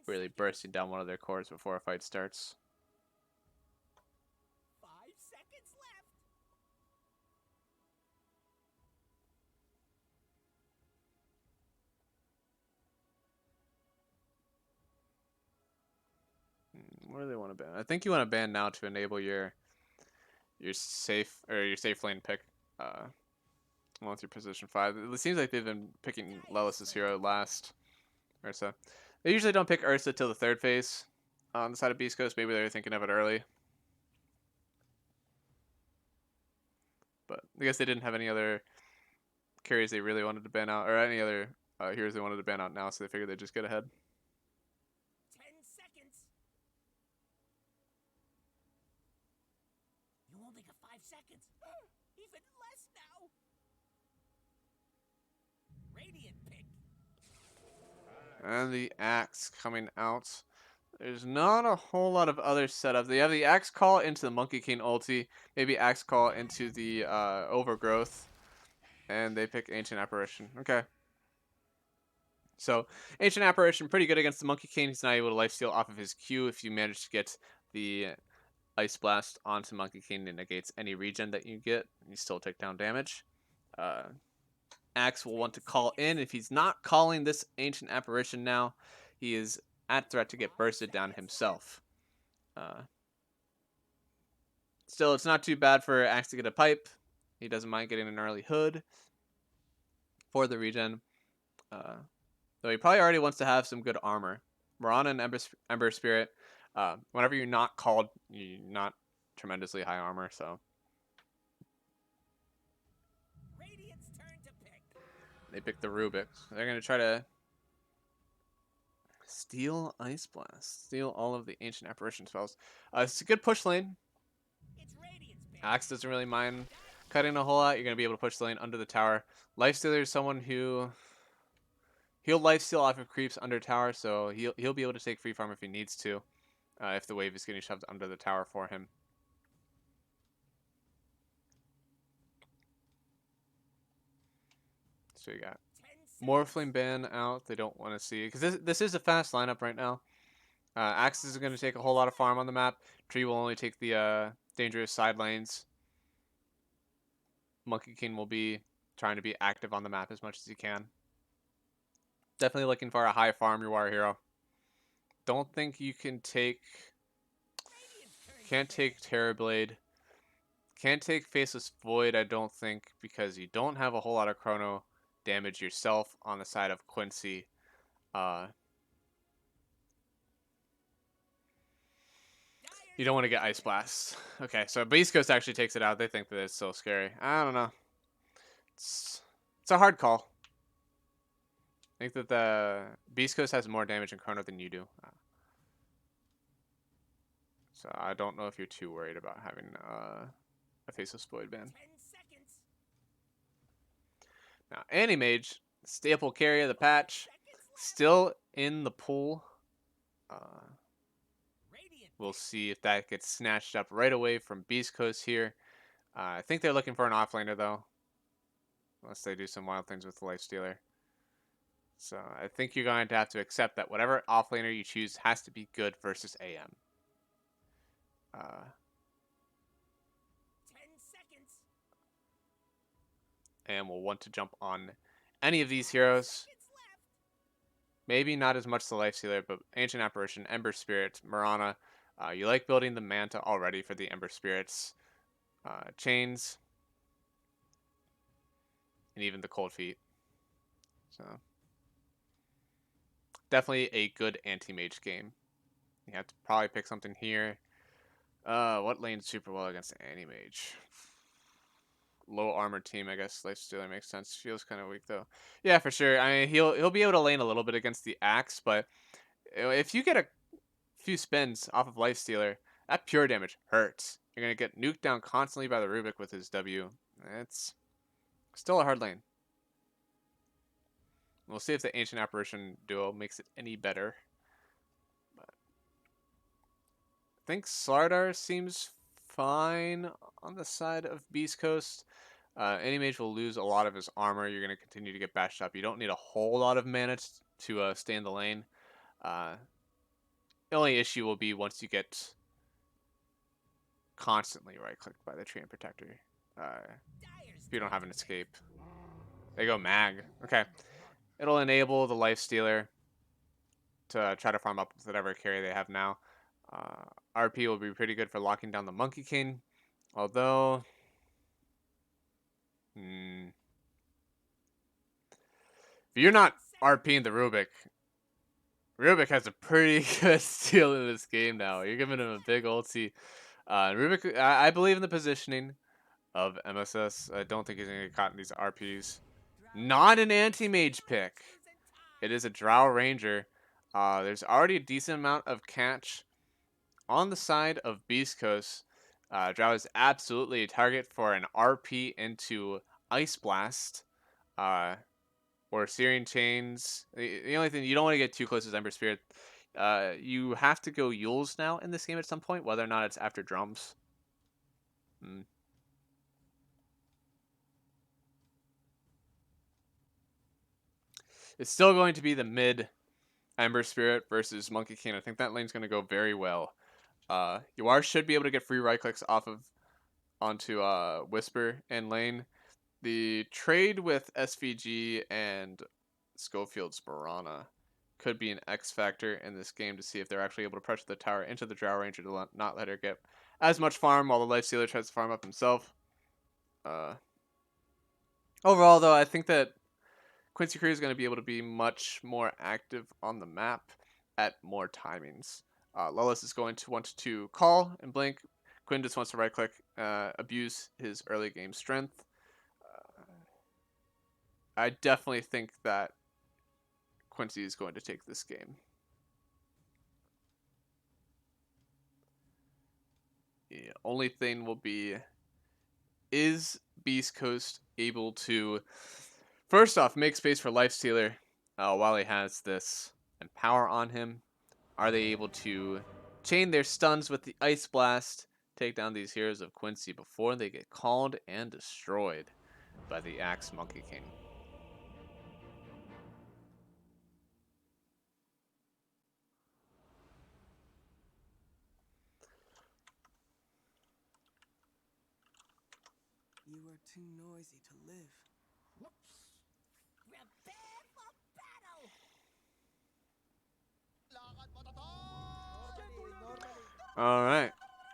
really bursting down one of their cores before a fight starts. 5 seconds left. What do they want to ban? I think you want to ban now to enable your safe lane pick. Once your position 5. It seems like they've been picking Lelis' hero last. Ursa. They usually don't pick Ursa till the 3rd phase on the side of Beast Coast. Maybe they were thinking of it early. But I guess they didn't have any other carries they really wanted to ban out, or any other heroes they wanted to ban out now, so they figured they'd just get ahead. 10 seconds. You only got 5 seconds. Even less now. Radiant pick. And the Axe coming out. There's not a whole lot of other setups. They have the Axe Call into the Monkey King ulti, maybe Axe Call into the Overgrowth, and they pick Ancient Apparition. Okay. So, Ancient Apparition, pretty good against the Monkey King. He's not able to lifesteal off of his Q if you manage to get the Ice Blast onto Monkey King. It negates any regen that you get. You still take down damage. Axe will want to call in. If he's not calling this Ancient Apparition now, he is at threat to get bursted down himself. Still, it's not too bad for Axe to get a pipe. He doesn't mind getting an early hood for the regen. Though he probably already wants to have some good armor. Mirana and Ember Spirit, whenever you're not called, you're not tremendously high armor, so. Radiant's turn to pick. They pick the Rubik. They're going to try to steal Ice Blast. Steal all of the Ancient Apparition spells. It's a good push lane. It's Radiant's pick. Axe doesn't really mind cutting a whole lot. You're going to be able to push the lane under the tower. Lifestealer is someone who... He'll lifesteal off of creeps under tower, so he'll be able to take free farm if he needs to. If the wave is getting shoved under the tower for him. So you got Morphling ban out. They don't want to see, because this is a fast lineup right now. Axe is going to take a whole lot of farm on the map. Tree will only take the dangerous side lanes. Monkey King will be trying to be active on the map as much as he can. Definitely looking for a high farm your wire hero. Don't think you can take... Can't take Terrorblade. Can't take Faceless Void, I don't think, because you don't have a whole lot of chrono damage yourself on the side of Quincy. You don't want to get Ice Blast. Okay, so Beast Coast actually takes it out. They think that it's so scary. I don't know. It's a hard call. I think that the Beast Coast has more damage in chrono than you do. So I don't know if you're too worried about having a Faceless Void ban. 10 seconds. Now, Animage, staple carry of the patch, still in the pool. We'll see if that gets snatched up right away from Beast Coast here. I think they're looking for an offlaner, though. Unless they do some wild things with the Lifestealer. So I think you're going to have to accept that whatever offlaner you choose has to be good versus AM. 10 seconds. And will want to jump on any of these heroes. Maybe not as much the Lifestealer, but Ancient Apparition, Ember Spirit, Mirana. You like building the Manta already for the Ember Spirits. Chains. And even the Cold Feet. So definitely a good anti-mage game. You have to probably pick something here. What lane's super well against anti-mage? Low armor team, I guess. Lifestealer makes sense. Feels kind of weak though. Yeah, for sure. I mean, he'll be able to lane a little bit against the Axe, but If you get a few spins off of Lifestealer, that pure damage hurts. You're going to get nuked down constantly by the Rubik with his W. It's still a hard lane. We'll see if the Ancient Apparition duo makes it any better. But I think Slardar seems fine on the side of Beastcoast. Any mage will lose a lot of his armor. You're going to continue to get bashed up. You don't need a whole lot of mana to stay in the lane. The only issue will be once you get constantly right-clicked by the Treant Protector. If you don't have an escape. They go Mag. Okay. It'll enable the Lifestealer to try to farm up with whatever carry they have now. RP will be pretty good for locking down the Monkey King. Although... if you're not RPing the Rubik has a pretty good steal in this game now. You're giving him a big ulti. Rubik, I believe in the positioning of MSS. I don't think he's going to get caught in these RPs. Not an anti-mage pick. It is a Drow Ranger. There's already a decent amount of catch on the side of Beastcoast. Drow is absolutely a target for an RP into Ice Blast. Or Searing Chains. The only thing, you don't want to get too close to Ember Spirit. You have to go Yules now in this game at some point, whether or not it's after drums. It's still going to be the mid Ember Spirit versus Monkey King. I think that lane's going to go very well. You should be able to get free right clicks onto Whisper in lane. The trade with SVG and Schofield's Mirana could be an X factor in this game to see if they're actually able to pressure the tower into the Drow Ranger to not let her get as much farm while the Lifestealer tries to farm up himself. Overall, though, I think that Quincy Crew is going to be able to be much more active on the map at more timings. Lullis is going to want to call and blink. Quinn just wants to right click, abuse his early game strength. I definitely think that Quincy is going to take this game. The only thing will be, is Beastcoast able to, first off, make space for Lifestealer while he has this Empower on him? Are they able to chain their stuns with the Ice Blast, take down these heroes of Quincy before they get called and destroyed by the Axe Monkey King? You are too noisy to live. Prepare for battle! Alright,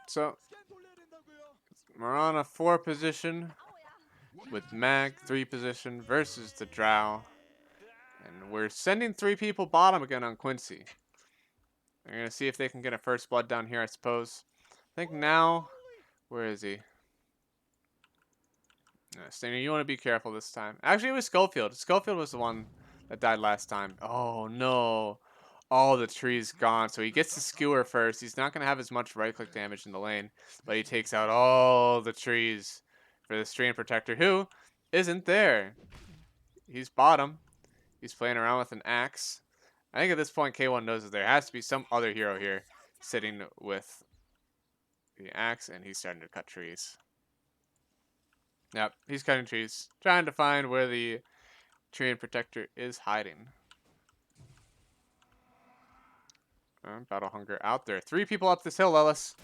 so Mirana 4 position with Mag 3 position versus the Drow. And we're sending 3 people bottom again on Quincy. We're going to see if they can get a first blood down here, I suppose. I think now, where is he? Stainer, you want to be careful this time. Actually, it was Schofield. Schofield was the one that died last time. Oh, no. All the trees gone. So he gets the skewer first. He's not going to have as much right-click damage in the lane. But he takes out all the trees for the Treant Protector, who isn't there. He's bottom. He's playing around with an axe. I think at this point, K1 knows that there has to be some other hero here sitting with the axe, and he's starting to cut trees. Yep, he's cutting trees, trying to find where the Treant Protector is hiding. Battle Hunger out there. 3 people up this hill, Ellis.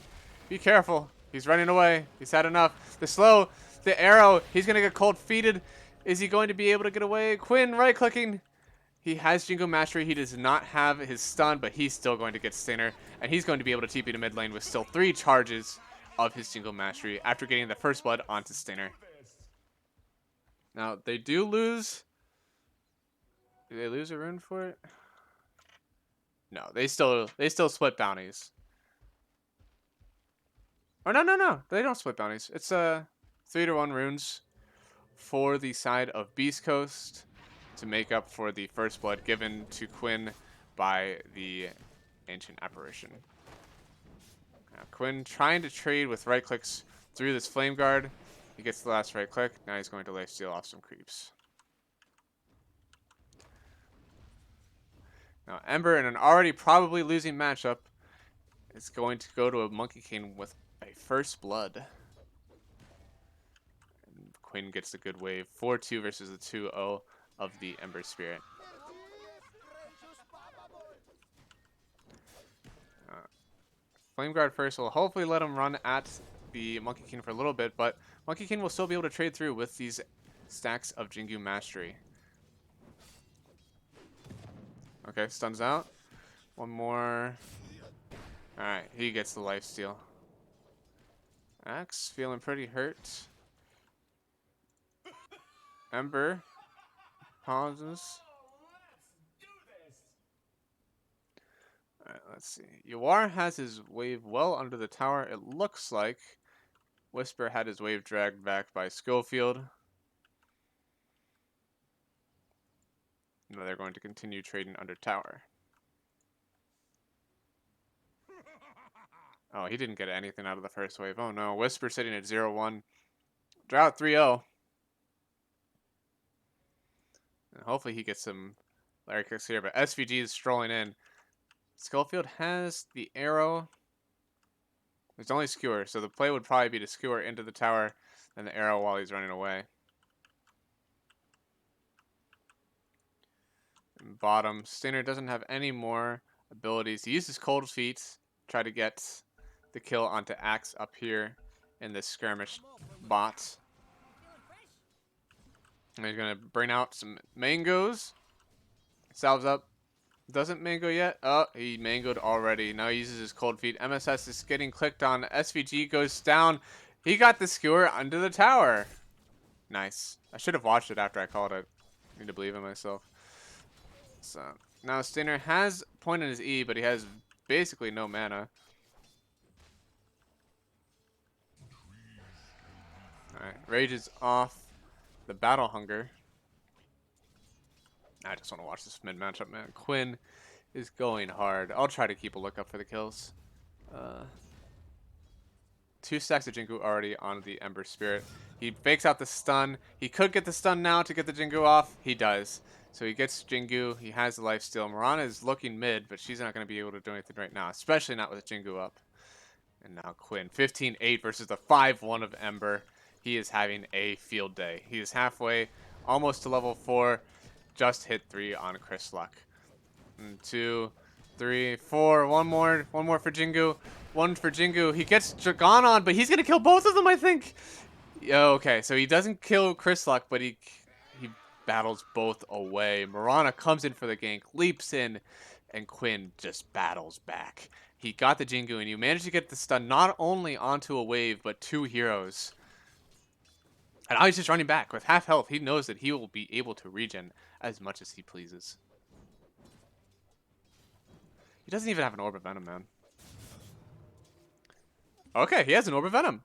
Be careful. He's running away. He's had enough. The slow, the arrow. He's going to get cold feeted. Is he going to be able to get away? Quinn right-clicking. He has Jingo Mastery. He does not have his stun, but he's still going to get Stainer. And he's going to be able to TP to mid lane with still 3 charges of his Jingo Mastery after getting the first blood onto Stainer. Now, they do lose. Do they lose a rune for it? No, they still split bounties. Oh, no. They don't split bounties. It's 3-to-1 runes for the side of Beastcoast to make up for the first blood given to Quinn by the Ancient Apparition. Now Quinn trying to trade with right clicks through this Flame Guard. He gets the last right click. Now he's going to lifesteal off some creeps. Now Ember, in an already probably losing matchup, is going to go to a Monkey King with a First Blood. And Quinn gets the good wave. 4-2 versus the 2-0 of the Ember Spirit. Flame Guard first will hopefully let him run at the Monkey King for a little bit, but Monkey King will still be able to trade through with these stacks of Jingu Mastery. Okay, stuns out. One more. Alright, he gets the lifesteal. Axe feeling pretty hurt. Ember pauses. Alright, let's see. Yawar has his wave well under the tower. It looks like Whisper had his wave dragged back by Schofield. Now they're going to continue trading under tower. Oh, he didn't get anything out of the first wave. Oh no, Whisper sitting at 0-1. Drought 3-0. And hopefully he gets some Larry kicks here, but SVG is strolling in. Schofield has the arrow. There's only skewer, so the play would probably be to skewer into the tower and the arrow while he's running away. And bottom, Stinger doesn't have any more abilities. He uses Cold Feet, try to get the kill onto Axe up here in this skirmish bot. And he's going to bring out some mangoes. Salves up. Doesn't mango yet. Oh, he mangoed already. Now he uses his Cold Feet. MSS is getting clicked on. SVG goes down. He got the skewer under the tower. Nice. I should have watched it after I called it. I need to believe in myself. So now Stinner has point in his E, but he has basically no mana. Alright, Rage is off the Battle Hunger. I just want to watch this mid matchup, man. Quinn is going hard. I'll try to keep a lookup for the kills. 2 stacks of Jingu already on the Ember Spirit. He fakes out the stun. He could get the stun now to get the Jingu off. He does. So he gets Jingu. He has the lifesteal. Mirana is looking mid, but she's not going to be able to do anything right now, especially not with Jingu up. And now Quinn, 15-8 versus the 5-1 of Ember. He is having a field day. He is halfway, almost to level 4. Just hit 3 on Chris Luck. 2, 3, 4. One more for Jingu. One for Jingu. He gets Dragon on, but he's gonna kill both of them, I think. Okay, so he doesn't kill Chris Luck, but he battles both away. Mirana comes in for the gank, leaps in, and Quinn just battles back. He got the Jingu, and you managed to get the stun not only onto a wave, but 2 heroes. And now he's just running back. With half health, he knows that he will be able to regen as much as he pleases. He doesn't even have an Orb of Venom, man. Okay, he has an Orb of Venom.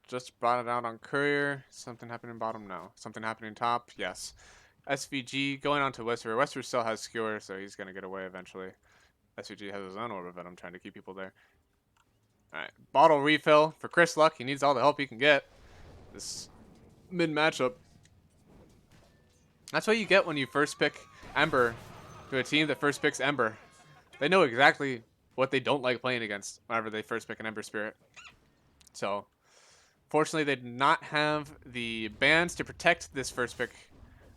Just brought it out on Courier. Something happening bottom? No. Something happening top? Yes. SVG going on to Whisper. Whisper still has Skewer, so he's going to get away eventually. SVG has his own Orb of Venom, trying to keep people there. Alright, bottle refill for Chris Luck. He needs all the help he can get. This mid matchup. That's what you get when you first pick Ember to a team that first picks Ember. They know exactly what they don't like playing against whenever they first pick an Ember Spirit. So, fortunately, they did not have the bans to protect this first pick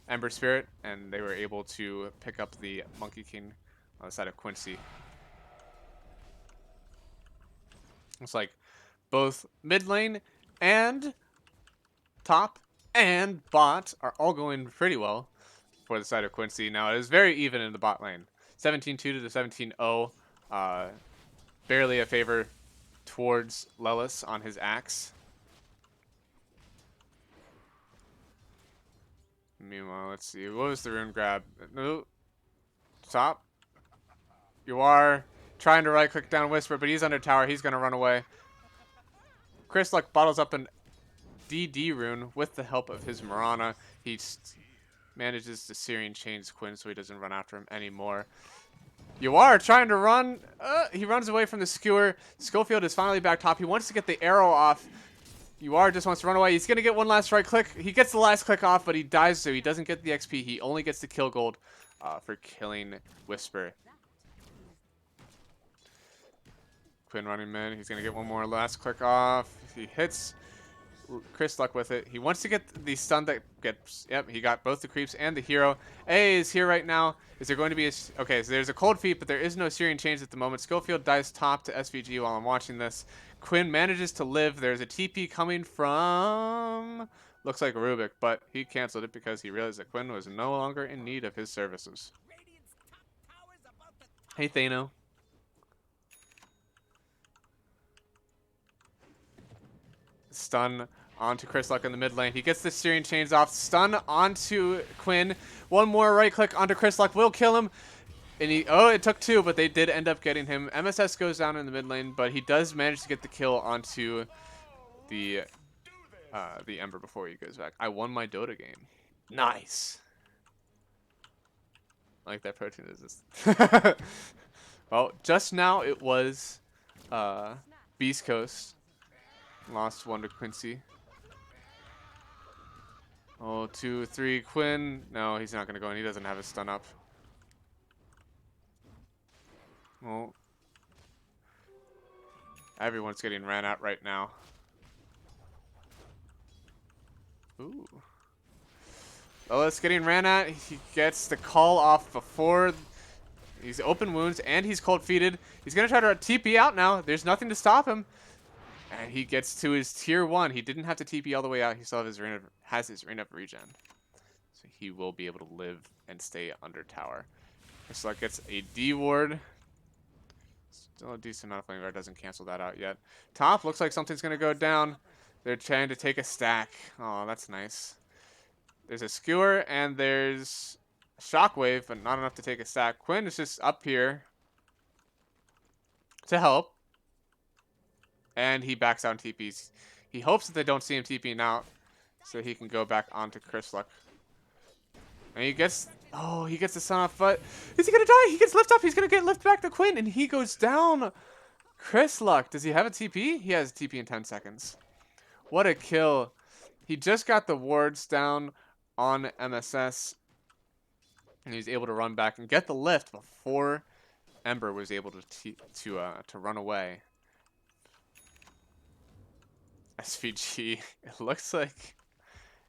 Ember Spirit, and they were able to pick up the Monkey King on the side of Quincy. It's like both mid lane and top and bot are all going pretty well for the side of Quincy. Now, it is very even in the bot lane. 17-2 to the 17-0. Barely a favor towards Lelis on his axe. Meanwhile, let's see. What was the rune grab? No. Top. You are trying to right-click down Whisper, but he's under tower. He's going to run away. Chris Luck bottles up an DD rune with the help of his Marana. He manages to Syrian chains Quinn so he doesn't run after him anymore. You are trying to run. He runs away from the skewer. Schofield is finally back top. He wants to get the arrow off. You are just wants to run away. He's going to get one last right click. He gets the last click off, but he dies, so he doesn't get the XP. He only gets the kill gold for killing Whisper. Quinn running mid. He's going to get one more last click off. He hits Chris Luck with it. He wants to get the stun that gets... Yep, he got both the creeps and the hero. A is here right now. Is there going to be a... Okay, so there's a cold feet, but there is no Syrian chains at the moment. Schofield dives top to SVG while I'm watching this. Quinn manages to live. There's a TP coming from... Looks like Rubik, but he canceled it because he realized that Quinn was no longer in need of his services. Hey, Thano. Stun onto Chris Luck in the mid lane. He gets the Syrian chains off. Stun onto Quinn. One more right click onto Chris Luck will kill him. And he, oh, it took two, but they did end up getting him. MSS goes down in the mid lane, but he does manage to get the kill onto the Ember before he goes back. I won my Dota game. Nice. I like that protein resist. Well, just now it was Beastcoast. Lost one to Quincy. Oh, 2, 3, Quinn. No, he's not going to go in. He doesn't have his stun up. Well, everyone's getting ran at right now. Ooh. Well, it's getting ran at. He gets the call off before. He's open wounds and he's cold feeted. He's going to try to TP out now. There's nothing to stop him. And he gets to his tier 1. He didn't have to TP all the way out. He still has his ring of regen. So he will be able to live and stay under tower. Slug gets a D ward. Still a decent amount of flame guard. Doesn't cancel that out yet. Top looks like something's going to go down. They're trying to take a stack. Oh, that's nice. There's a skewer and there's a shockwave, but not enough to take a stack. Quinn is just up here to help. And he backs out and TPs. He hopes that they don't see him TPing out so he can go back onto Chris Luck. And he gets... Oh, he gets the stun off, but... Is he going to die? He gets lift up. He's going to get lift back to Quinn, and he goes down. Chris Luck. Does he have a TP? He has a TP in 10 seconds. What a kill. He just got the wards down on MSS. And he was able to run back and get the lift before Ember was able to run away. SVG, it looks like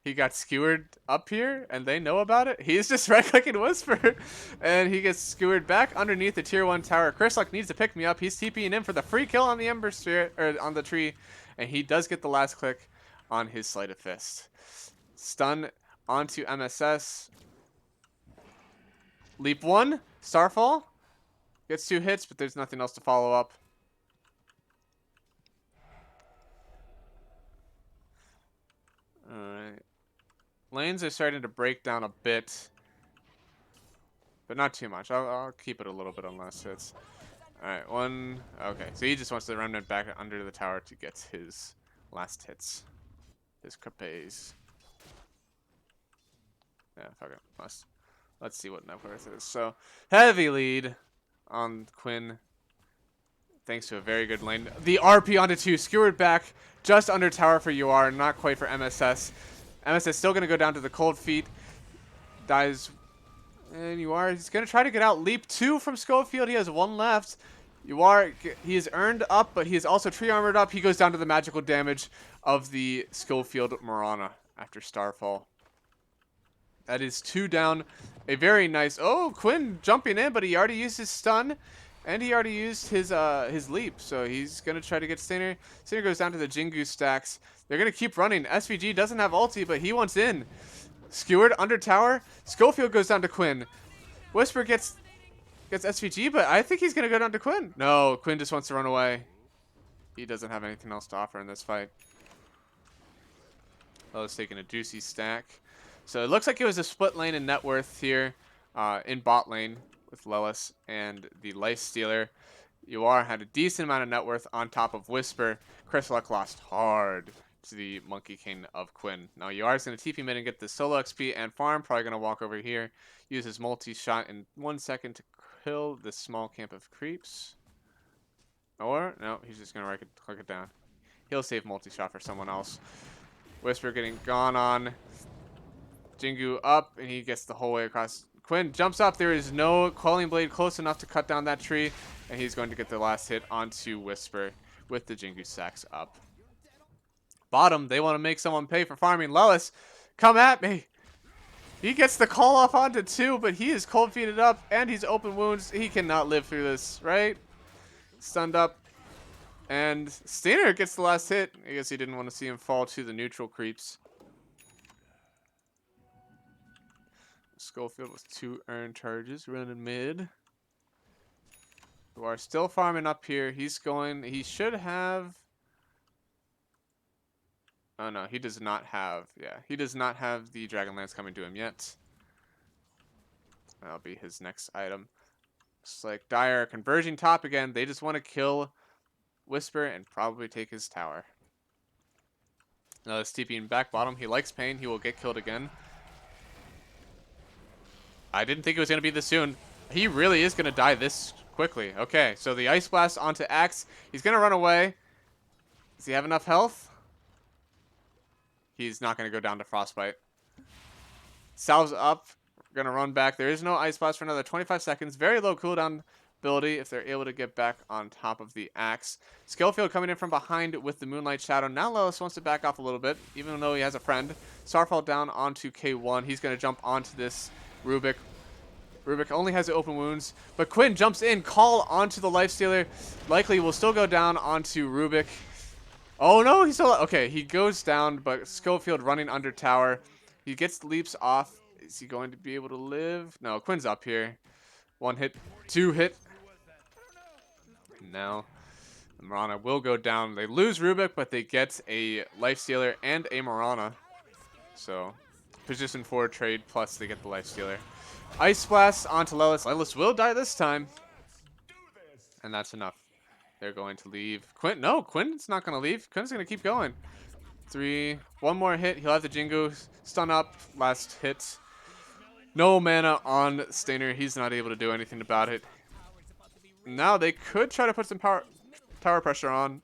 he got skewered up here and they know about it. He's just right-clicking Whisper and he gets skewered back underneath the tier 1 tower. Chris Luck needs to pick me up. He's TPing in for the free kill on the Ember Spirit, or on the tree, and he does get the last click on his Sleight of Fist. Stun onto MSS. Leap 1, Starfall. Gets 2 hits, but there's nothing else to follow up. Alright. Lanes are starting to break down a bit. But not too much. I'll keep it a little bit on last hits. Alright, one. Okay, so he just wants the remnant back under the tower to get his last hits. His crepes. Yeah, fuck it. Let's see what net worth is. So, heavy lead on Quinn. Thanks to a very good lane. The RP onto 2. Skewered back. Just under tower for UR. Not quite for MSS. MSS still going to go down to the cold feet. Dies. And UR is going to try to get out. Leap 2 from Schofield. He has 1 left. He is earned up, but he is also tree armored up. He goes down to the magical damage of the Schofield Marana after Starfall. That is 2 down. A very nice... Oh, Quinn jumping in, but he already used his stun. And he already used his leap, so he's going to try to get Stainer. Stainer goes down to the Jingu stacks. They're going to keep running. SVG doesn't have ulti, but he wants in. Skewered under tower. Schofield goes down to Quinn. Whisper gets SVG, but I think he's going to go down to Quinn. No, Quinn just wants to run away. He doesn't have anything else to offer in this fight. Lela's taking a juicy stack. So it looks like it was a split lane in net worth here in bot lane with Lelis and the Life Stealer. UR had a decent amount of net worth on top of Whisper. Chris Luck lost hard to the Monkey King of Quinn. Now Yar's going to TP mid and get the solo XP and farm. Probably going to walk over here, use his multi-shot in 1 second to kill this small camp of creeps. Or, no, he's just going to click it down. He'll save multi-shot for someone else. Whisper getting gone on. Jingu up, and he gets the whole way across. Quinn jumps up. There is no Quelling Blade close enough to cut down that tree, and he's going to get the last hit onto Whisper with the Jingu sacks up. Bottom, they want to make someone pay for farming. Lelis, come at me. He gets the call off onto 2, but he is cold feeted up, and he's open wounds. He cannot live through this, right? Stunned up. And Stainer gets the last hit. I guess he didn't want to see him fall to the neutral creeps. Schofield with 2 earned charges, running mid. Who are still farming up here. He's going. He should have. Oh no, he does not have. Yeah, he does not have the Dragonlance coming to him yet. That'll be his next item. Looks like Dire converging top again. They just want to kill Whisper and probably take his tower. Now this TPing back bottom. He likes pain. He will get killed again. I didn't think it was going to be this soon. He really is going to die this quickly. Okay, so the Ice Blast onto Axe. He's going to run away. Does he have enough health? He's not going to go down to Frostbite. Salve's up. Going to run back. There is no Ice Blast for another 25 seconds. Very low cooldown ability if they're able to get back on top of the Axe. Skillfield coming in from behind with the Moonlight Shadow. Now Lelis wants to back off a little bit, even though he has a friend. Starfall down onto K1. He's going to jump onto this Rubik. Rubik only has open wounds, but Quinn jumps in, call onto the Lifestealer. Likely will still go down onto Rubik. Oh no, he's still, okay, he goes down, but Schofield running under tower. He gets leaps off. Is he going to be able to live? No, Quinn's up here. 1 hit, 2 hit. Now, Marana will go down. They lose Rubik, but they get a Lifestealer and a Marana. So, position 4 trade, plus they get the Lifestealer. Ice Blast onto Lelis. Lelis will die this time. And that's enough. They're going to leave. Quinn, no, Quinn's not going to leave. Quinn's going to keep going. 3, 1 more hit. He'll have the Jingu stun up. Last hit. No mana on Stainer. He's not able to do anything about it. Now they could try to put some tower pressure on.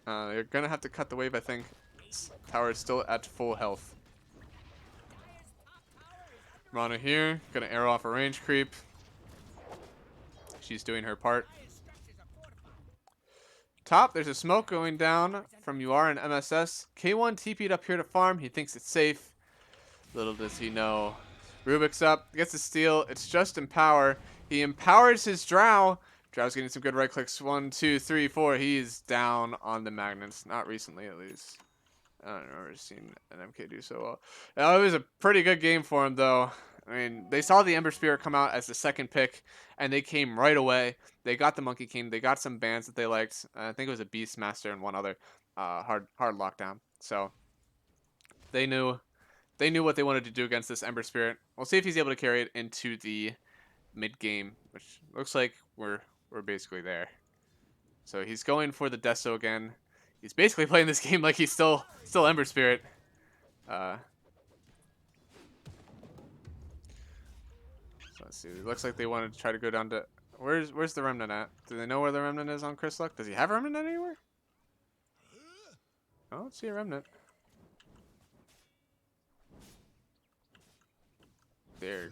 They're going to have to cut the wave, I think. Tower is still at full health. Rana here, gonna arrow off a range creep. She's doing her part. Top, there's a smoke going down from UR and MSS. K1 TP'd up here to farm. He thinks it's safe. Little does he know. Rubik's up, gets the steal. It's just Empower. He empowers his Drow. Drow's getting some good right clicks. 1, 2, 3, 4. He's down on the magnets. Not recently, at least. I don't remember seeing an MK do so well. It was a pretty good game for him, though. I mean, they saw the Ember Spirit come out as the second pick, and they came right away. They got the Monkey King. They got some bands that they liked. I think it was a Beastmaster and one other hard lockdown. So they knew what they wanted to do against this Ember Spirit. We'll see if he's able to carry it into the mid game, which looks like we're basically there. So he's going for the Deso again. He's basically playing this game like he's still Ember Spirit. So let's see. It looks like they wanted to try to go down to... Where's the Remnant at? Do they know where the Remnant is on Chris Luck? Does he have a Remnant anywhere? I don't see a Remnant. There.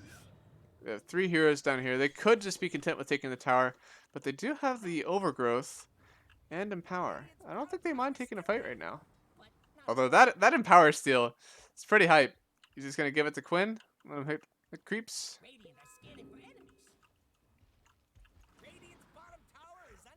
They have 3 heroes down here. They could just be content with taking the tower, but they do have the Overgrowth and Empower. I don't think they mind taking a fight right now. Although that Empower steal, it's pretty hype. He's just gonna give it to Quinn. Let him hit the creeps.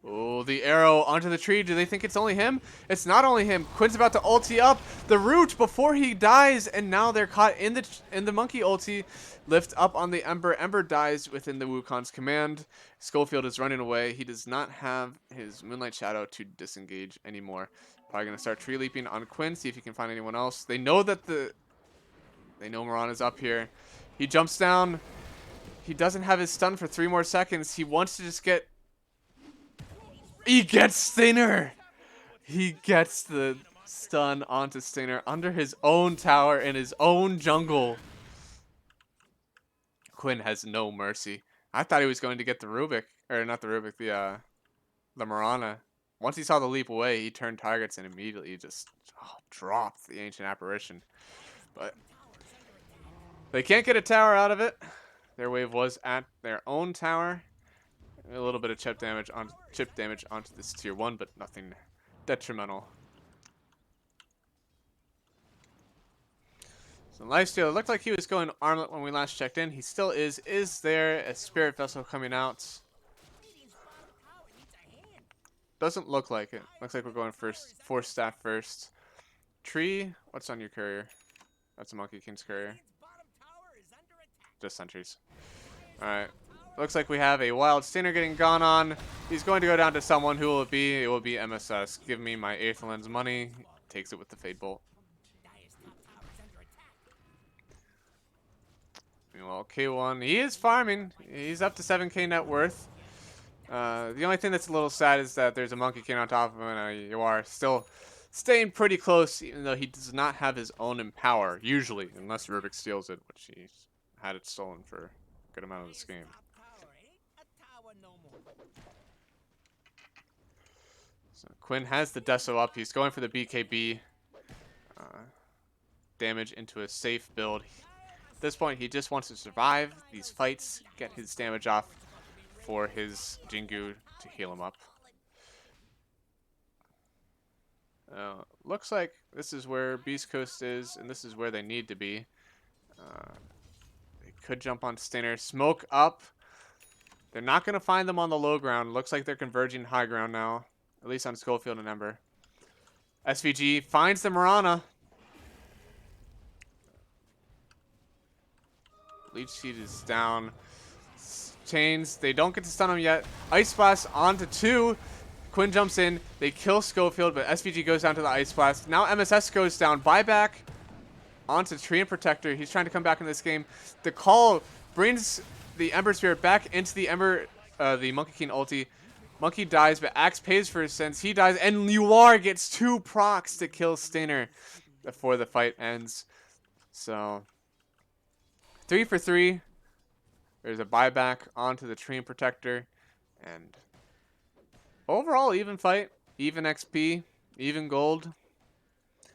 Oh, the arrow onto the tree. Do they think it's only him? It's not only him. Quinn's about to ulti up the root before he dies, and now they're caught in the monkey ulti. Lift up on the Ember. Ember dies within the Wukong's command. Schofield is running away. He does not have his Moonlight Shadow to disengage anymore. Probably gonna start tree leaping on Quinn. See if he can find anyone else. They know that they know Marana's up here. He jumps down. He doesn't have his stun for 3 more seconds. He wants to just get. He gets Thinner. He gets the stun onto Stinger under his own tower in his own jungle. Quinn has no mercy. I thought he was going to get the Rubik, or not the Rubik, the Mirana. Once he saw the leap away, he turned targets and immediately just dropped the Ancient Apparition. But they can't get a tower out of it. Their wave was at their own tower. A little bit of chip damage onto this tier 1, but nothing detrimental. So lifesteal, it looked like he was going armlet when we last checked in. He still is. Is there a spirit vessel coming out? Doesn't look like it. Looks like we're going first. 4 staff first. Tree, what's on your courier? That's a Monkey King's courier. Just sentries. Alright. Looks like we have a wild Stinger getting gone on. He's going to go down to someone. Who will it be? It will be MSS. Give me my Eighth Lens money. Takes it with the Fade Bolt. Well, K1, he is farming. He's up to 7k net worth. The only thing that's a little sad is that there's a Monkey King on top of him, and you are still staying pretty close, even though he does not have his own Empower, usually, unless Rubik steals it, which he's had it stolen for a good amount of this game. So Quinn has the Deso up. He's going for the BKB. Damage into a safe build. At this point, he just wants to survive these fights, get his damage off for his Jingu to heal him up. Looks like this is where Beastcoast is, and this is where they need to be. They could jump on Stinger. Smoke up. They're not going to find them on the low ground. Looks like they're converging high ground now, at least on Schofield and Ember. SVG finds the Mirana. Leech Seed is down. Chains, they don't get to stun him yet. Ice Blast onto 2. Quinn jumps in. They kill Schofield, but SVG goes down to the Ice Blast. Now MSS goes down. Buyback onto Tree and Protector. He's trying to come back in this game. The call brings the Ember Spirit back into the the Monkey King ulti. Monkey dies, but Axe pays for his sins. He dies, and Luar gets 2 procs to kill Stinger before the fight ends. So 3 for 3. There's a buyback onto the Tree and Protector. And overall, even fight. Even XP. Even gold.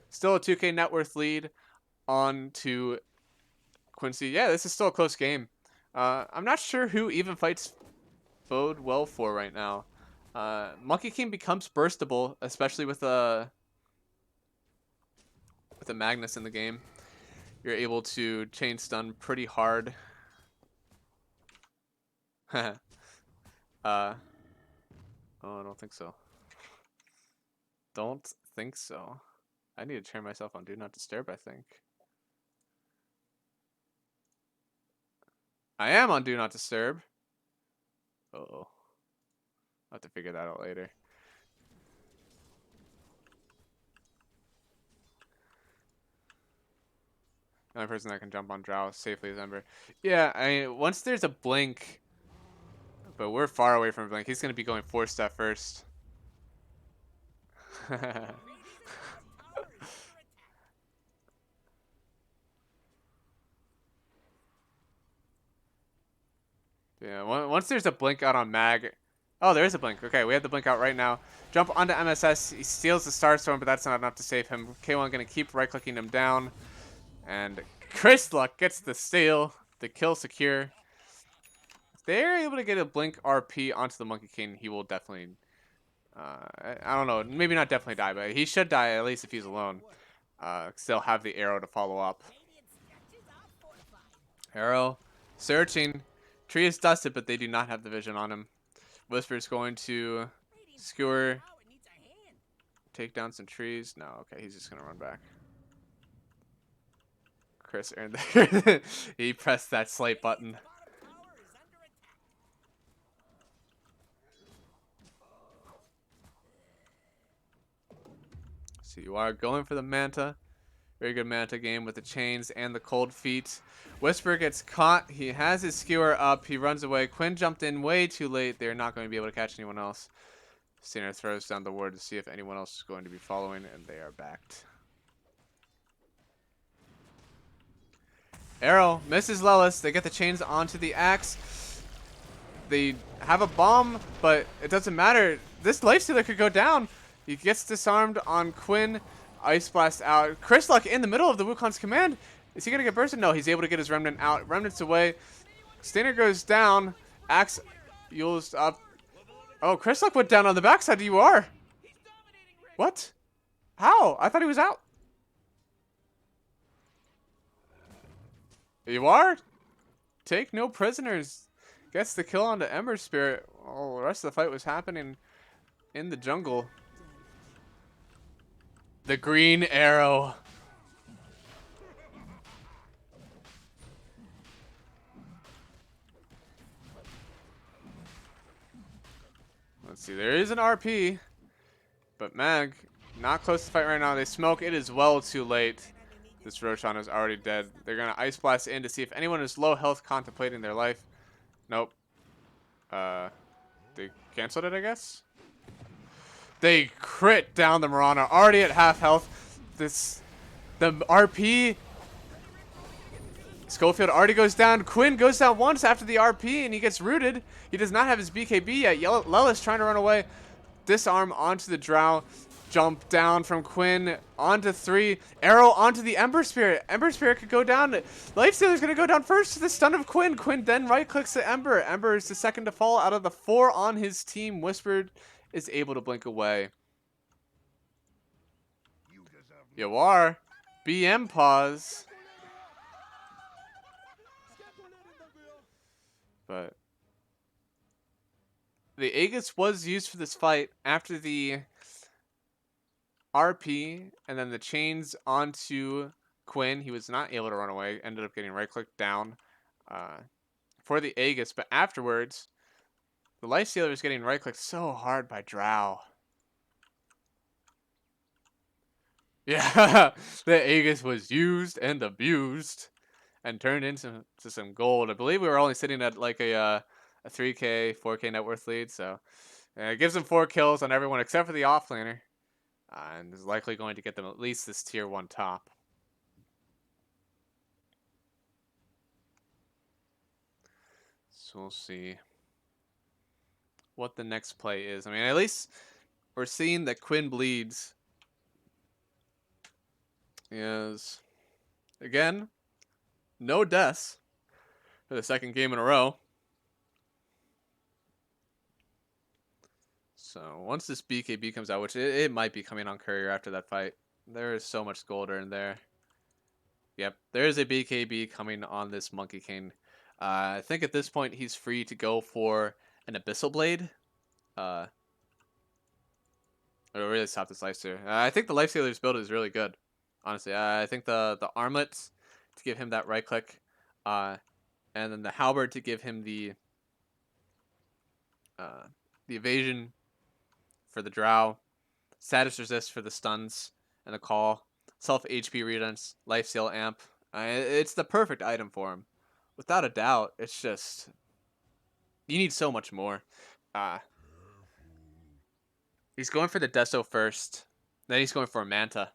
Still a 2k net worth lead on to Quincy. Yeah, this is still a close game. I'm not sure who even fights bode well for right now. Monkey King becomes burstable, especially with a Magnus in the game. You're able to chain stun pretty hard. Oh, I don't think so. Don't think so. I need to turn myself on Do Not Disturb, I think. I am on Do Not Disturb. Uh-oh. I'll have to figure that out later. The only person that can jump on Drow safely is Ember. Yeah, I mean, once there's a blink, but we're far away from a blink, he's going to be going 4-step first. Yeah, once there's a blink out on Mag. Oh, there is a blink. Okay, we have the blink out right now. Jump onto MSS. He steals the Starstorm, but that's not enough to save him. K1 going to keep right-clicking him down. And Chris Luck gets the steal. The kill secure. If they're able to get a blink RP onto the Monkey King, he will definitely... I don't know. Maybe not definitely die, but he should die at least if he's alone. Still have the arrow to follow up. Arrow. Searching. Tree is dusted, but they do not have the vision on him. Whisper's going to skewer. Take down some trees. No, okay, he's just going to run back. Chris earned there. He pressed that slate button. So you are going for the Manta. Very good Manta game with the chains and the cold feet. Whisper gets caught. He has his skewer up. He runs away. Quinn jumped in way too late. They're not going to be able to catch anyone else. Steiner throws down the ward to see if anyone else is going to be following, and they are backed. Arrow misses Lelis. They get the chains onto the axe. They have a bomb, but it doesn't matter. This Lifestealer could go down. He gets disarmed on Quinn. Ice Blast out. Chrisluck in the middle of the Wukong's command. Is he going to get bursted? No, he's able to get his Remnant out. Remnant's away. Steiner goes down. Axe used up. Oh, Chrisluck went down on the backside. You are. What? How? I thought he was out. You are? Take no prisoners. Gets the kill onto Ember Spirit. Oh, the rest of the fight was happening in the jungle. The green arrow. Let's see. There is an RP. But Mag, not close to the fight right now. They smoke. It is well too late. This Roshan is already dead. They're going to Ice Blast in to see if anyone is low health contemplating their life. Nope. They canceled it, I guess? They crit down the Mirana. Already at half health. The RP. Schofield already goes down. Quinn goes down once after the RP and he gets rooted. He does not have his BKB yet. Lelis trying to run away. Disarm onto the Drow. Jump down from Quinn onto 3. Arrow onto the Ember Spirit. Ember Spirit could go down. Lifestealer's going to go down first to the stun of Quinn. Quinn then right clicks the Ember. Ember is the second to fall out of the 4 on his team. Whispered is able to blink away. You are. BM pause. But the Aegis was used for this fight after the RP and then the chains onto Quinn. He was not able to run away. Ended up getting right click down for the Aegis. But afterwards, the Lifestealer is getting right clicked so hard by Drow. Yeah, the Aegis was used and abused and turned into some gold. I believe we were only sitting at like a 3K, 4K net worth lead. So it gives them 4 kills on everyone except for the offlaner. And is likely going to get them at least this tier 1 top. So we'll see what the next play is. I mean, at least we're seeing that Quinn bleeds. Is again, no deaths for the second game in a row. So once this BKB comes out, which it might be coming on Courier after that fight, there is so much gold in there. Yep, there is a BKB coming on this Monkey King. I think at this point he's free to go for an Abyssal Blade. Or really stop this Lifestealer. I think the Lifestealer's build is really good. Honestly, I think the armlets to give him that right click, and then the halberd to give him the evasion for the Drow, status resist for the stuns and the call, self HP redunce, lifesteal amp. It's the perfect item for him, without a doubt. It's just you need so much more. He's going for the Deso first, then he's going for a Manta.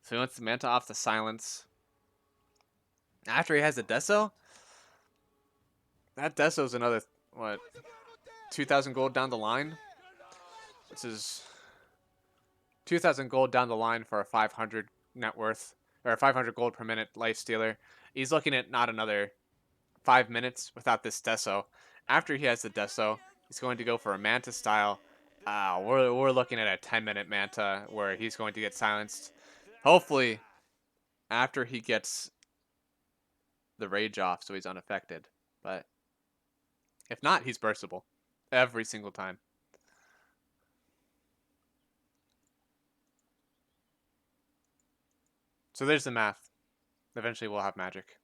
So he wants the Manta off the silence. After he has the Deso, that Deso's another, what, 2,000 gold down the line? This is 2,000 gold down the line for a 500 net worth, or 500 gold per minute Lifestealer. He's looking at not another 5 minutes without this Deso. After he has the Deso, he's going to go for a Manta style. We're looking at a 10-minute Manta where he's going to get silenced. Hopefully, after he gets the rage off so he's unaffected. But if not, he's burstable every single time. So there's the math. Eventually we'll have magic.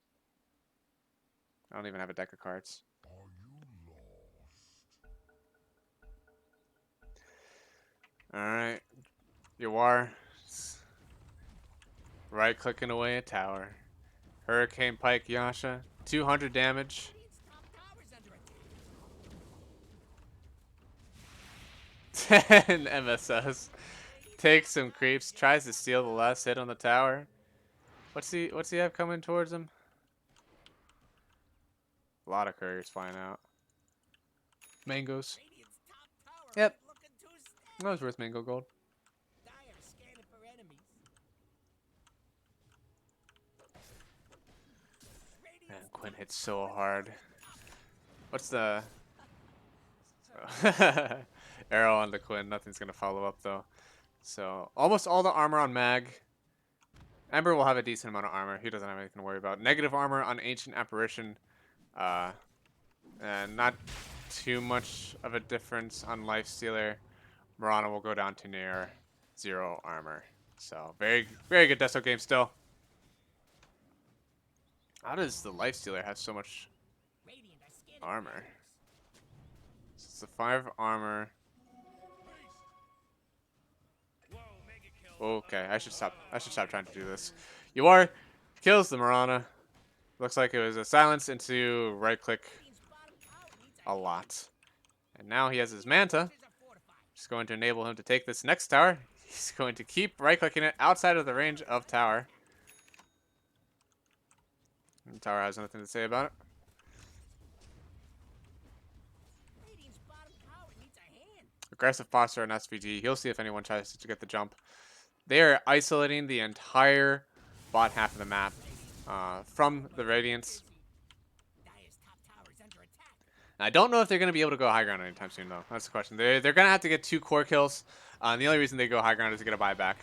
I don't even have a deck of cards. Alright. You are right clicking away a tower. Hurricane Pike Yasha. 200 damage. 10 MSS. Takes some creeps. Tries to steal the last hit on the tower. What's he have coming towards him? A lot of couriers flying out. Mangoes. Radiant's top tower Yep. ain't looking too steady. That was worth mango gold. Dire scanning for enemies. Man, Quinn hits so hard. What's the arrow on the Quinn? Nothing's gonna follow up though. So almost all the armor on Mag. Ember will have a decent amount of armor. He doesn't have anything to worry about. Negative armor on Ancient Apparition. And not too much of a difference on Lifestealer. Mirana will go down to near 0 armor. So very good Deso game still. How does the Lifestealer have so much Radiant are scanning armor? for enemies. It's the 5 armor. Okay, I should stop trying to do this. Yuar kills the Mirana. Looks like it was a silence into right click Radiant's bottom tower needs a lot. And now he has his Manta. structures are fortified. Which is going to enable him to take this next tower. He's going to keep right clicking it outside of the range of tower. And the tower has nothing to say about it. Radiant's bottom tower needs a hand. Aggressive posture on SVG. He'll see if anyone tries to get the jump. They are isolating the entire bot half of the map from the Radiance. Dire's top tower is under attack. I don't know if they're going to be able to go high ground anytime soon, though. That's the question. They're going to have to get 2 core kills. And the only reason they go high ground is to get a buyback.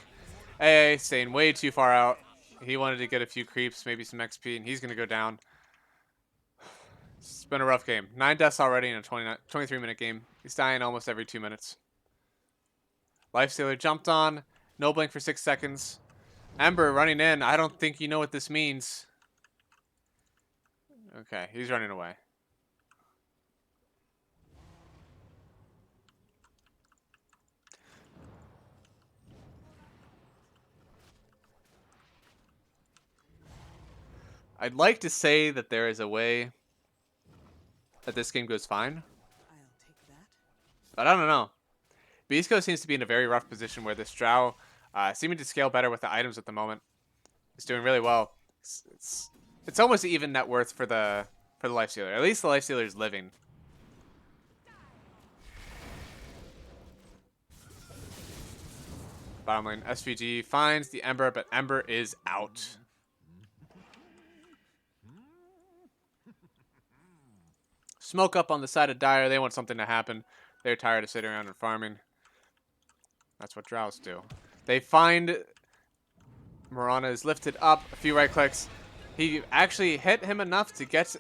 AA staying way too far out. He wanted to get a few creeps, maybe some XP, and he's going to go down. It's been a rough game. 9 deaths already in a 23-minute game. He's dying almost every 2 minutes. Lifestealer jumped on. No blink for 6 seconds. Ember running in. I don't think you know what this means. Okay, he's running away. I'd like to say that there is a way that this game goes fine, I'll take that. but I don't know. Beastcoast seems to be in a very rough position where this Drow, seeming to scale better with the items at the moment, is doing really well. It's almost even net worth for the Lifestealer. At least the Lifestealer is living. Bottom lane, SVG finds the Ember, but Ember is out. Smoke up on the side of Dire. They want something to happen. They're tired of sitting around and farming. That's what Drows do. They find Mirana is lifted up. A few right clicks. He actually hit him enough to get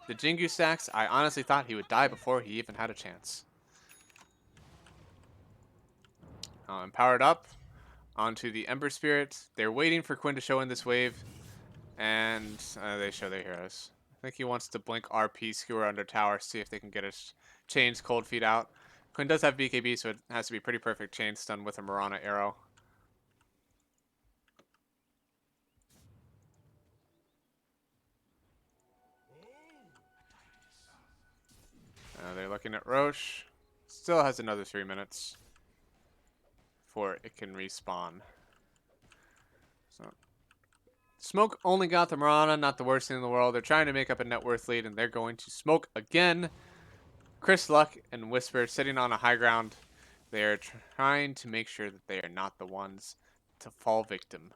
the Jingu stacks. I honestly thought he would die before he even had a chance. Empowered up onto the Ember Spirit. They're waiting for Quinn to show in this wave. And they show their heroes. I think he wants to blink RP Skewer under tower, see if they can get a chain's cold feet out. Quinn does have BKB, so it has to be pretty perfect chain stun with a Mirana arrow. They're looking at Roche. Still has another 3 minutes before it can respawn. So Smoke only got the Mirana, not the worst thing in the world. They're trying to make up a net worth lead, and they're going to smoke again. Chris Luck and Whisper sitting on a high ground. They are trying to make sure that they are not the ones to fall victim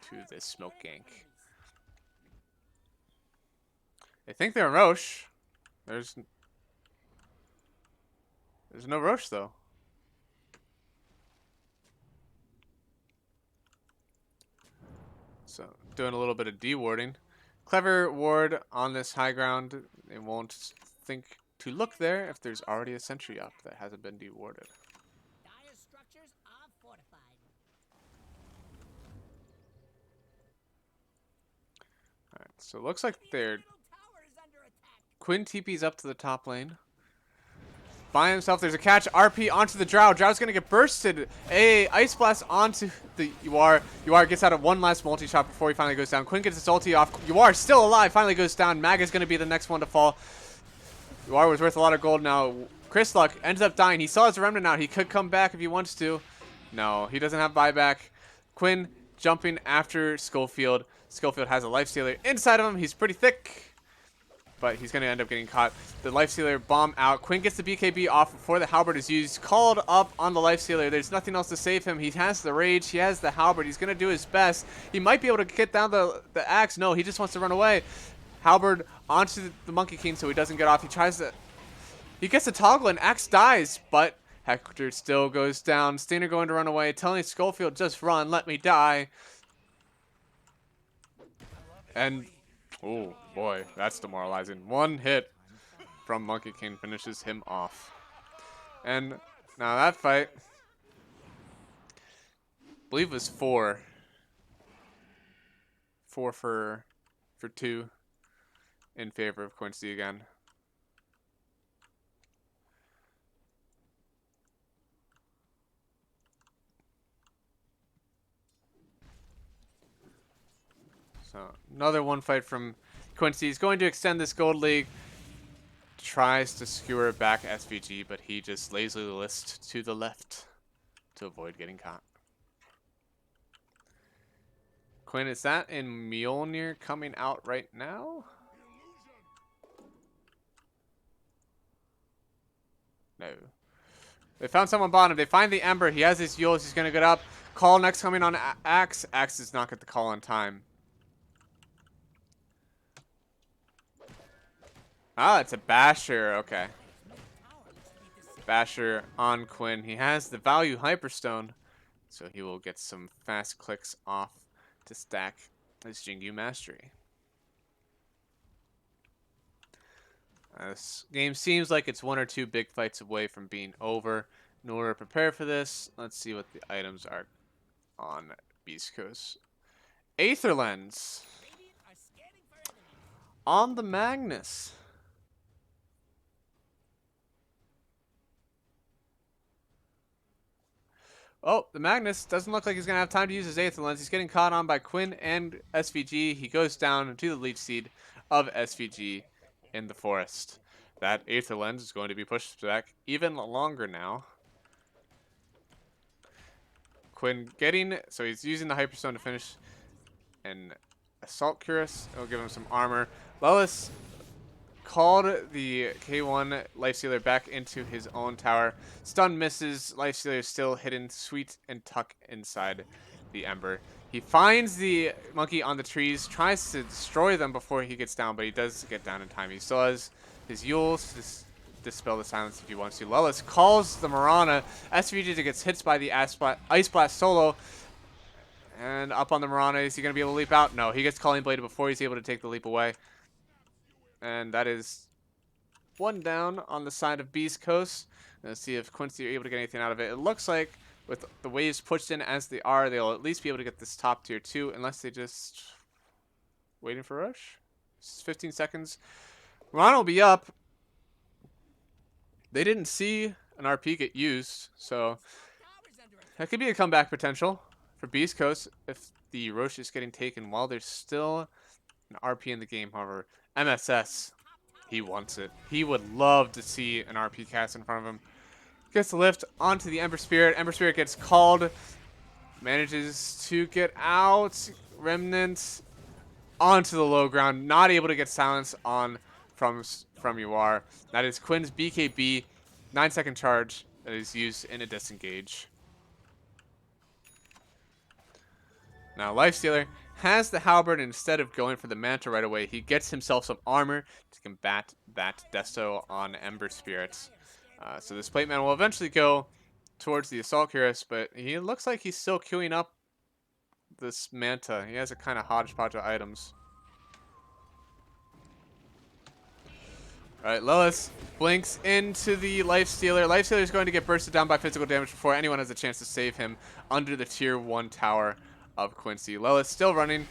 to this smoke gank. They think they're in Roche. There's no Roche, though. So, doing a little bit of de-warding. Clever ward on this high ground. They won't think to look there if there's already a sentry up that hasn't been de-warded. Dire structures are fortified. Alright, so it looks like their Middle tower is under attack. Quinn TP's up to the top lane. By himself, there's a catch. RP onto the Drow. Drow's gonna get bursted. A Ice Blast onto the Yuar. Yuar gets out of one last multi-shot before he finally goes down. Quinn gets his ulti off. Yuar still alive, finally goes down. Mag is gonna be the next one to fall. Yuar was worth a lot of gold now. Chris Luck ends up dying. He saw his remnant out. He could come back if he wants to. No, he doesn't have buyback. Quinn jumping after Schofield. Schofield has a lifestealer inside of him. He's pretty thick, but he's going to end up getting caught. The lifestealer bomb out. Quinn gets the BKB off before the halberd is used. Called up on the lifestealer. There's nothing else to save him. He has the rage. He has the halberd. He's going to do his best. He might be able to get down the axe. No, he just wants to run away. Halberd onto the Monkey King so he doesn't get off. He tries to... He gets the toggle and axe dies, but Hector still goes down. Stainer going to run away, telling Schofield, just run, let me die. And, oh boy, that's demoralizing. One hit from Monkey King finishes him off. And now that fight, I believe it was 4. 4 for 2 in favor of Quincy again. So another one fight from Quincy. He's going to extend this gold league. Tries to skewer back SVG, but he just lazily lists to the left to avoid getting caught. Quinn, is that in Mjolnir coming out right now? No. They found someone bottom. They find the Ember. He has his Yules. He's going to get up. Call next coming on Axe. Axe does not get the call on time. Ah, it's a Basher. Okay. Basher on Quinn. He has the value Hyperstone, so he will get some fast clicks off to stack his Jingu Mastery. This game seems like it's 1 or 2 big fights away from being over. In order to prepare for this, let's see what the items are on Beastcoast. Aether Lens on the Magnus. Oh, the Magnus doesn't look like he's going to have time to use his Aether Lens. He's getting caught on by Quinn and SVG. He goes down to the Leech Seed of SVG in the forest. That Aether Lens is going to be pushed back even longer now. Quinn getting... So he's using the Hyperstone to finish an Assault Cuirass. It'll give him some armor. Lelis called the K1 Lifestealer back into his own tower. Stun misses. Lifestealer is still hidden sweet and tuck inside the Ember. He finds the monkey on the trees, tries to destroy them before he gets down, but he does get down in time. He still has his Yules to dispel the silence if he wants to. Lelis calls the Marana. SVG gets hit by the Ice Blast solo. And up on the Marana, is he going to be able to leap out? No, he gets Calling Bladed before he's able to take the leap away. And that is one down on the side of Beastcoast. Let's see if Quincy are able to get anything out of it. It looks like with the waves pushed in as they are, they'll at least be able to get this top tier 2, unless they just waiting for rush. 15 seconds. Ron will be up. They didn't see an RP get used, so that could be a comeback potential for Beastcoast if the Roche is getting taken while there's still an RP in the game. However, MSS, he wants it. He would love to see an RP cast in front of him. Gets the lift onto the Ember Spirit. Ember Spirit gets called. Manages to get out. Remnant onto the low ground. Not able to get silence on from UR. That is Quinn's BKB. 9-second charge that is used in a disengage. Now Lifestealer has the halberd, and instead of going for the mantle right away, he gets himself some armor to combat that Desto on Ember Spirits. So this plate man will eventually go towards the Assault Cuirass, but he looks like he's still queuing up this Manta. He has a kind of hodgepodge of items. Alright, Lelis blinks into the Lifestealer. Lifestealer is going to get bursted down by physical damage before anyone has a chance to save him under the tier 1 tower of Quincy. Lelis still running.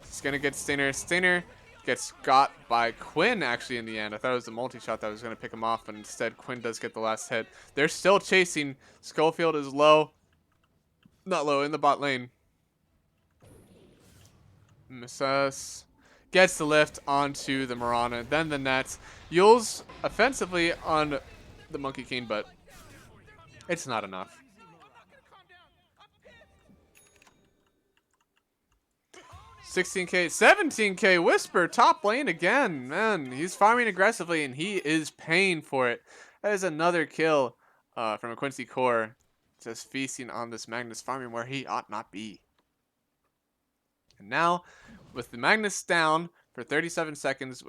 He's going to get Stainer. Stainer gets got by Quinn, actually, in the end. I thought it was the multi-shot that was going to pick him off, but instead Quinn does get the last hit. They're still chasing. Schofield is low. Not low, in the bot lane. Misses. Gets the lift onto the Marana, then the nets. Yules offensively on the Monkey King, but it's not enough. 16k, 17k, Whisper, top lane again. Man, he's farming aggressively, and he is paying for it. That is another kill from a Quincy core. Just feasting on this Magnus farming where he ought not be. And now, with the Magnus down for 37 seconds,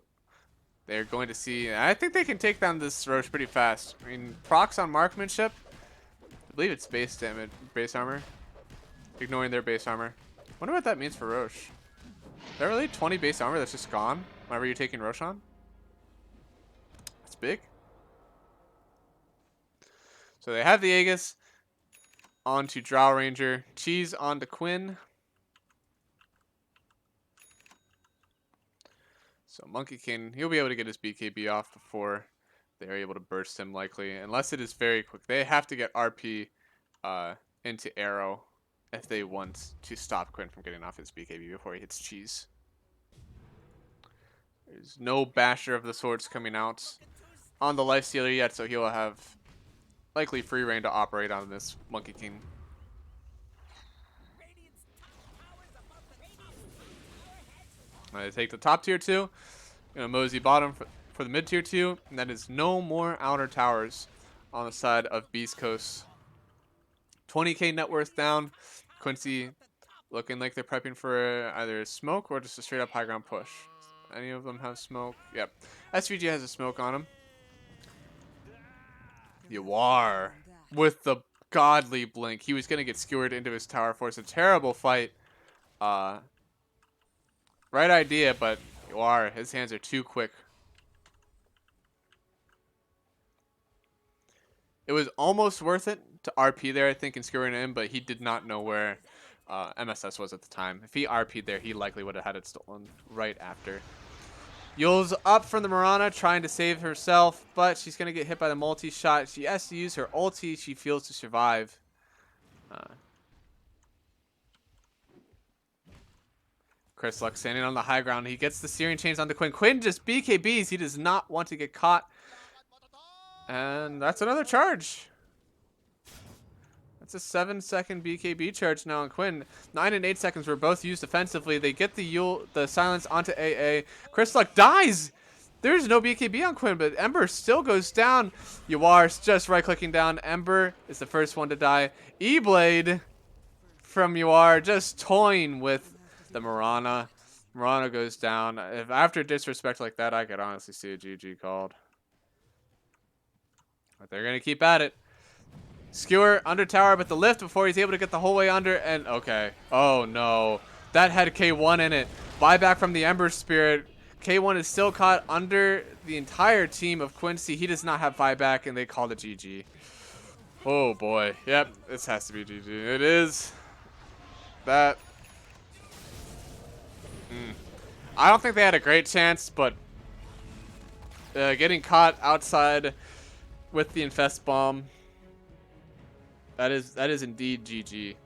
they're going to see... I think they can take down this Roche pretty fast. I mean, procs on marksmanship. I believe it's base damage, base armor. Ignoring their base armor. Wonder what that means for Roche. Is there really 20 base armor that's just gone whenever you're taking Roche on? That's big. So they have the Aegis onto Drow Ranger. Cheese onto Quinn. So Monkey King, he'll be able to get his BKB off before they're able to burst him likely. Unless it is very quick. They have to get RP into Arrow if they want to stop Quinn from getting off his BKB before he hits Cheese. There's no Basher of the Swords coming out on the Lifestealer yet, so he'll have likely free reign to operate on this Monkey King. They take the top tier 2, mosey bottom for the mid tier 2, and that is no more outer towers on the side of Beastcoast. 20k net worth down. Quincy looking like they're prepping for either a smoke or just a straight up high ground push. Any of them have smoke? Yep. SVG has a smoke on him. Yawar with the godly blink. He was going to get skewered into his tower force. A terrible fight. Right idea, but Yawar, his hands are too quick. It was almost worth it to RP there, I think, and skewering him, but he did not know where MSS was at the time. If he RP'd there, he likely would have had it stolen right after. Yule's up from the Marana, trying to save herself, but she's going to get hit by the multi-shot. She has to use her ulti she feels to survive. Chris Luck standing on the high ground. He gets the Searing Chains onto Quinn. Quinn just BKBs. He does not want to get caught. And that's another charge. That's a 7-second BKB charge now on Quinn. 9 and 8 seconds were both used offensively. They get the silence onto AA. Chris Luck dies. There's no BKB on Quinn, but Ember still goes down. Yawar's just right-clicking down. Ember is the first one to die. E-Blade from Yawar just toying with the Marana. Marana goes down. If after disrespect like that, I could honestly see a GG called. But they're going to keep at it. Skewer under tower, but the lift before he's able to get the whole way under. And okay. Oh, no. That had K1 in it. Buyback from the Ember Spirit. K1 is still caught under the entire team of Quincy. He does not have buyback, and they called it GG. Oh, boy. Yep, this has to be GG. It is. That. I don't think they had a great chance, but getting caught outside with the Infest Bomb, that is indeed GG.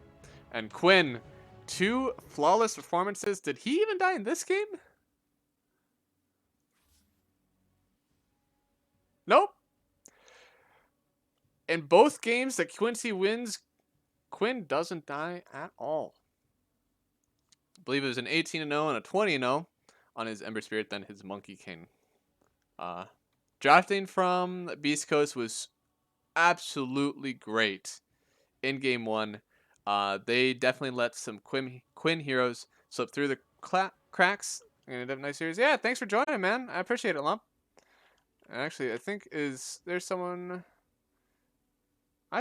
And Quinn, 2 flawless performances. Did he even die in this game? Nope. In both games that Quincy wins, Quinn doesn't die at all. I believe it was an 18-0 and a 20-0 on his Ember Spirit, then his Monkey King. Drafting from Beastcoast was absolutely great in game 1. They definitely let some Quinn heroes slip through the cracks. And a nice series. Yeah, thanks for joining, man. I appreciate it, Lump. Actually, I think there's someone...